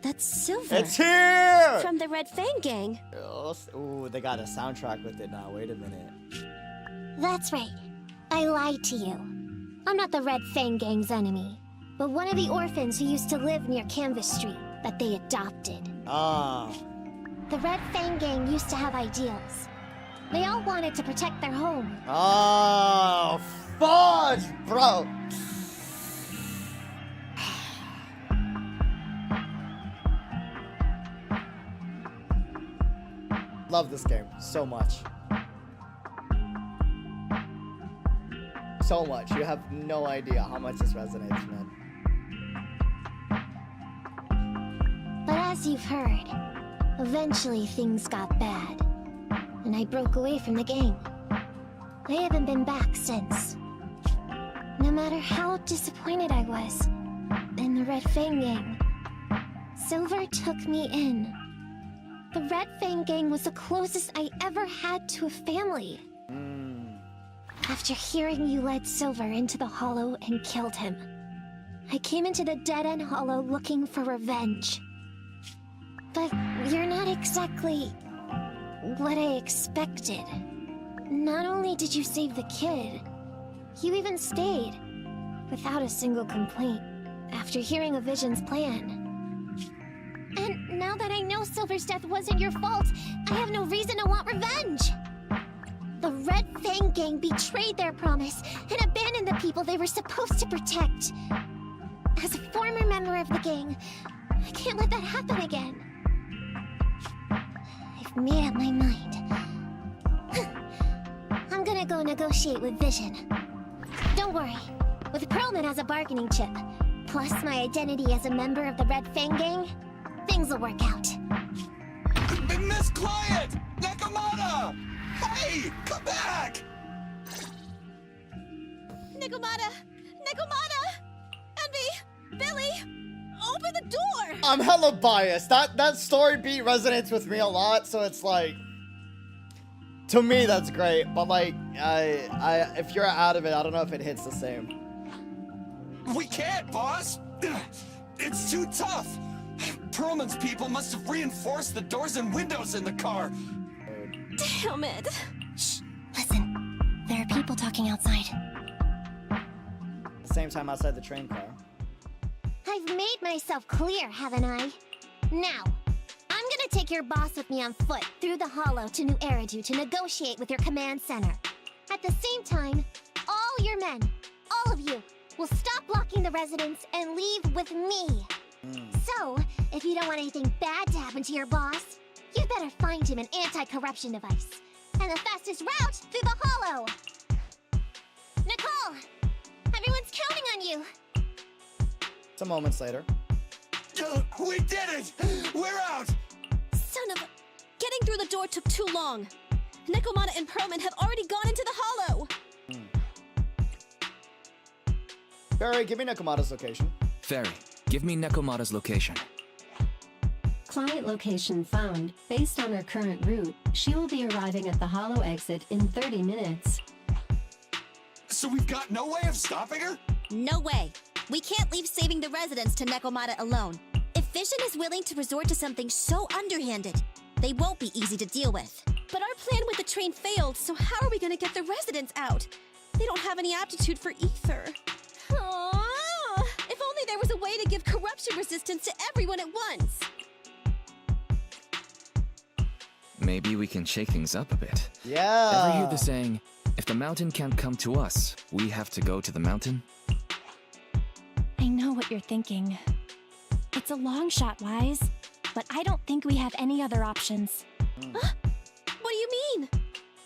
That's Silver. It's here! From the Red Fang Gang. Ooh, they got a soundtrack with it now. Wait a minute. That's right. I lied to you. I'm not the Red Fang Gang's enemy, but one of the orphans who used to live near Canvas Street that they adopted. Ah. The Red Fang Gang used to have ideals. They all wanted to protect their home. Oh, fudge, bro. Love this game so much. So much. You have no idea how much this resonates, man. But as you've heard, eventually things got bad, and I broke away from the gang. I haven't been back since. No matter how disappointed I was in the Red Fang Gang, Silver took me in. The Red Fang Gang was the closest I ever had to a family. After hearing you led Silver into the Hollow and killed him, I came into the dead-end Hollow looking for revenge. But you're not exactly what I expected. Not only did you save the kid, you even stayed, without a single complaint, after hearing a Vision's plan. And now that I know Silver's death wasn't your fault, I have no reason to want revenge! The Red Fang Gang betrayed their promise and abandoned the people they were supposed to protect. As a former member of the gang, I can't let that happen again. I've made up my mind. I'm gonna go negotiate with Vision. Don't worry, with Perlman as a bargaining chip, plus my identity as a member of the Red Fang Gang, things will work out. Miss Quiet! Nakamata! Hey, come back! Nikomata! Nikomata! Envy! Billy! Open the door! I'm hella biased. That story beat resonates with me a lot, so it's like, to me that's great. But like, if you're out of it, I don't know if it hits the same. We can't, boss! It's too tough! Perlman's people must have reinforced the doors and windows in the car! Damn it! Shh! Listen. There are people talking outside. At the same time outside the train car. I've made myself clear, haven't I? Now, I'm gonna take your boss with me on foot through the Hollow to New Eridu to negotiate with your command center. At the same time, all your men, all of you, will stop blocking the residents and leave with me. So, if you don't want anything bad to happen to your boss, you better find him an anti-corruption device. And the fastest route through the Hollow! Nicole! Everyone's counting on you! Some moments later. We did it! We're out! Son of a... Getting through the door took too long. Nekomata and Perlman have already gone into the hollow. Barry, give me Nekomata's location. Fairy, give me Nekomata's location. Client location found. Based on her current route, she will be arriving at the hollow exit in 30 minutes. So we've got no way of stopping her? No way. We can't leave saving the residents to Nekomata alone. If Vision is willing to resort to something so underhanded, they won't be easy to deal with. But our plan with the train failed, so how are we gonna get the residents out? They don't have any aptitude for ether. Aww. If only there was a way to give corruption resistance to everyone at once. Maybe we can shake things up a bit. Yeah. Ever hear the saying, if the mountain can't come to us, we have to go to the mountain? I know what you're thinking. It's a long shot, Wise, but I don't think we have any other options. Huh? What do you mean?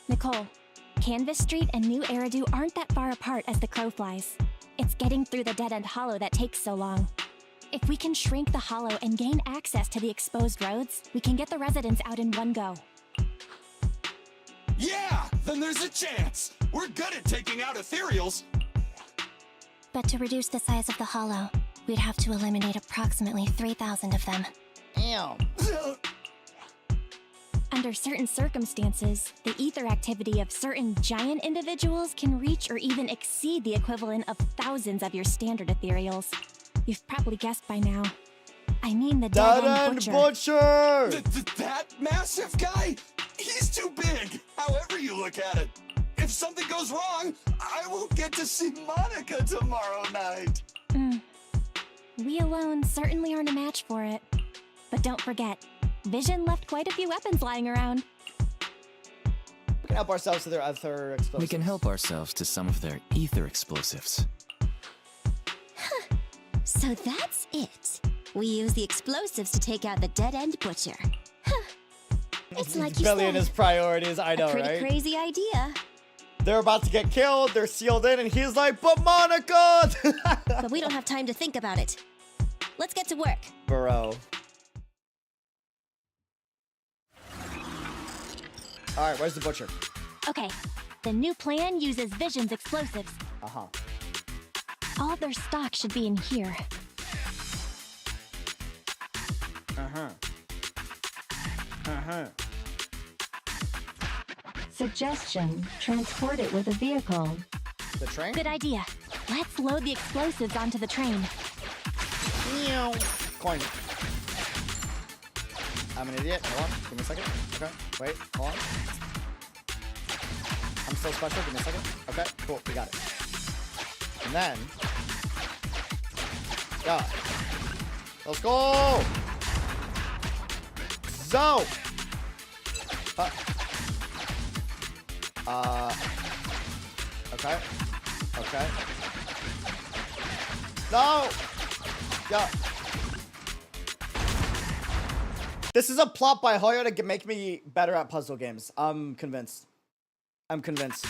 Nicole, Canvas Street and New Eridu aren't that far apart as the crow flies. It's getting through the dead-end hollow that takes so long. If we can shrink the hollow and gain access to the exposed roads, we can get the residents out in one go. Yeah! Then there's a chance! We're good at taking out ethereals! But to reduce the size of the hollow, we'd have to eliminate approximately 3,000 of them. Damn. Under certain circumstances, the ether activity of certain giant individuals can reach or even exceed the equivalent of thousands of your standard ethereals. You've probably guessed by now. I mean the dead-end butcher. Butcher! That massive guy? He's too big, however you look at it. If something goes wrong, I won't get to see Monica tomorrow night. We alone certainly aren't a match for it. But don't forget, Vision left quite a few weapons lying around. We can help ourselves to their other explosives. We can help ourselves to some of their ether explosives. So that's it. We use the explosives to take out the dead-end butcher. It's like you Billy and said, his priorities, I know, a pretty right? crazy idea. They're about to get killed, they're sealed in, and he's like, but Monica! But we don't have time to think about it. Let's get to work. Bro. Alright, where's the butcher? Okay, the new plan uses Vision's explosives. Uh-huh. All their stock should be in here. Uh-huh. Uh-huh. Suggestion, transport it with a vehicle. The train? Good idea. Let's load the explosives onto the train. Meow. Coin. I'm an idiot. Hold on. Give me a second. Okay. Wait. Hold on. I'm so special. Give me a second. Okay. Cool. We got it. And then... Yeah. Let's go! Zo! Okay. Okay. No! Yeah. This is a plot by Hoyo to make me better at puzzle games. I'm convinced. I'm convinced.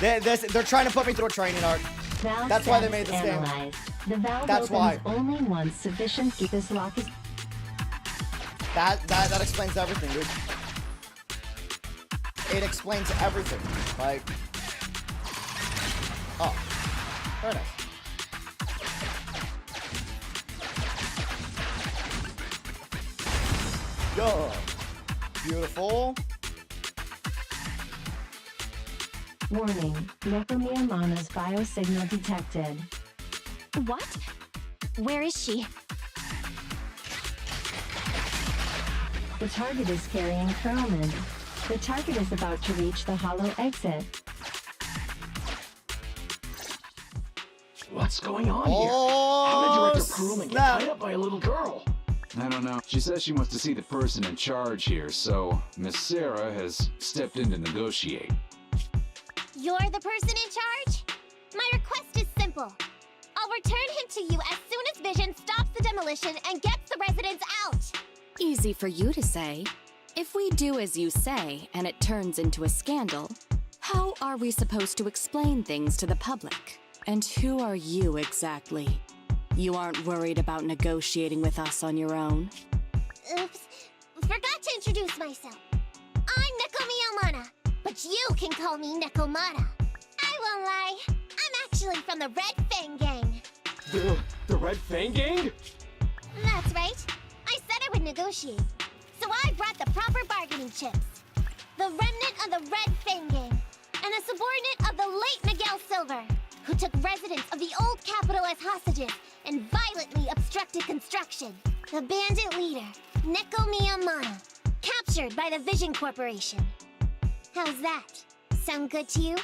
They're trying to put me through a training arc. Valve That's why they status made this game. analyzed. The valve That's opens why. only once sufficient. This lock is... That explains everything, dude. It explains everything. Like... Oh. Very nice. Yo. Beautiful. Warning, Necromia Mana's biosignal detected. What? Where is she? The target is carrying Perlman. The target is about to reach the hollow exit. What's going on Oh, here? How did Director Perlman get snap. tied up by a little girl? I don't know. She says she wants to see the person in charge here, so Miss Sarah has stepped in to negotiate. You're the person in charge? My request is simple. I'll return him to you as soon as Vision stops the demolition and gets the residents out. Easy for you to say. If we do as you say and it turns into a scandal, how are we supposed to explain things to the public? And who are you exactly? You aren't worried about negotiating with us on your own? Oops. Forgot to introduce myself. I'm Neko Miyamana, but you can call me Nekomata. I won't lie. I'm actually from the Red Fang Gang. The Red Fang Gang? That's right. I said I would negotiate. So I brought the proper bargaining chips. The remnant of the Red Fang Gang, and a subordinate of the late Miguel Silver, who took residents of the old capital as hostages and violently obstructed construction. The bandit leader, Neko Miyamana, captured by the Vision Corporation. How's that? Sound good to you?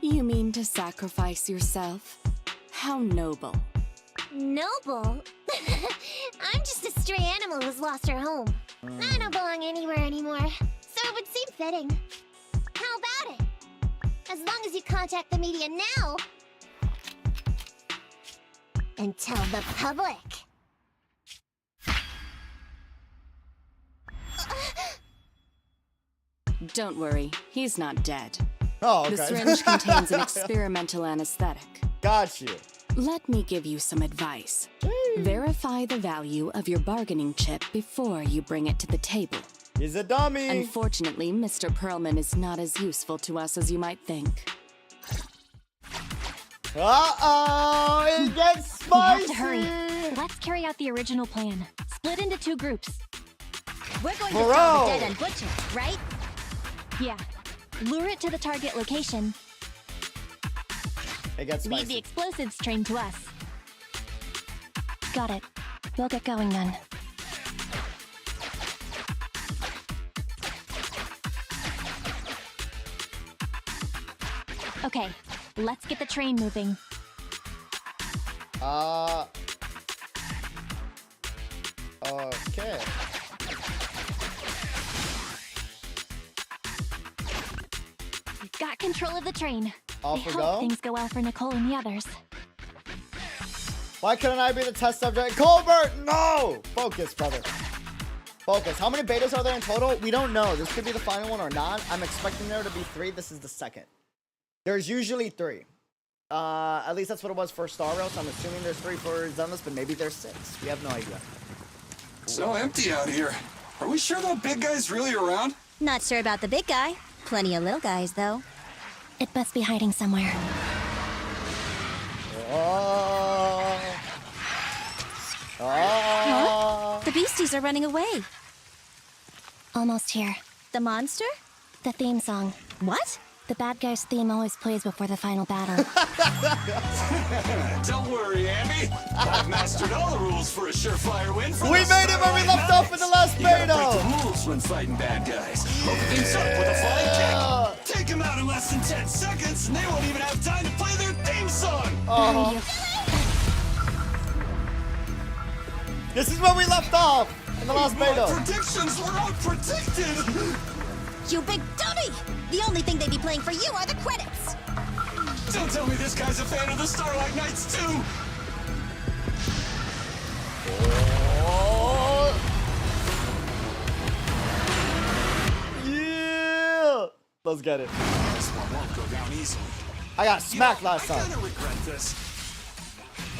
You mean to sacrifice yourself? How noble. Noble? I'm just a stray animal who's lost her home. I don't belong anywhere anymore, so it would seem fitting. How about it? As long as you contact the media now, and tell the public. Don't worry, he's not dead. Oh, okay. The syringe contains an experimental anesthetic. Got you. Let me give you some advice. Verify the value of your bargaining chip before you bring it to the table. He's a dummy. Unfortunately, Mr. Perlman is not as useful to us as you might think. Uh-oh! It gets spicy! We have to hurry. Let's carry out the original plan. Split into 2 groups. We're going to Bro. stop the dead-end butcher, right? Yeah. Lure it to the target location. It gets spicy. Leave the explosives train to us. Got it. We'll get going then. Okay, let's get the train moving. Okay. We've got control of the train. Off I we hope go. things go well for Nicole and the others. Why couldn't I be the test subject? Colbert, no! Focus, brother. Focus. How many betas are there in total? We don't know. This could be the final one or not. I'm expecting there to be 3. This is the second. There's usually 3. At least that's what it was for Star Rail, so I'm assuming there's 3 for Zenless, but maybe there's 6. We have no idea. So empty out here. Are we sure that big guy's really around? Not sure about the big guy. Plenty of little guys, though. It must be hiding somewhere. Oh. Oh. Huh? The beasties are running away. Almost here. The monster? The theme song. What? The bad guy's theme always plays before the final battle. Don't worry, Amy. I've mastered all the rules for a surefire win. We made it where we left off in the last You gotta beta. break the rules when fighting bad guys. Open things up with a flying kick. Take them out in less than 10 seconds, and they won't even have time to play their theme song. This is where we left off in the last My beta. predictions were unpredicted. You big dummy! The only thing they be playing for you are the credits. Don't tell me this guy's a fan of the Starlight Knights too. Oh. Yeah! Let's get it. This one won't go down easily. I got smacked last I time. kinda regret this.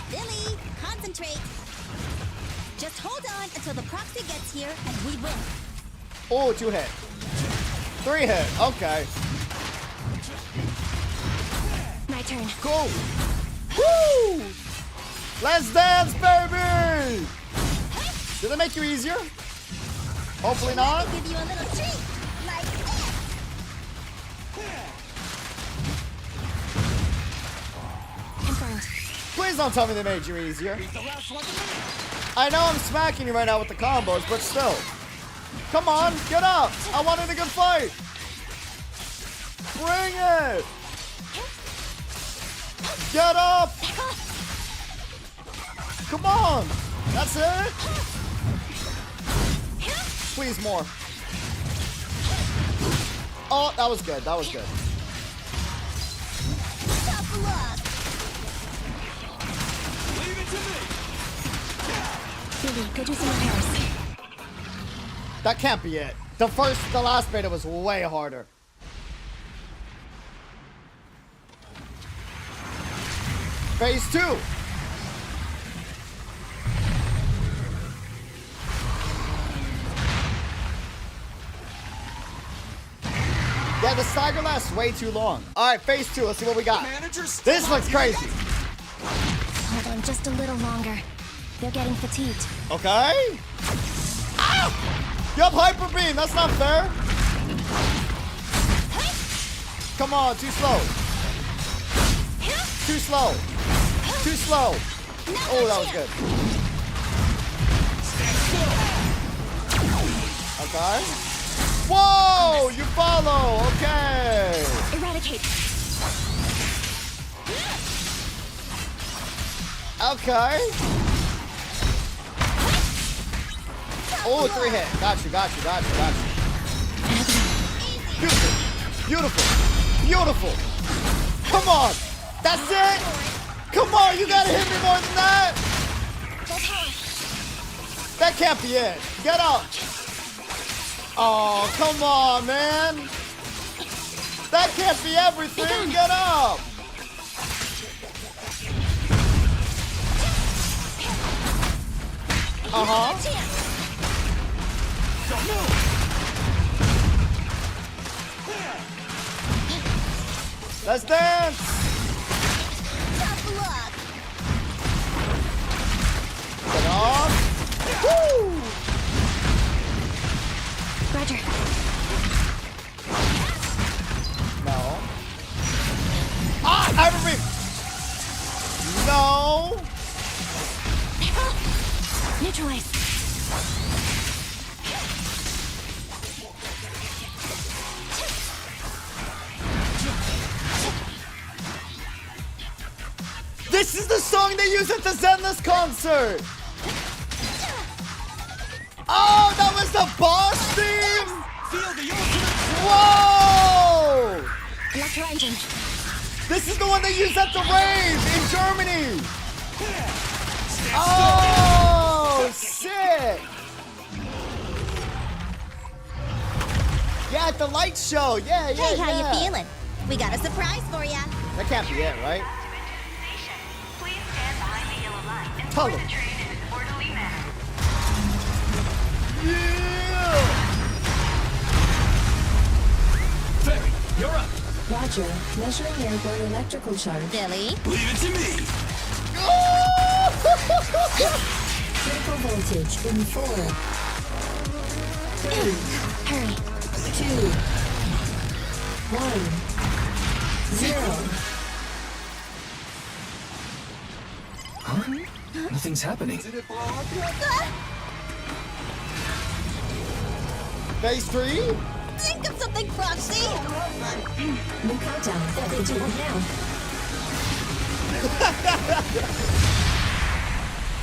Billy, concentrate. Just hold on until the proxy gets here and we win. Oh, 2 hit. 3 hit. Okay. My turn. Cool. Woo! Let's dance, baby! Did it make you easier? Hopefully not. Give you a little treat, like this. Confirmed. Please don't tell me they made you easier. I know I'm smacking you right now with the combos, but still. Come on, get up! I wanted a good fight! Bring it! Get up! Come on! That's it? Please, more. Oh, that was good, that was good. Tough luck. Leave it to me. Billy, go do some repairs. That can't be it. The last beta was way harder. Phase 2. the stagger lasts way too long. All right, phase 2. Let's see what we got. This looks crazy. Hold on just a little longer. They're getting fatigued. Okay. Ah! Yup, hyper beam. That's not fair. Come on, too slow. Too slow. Too slow. Oh, that was good. Okay. Whoa, you follow. Okay. Eradicate. Okay. Oh, 3 hit. Got you. Beautiful. Beautiful. Come on. That's it. Come on, you gotta hit me more than that. That can't be it. Get up. Oh, come on, man. That can't be everything. Get up. Let's dance. Tough luck. Get off. Woo! Roger. No. Ah, every. No. Neutralize. This is the song they use at the Zenless concert. Oh, that was the boss theme. Whoa! Electro engine. This is the one they used at the rave in Germany. Oh, sick. Yeah, at the light show. Yeah. Hey, how you feeling? We got a surprise for ya. That can't be it, right? Please stand behind the yellow line and Tell board them. the train in an orderly manner. Yeah! Ferry, you're up. Roger. Measuring airborne electrical charge. Billy? Leave it to me. Critical voltage in 4, 3, Hurry. 2, 1, 0. Huh? Nothing's happening. Phase 3? Think of something, Frosty. New countdown. 32 now.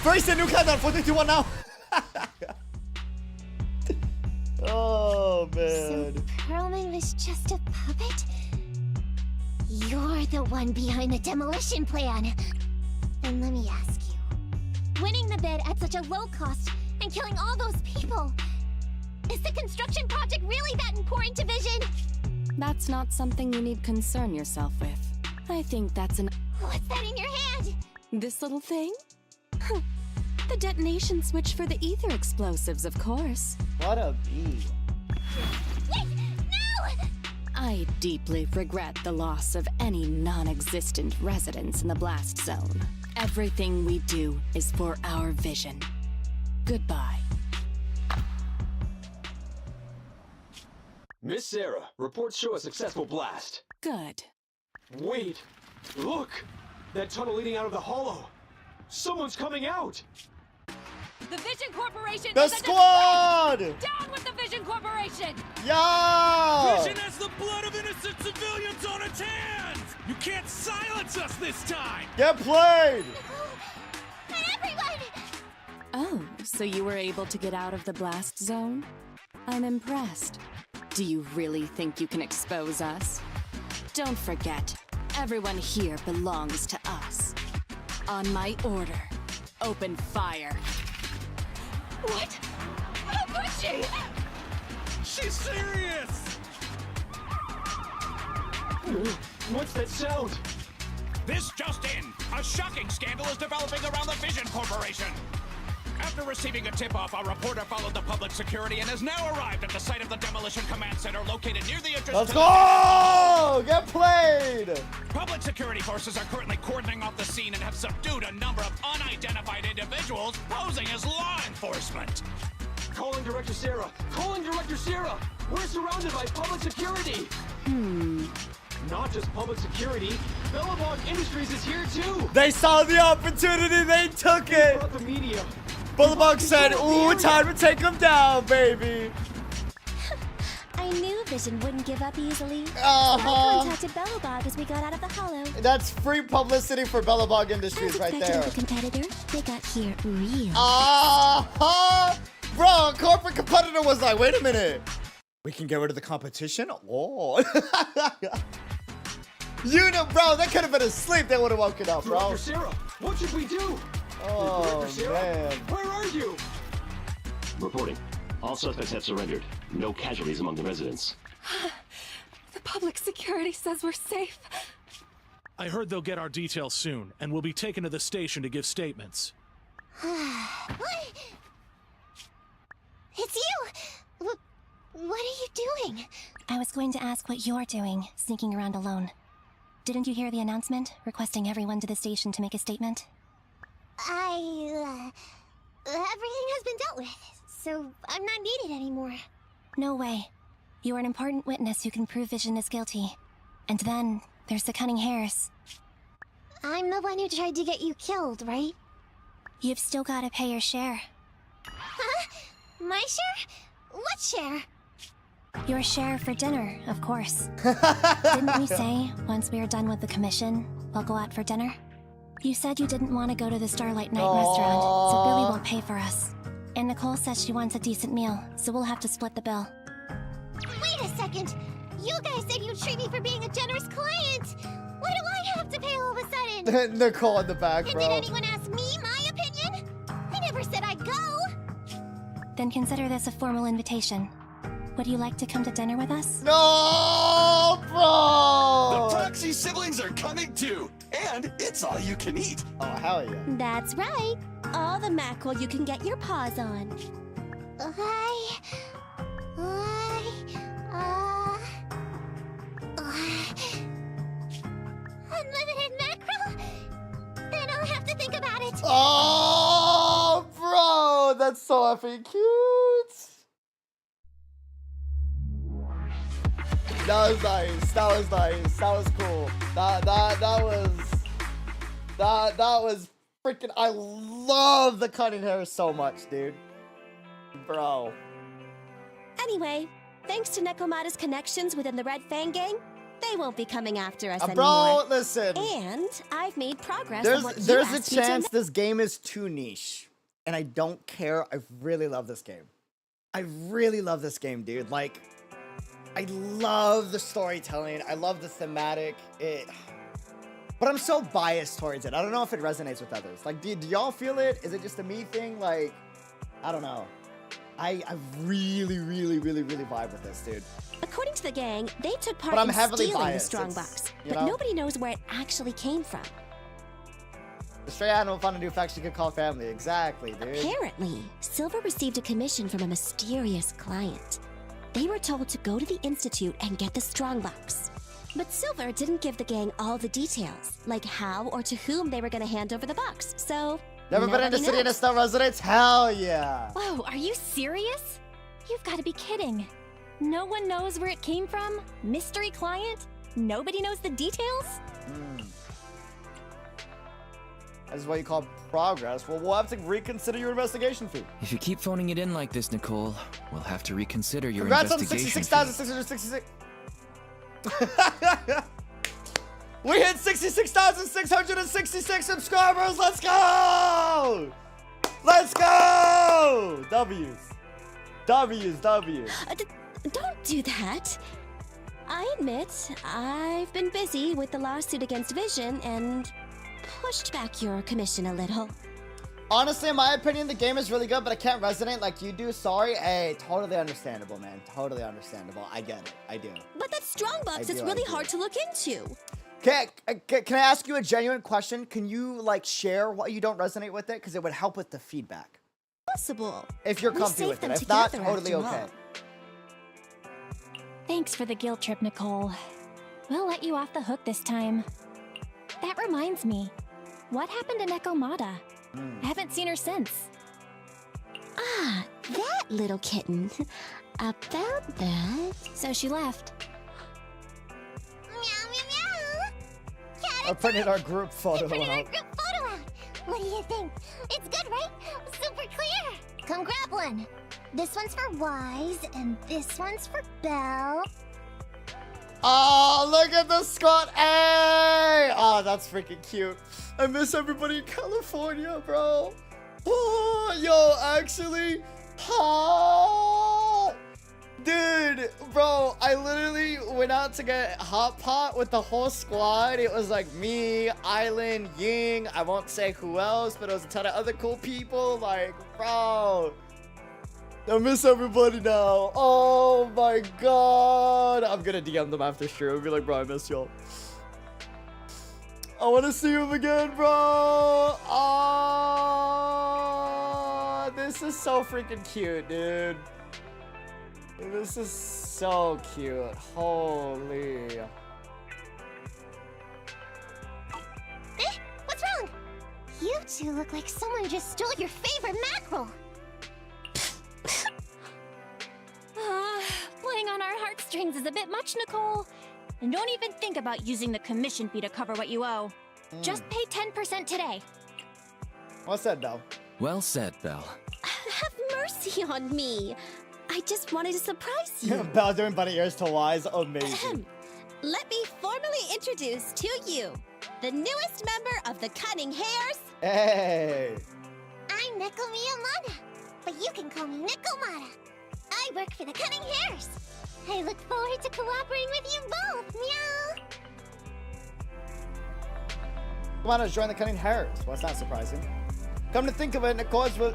First, a new countdown. 4, 3, 2, 1 now. Oh, man. So Perlman was just a puppet? You're the one behind the demolition plan. Then let me ask you. Winning the bid at such a low cost and killing all those people. Is the construction project really that important to Vision? That's not something you need concern yourself with. I think that's an... What's that in your hand? This little thing? The detonation switch for the ether explosives, of course. What a bee. Wait! No! I deeply regret the loss of any non-existent residents in the blast zone. Everything we do is for our vision. Goodbye. Miss Sarah, reports show a successful blast. Good. Wait! Look! That tunnel leading out of the hollow! Someone's coming out! The Vision Corporation The is squad! Down with the Vision Corporation! Yeah! Vision has the blood of innocent civilians on its hands! You can't silence us this time! Get played! Everyone! Oh, so you were able to get out of the blast zone? I'm impressed. Do you really think you can expose us? Don't forget, everyone here belongs to us. On my order, open fire. What? How could she? She's serious! What's that sound? This just in! A shocking scandal is developing around the Vision Corporation! After receiving a tip-off, our reporter followed the public security and has now arrived at the site of the Demolition Command Center located near the entrance Let's to go! Get played! Public security forces are currently cordoning off the scene and have subdued a number of unidentified individuals posing as law enforcement. Calling Director Sarah! Calling Director Sarah! We're surrounded by public security! Not just public security, Bellabog Industries is here too! They saw the opportunity, they took it! The media. Bullabug said, ooh, time to take them down, baby! I knew Vision wouldn't give up easily. Uh-huh. So I contacted Bellabog as we got out of the hollow. That's free publicity for Bellabog Industries right there. As expected of a competitor, they got here real. Uh-huh! Bro, a corporate competitor was like, wait a minute. We can get rid of the competition? Oh. You know, bro, they could have been asleep. They would have woken up, bro. Director Sarah, what should we do? Oh, Director Sarah, man. where are you? Reporting. All suspects have surrendered. No casualties among the residents. The public security says we're safe. I heard they'll get our details soon, and we'll be taken to the station to give statements. What? It's you! What are you doing? I was going to ask what you're doing, sneaking around alone. Didn't you hear the announcement, requesting everyone to the station to make a statement? Everything has been dealt with, so I'm not needed anymore. No way. You are an important witness who can prove Vision is guilty. And then, there's the Cunning Hares. I'm the one who tried to get you killed, right? You've still got to pay your share. Huh? My share? What share? Your share for dinner, of course. Didn't we say, once we are done with the commission, we'll go out for dinner? You said you didn't want to go to the Starlight Night restaurant, so Billy won't pay for us. And Nicole says she wants a decent meal, so we'll have to split the bill. Wait a second! You guys said you'd treat me for being a generous client! Why do I have to pay all of a sudden? Nicole in the back, And bro. did anyone ask me my opinion? I never said I'd go! Then consider this a formal invitation. Would you like to come to dinner with us? No, bro! The Proxy siblings are coming too! And it's all you can eat! Oh, hell yeah. That's right. All the mackerel you can get your paws on. Unlimited mackerel? Then I'll have to think about it. Oh, bro! That's so effing cute! That was nice. That was nice. That was cool. That was freaking. I love the Cunning Hair so much, dude. Bro. Anyway, thanks to Nekomata's connections within the Red Fang gang, they won't be coming after us Bro, anymore. listen. And I've made progress on what you There's a asked me to chance this game is too niche. And I don't care. I really love this game. I really love this game, dude. Like, I love the storytelling. I love the thematic. But I'm so biased towards it. I don't know if it resonates with others. Like, do y'all feel it? Is it just a me thing? Like, I don't know. I really vibe with this, dude. According to the gang, they took part But I'm in heavily stealing biased. the It's, strongbox, you but know? nobody knows where it actually came from. The stray animal found a new faction you could call family. Exactly, dude. Apparently, Silver received a commission from a mysterious client. They were told to go to the Institute and get the strongbox. But Silver didn't give the gang all the details, like how or to whom they were going to hand over the box, so Never been in the nobody city and it knows. still resonates? Hell yeah. Whoa, are you serious? You've got to be kidding. No one knows where it came from? Mystery client? Nobody knows the details? That's what you call progress. Well, we'll have to reconsider your investigation fee. If you keep phoning it in like this, Nicole, we'll have to reconsider your Congrats on investigation. 66,666. We hit 66,666 subscribers. Let's go! Let's go! W's. Don't do that. I admit, I've been busy with the lawsuit against Vision and pushed back your commission a little. Honestly, in my opinion, the game is really good, but I can't resonate like you do. Sorry. Hey, totally understandable, man. Totally understandable. I get it. I do. But that strongbox is really hard to look into. Can I ask you a genuine question? Can you, like, share why you don't resonate with it? Because it would help with the feedback. Possible. If you're We comfy saved with it. them If not, together, totally after okay. all. Thanks for the guilt trip, Nicole. We'll let you off the hook this time. That reminds me. What happened to Nekomata? I haven't seen her since. Ah, that little kitten. About that. So she left. Meow, meow, meow. I printed our group photo Printed our out. group photo out. What do you think? It's good, right? Super clear. Come grab one. This one's for Wise, and this one's for Belle. Oh, look at the squad. Hey! Oh, that's freaking cute. I miss everybody in California, bro. Oh, yo, actually, hot. Dude, bro, I literally went out to get hot pot with the whole squad. It was like me, Island, Ying. I won't say who else, but it was a ton of other cool people. Like, bro, I miss everybody now. Oh my god. I'm gonna DM them after stream and be like, bro, I miss y'all. I want to see him again, bro. Oh, this is so freaking cute, dude. This is so cute. Holy. What's wrong? You two look like someone just stole your favorite mackerel. Playing on our heartstrings is a bit much, Nicole. And don't even think about using the commission fee to cover what you owe. Just pay 10% today. What's that, Belle? Well said, Belle. Have mercy on me. I just wanted to surprise you. Belle doing bunny ears to Wise. Amazing. Let me formally introduce to you the newest member of the Cunning Hares. Hey. I'm Neko Miyamada, but you can call me Nekomata. I work for the Cunning Hares. I look forward to cooperating with you both, meow. Come on, let's join the Cunning Hares. Well, that's not surprising. Come to think of it, Nicole's will...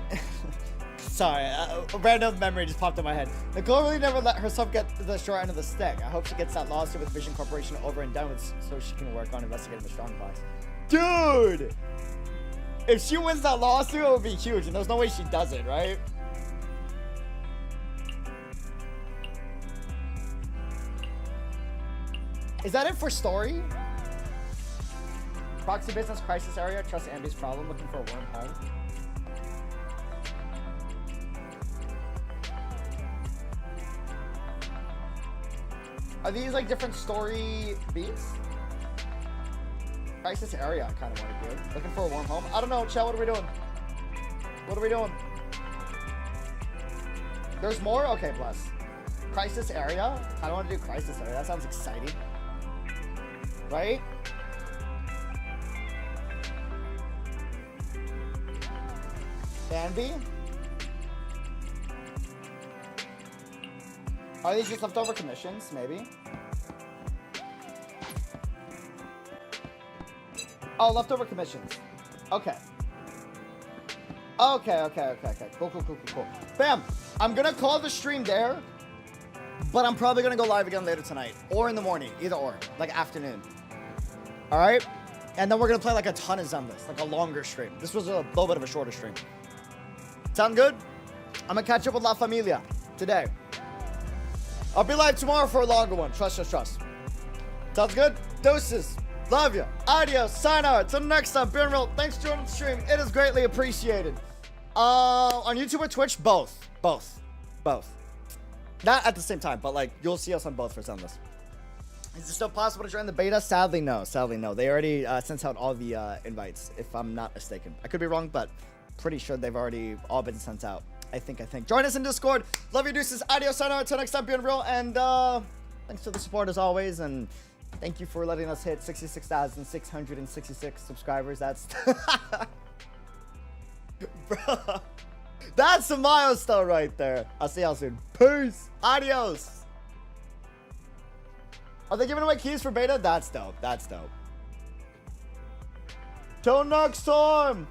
Sorry, a random memory just popped in my head. Nicole really never let herself get the short end of the stick. I hope she gets that lawsuit with Vision Corporation over and done with so she can work on investigating the Strong Box. Dude! If she wins that lawsuit, it would be huge, and there's no way she does it, right? Is that it for story? Proxy business crisis area. Trust Ambi's problem. Looking for a warm home. Are these like different story beats? Crisis area. I kind of want to do. Looking for a warm home. I don't know. Chat. What are we doing? What are we doing? There's more. Okay, bless. Crisis area. I don't want to do crisis area. That sounds exciting. Right? Danby? Are these just leftover commissions? Maybe. Oh, leftover commissions. Okay. Okay. Cool. Bam! I'm gonna call the stream there, but I'm probably gonna go live again later tonight. Or in the morning. Either or. Like afternoon. Alright? And then we're gonna play like a ton of Zenless. Like a longer stream. This was a little bit of a shorter stream. Sound good? I'm gonna catch up with La Familia today. I'll be live tomorrow for a longer one. Trust. Sounds good? Doses. Love you. Adios. Sign out. Till next time. Beer and Roll. Thanks for joining the stream. It is greatly appreciated. On YouTube or Twitch? Both. Not at the same time, but like you'll see us on both for Zenless. Is it still possible to join the beta? Sadly, no. They already sent out all the invites, if I'm not mistaken. I could be wrong, but pretty sure they've already all been sent out. I think. Join us in Discord. Love you, deuces. Adios. Sign out. Until next time, being real. And thanks for the support as always. And thank you for letting us hit 66,666 subscribers. That's bro. That's a milestone right there. I'll see y'all soon. Peace. Adios. Are they giving away keys for beta? That's dope. Till next time.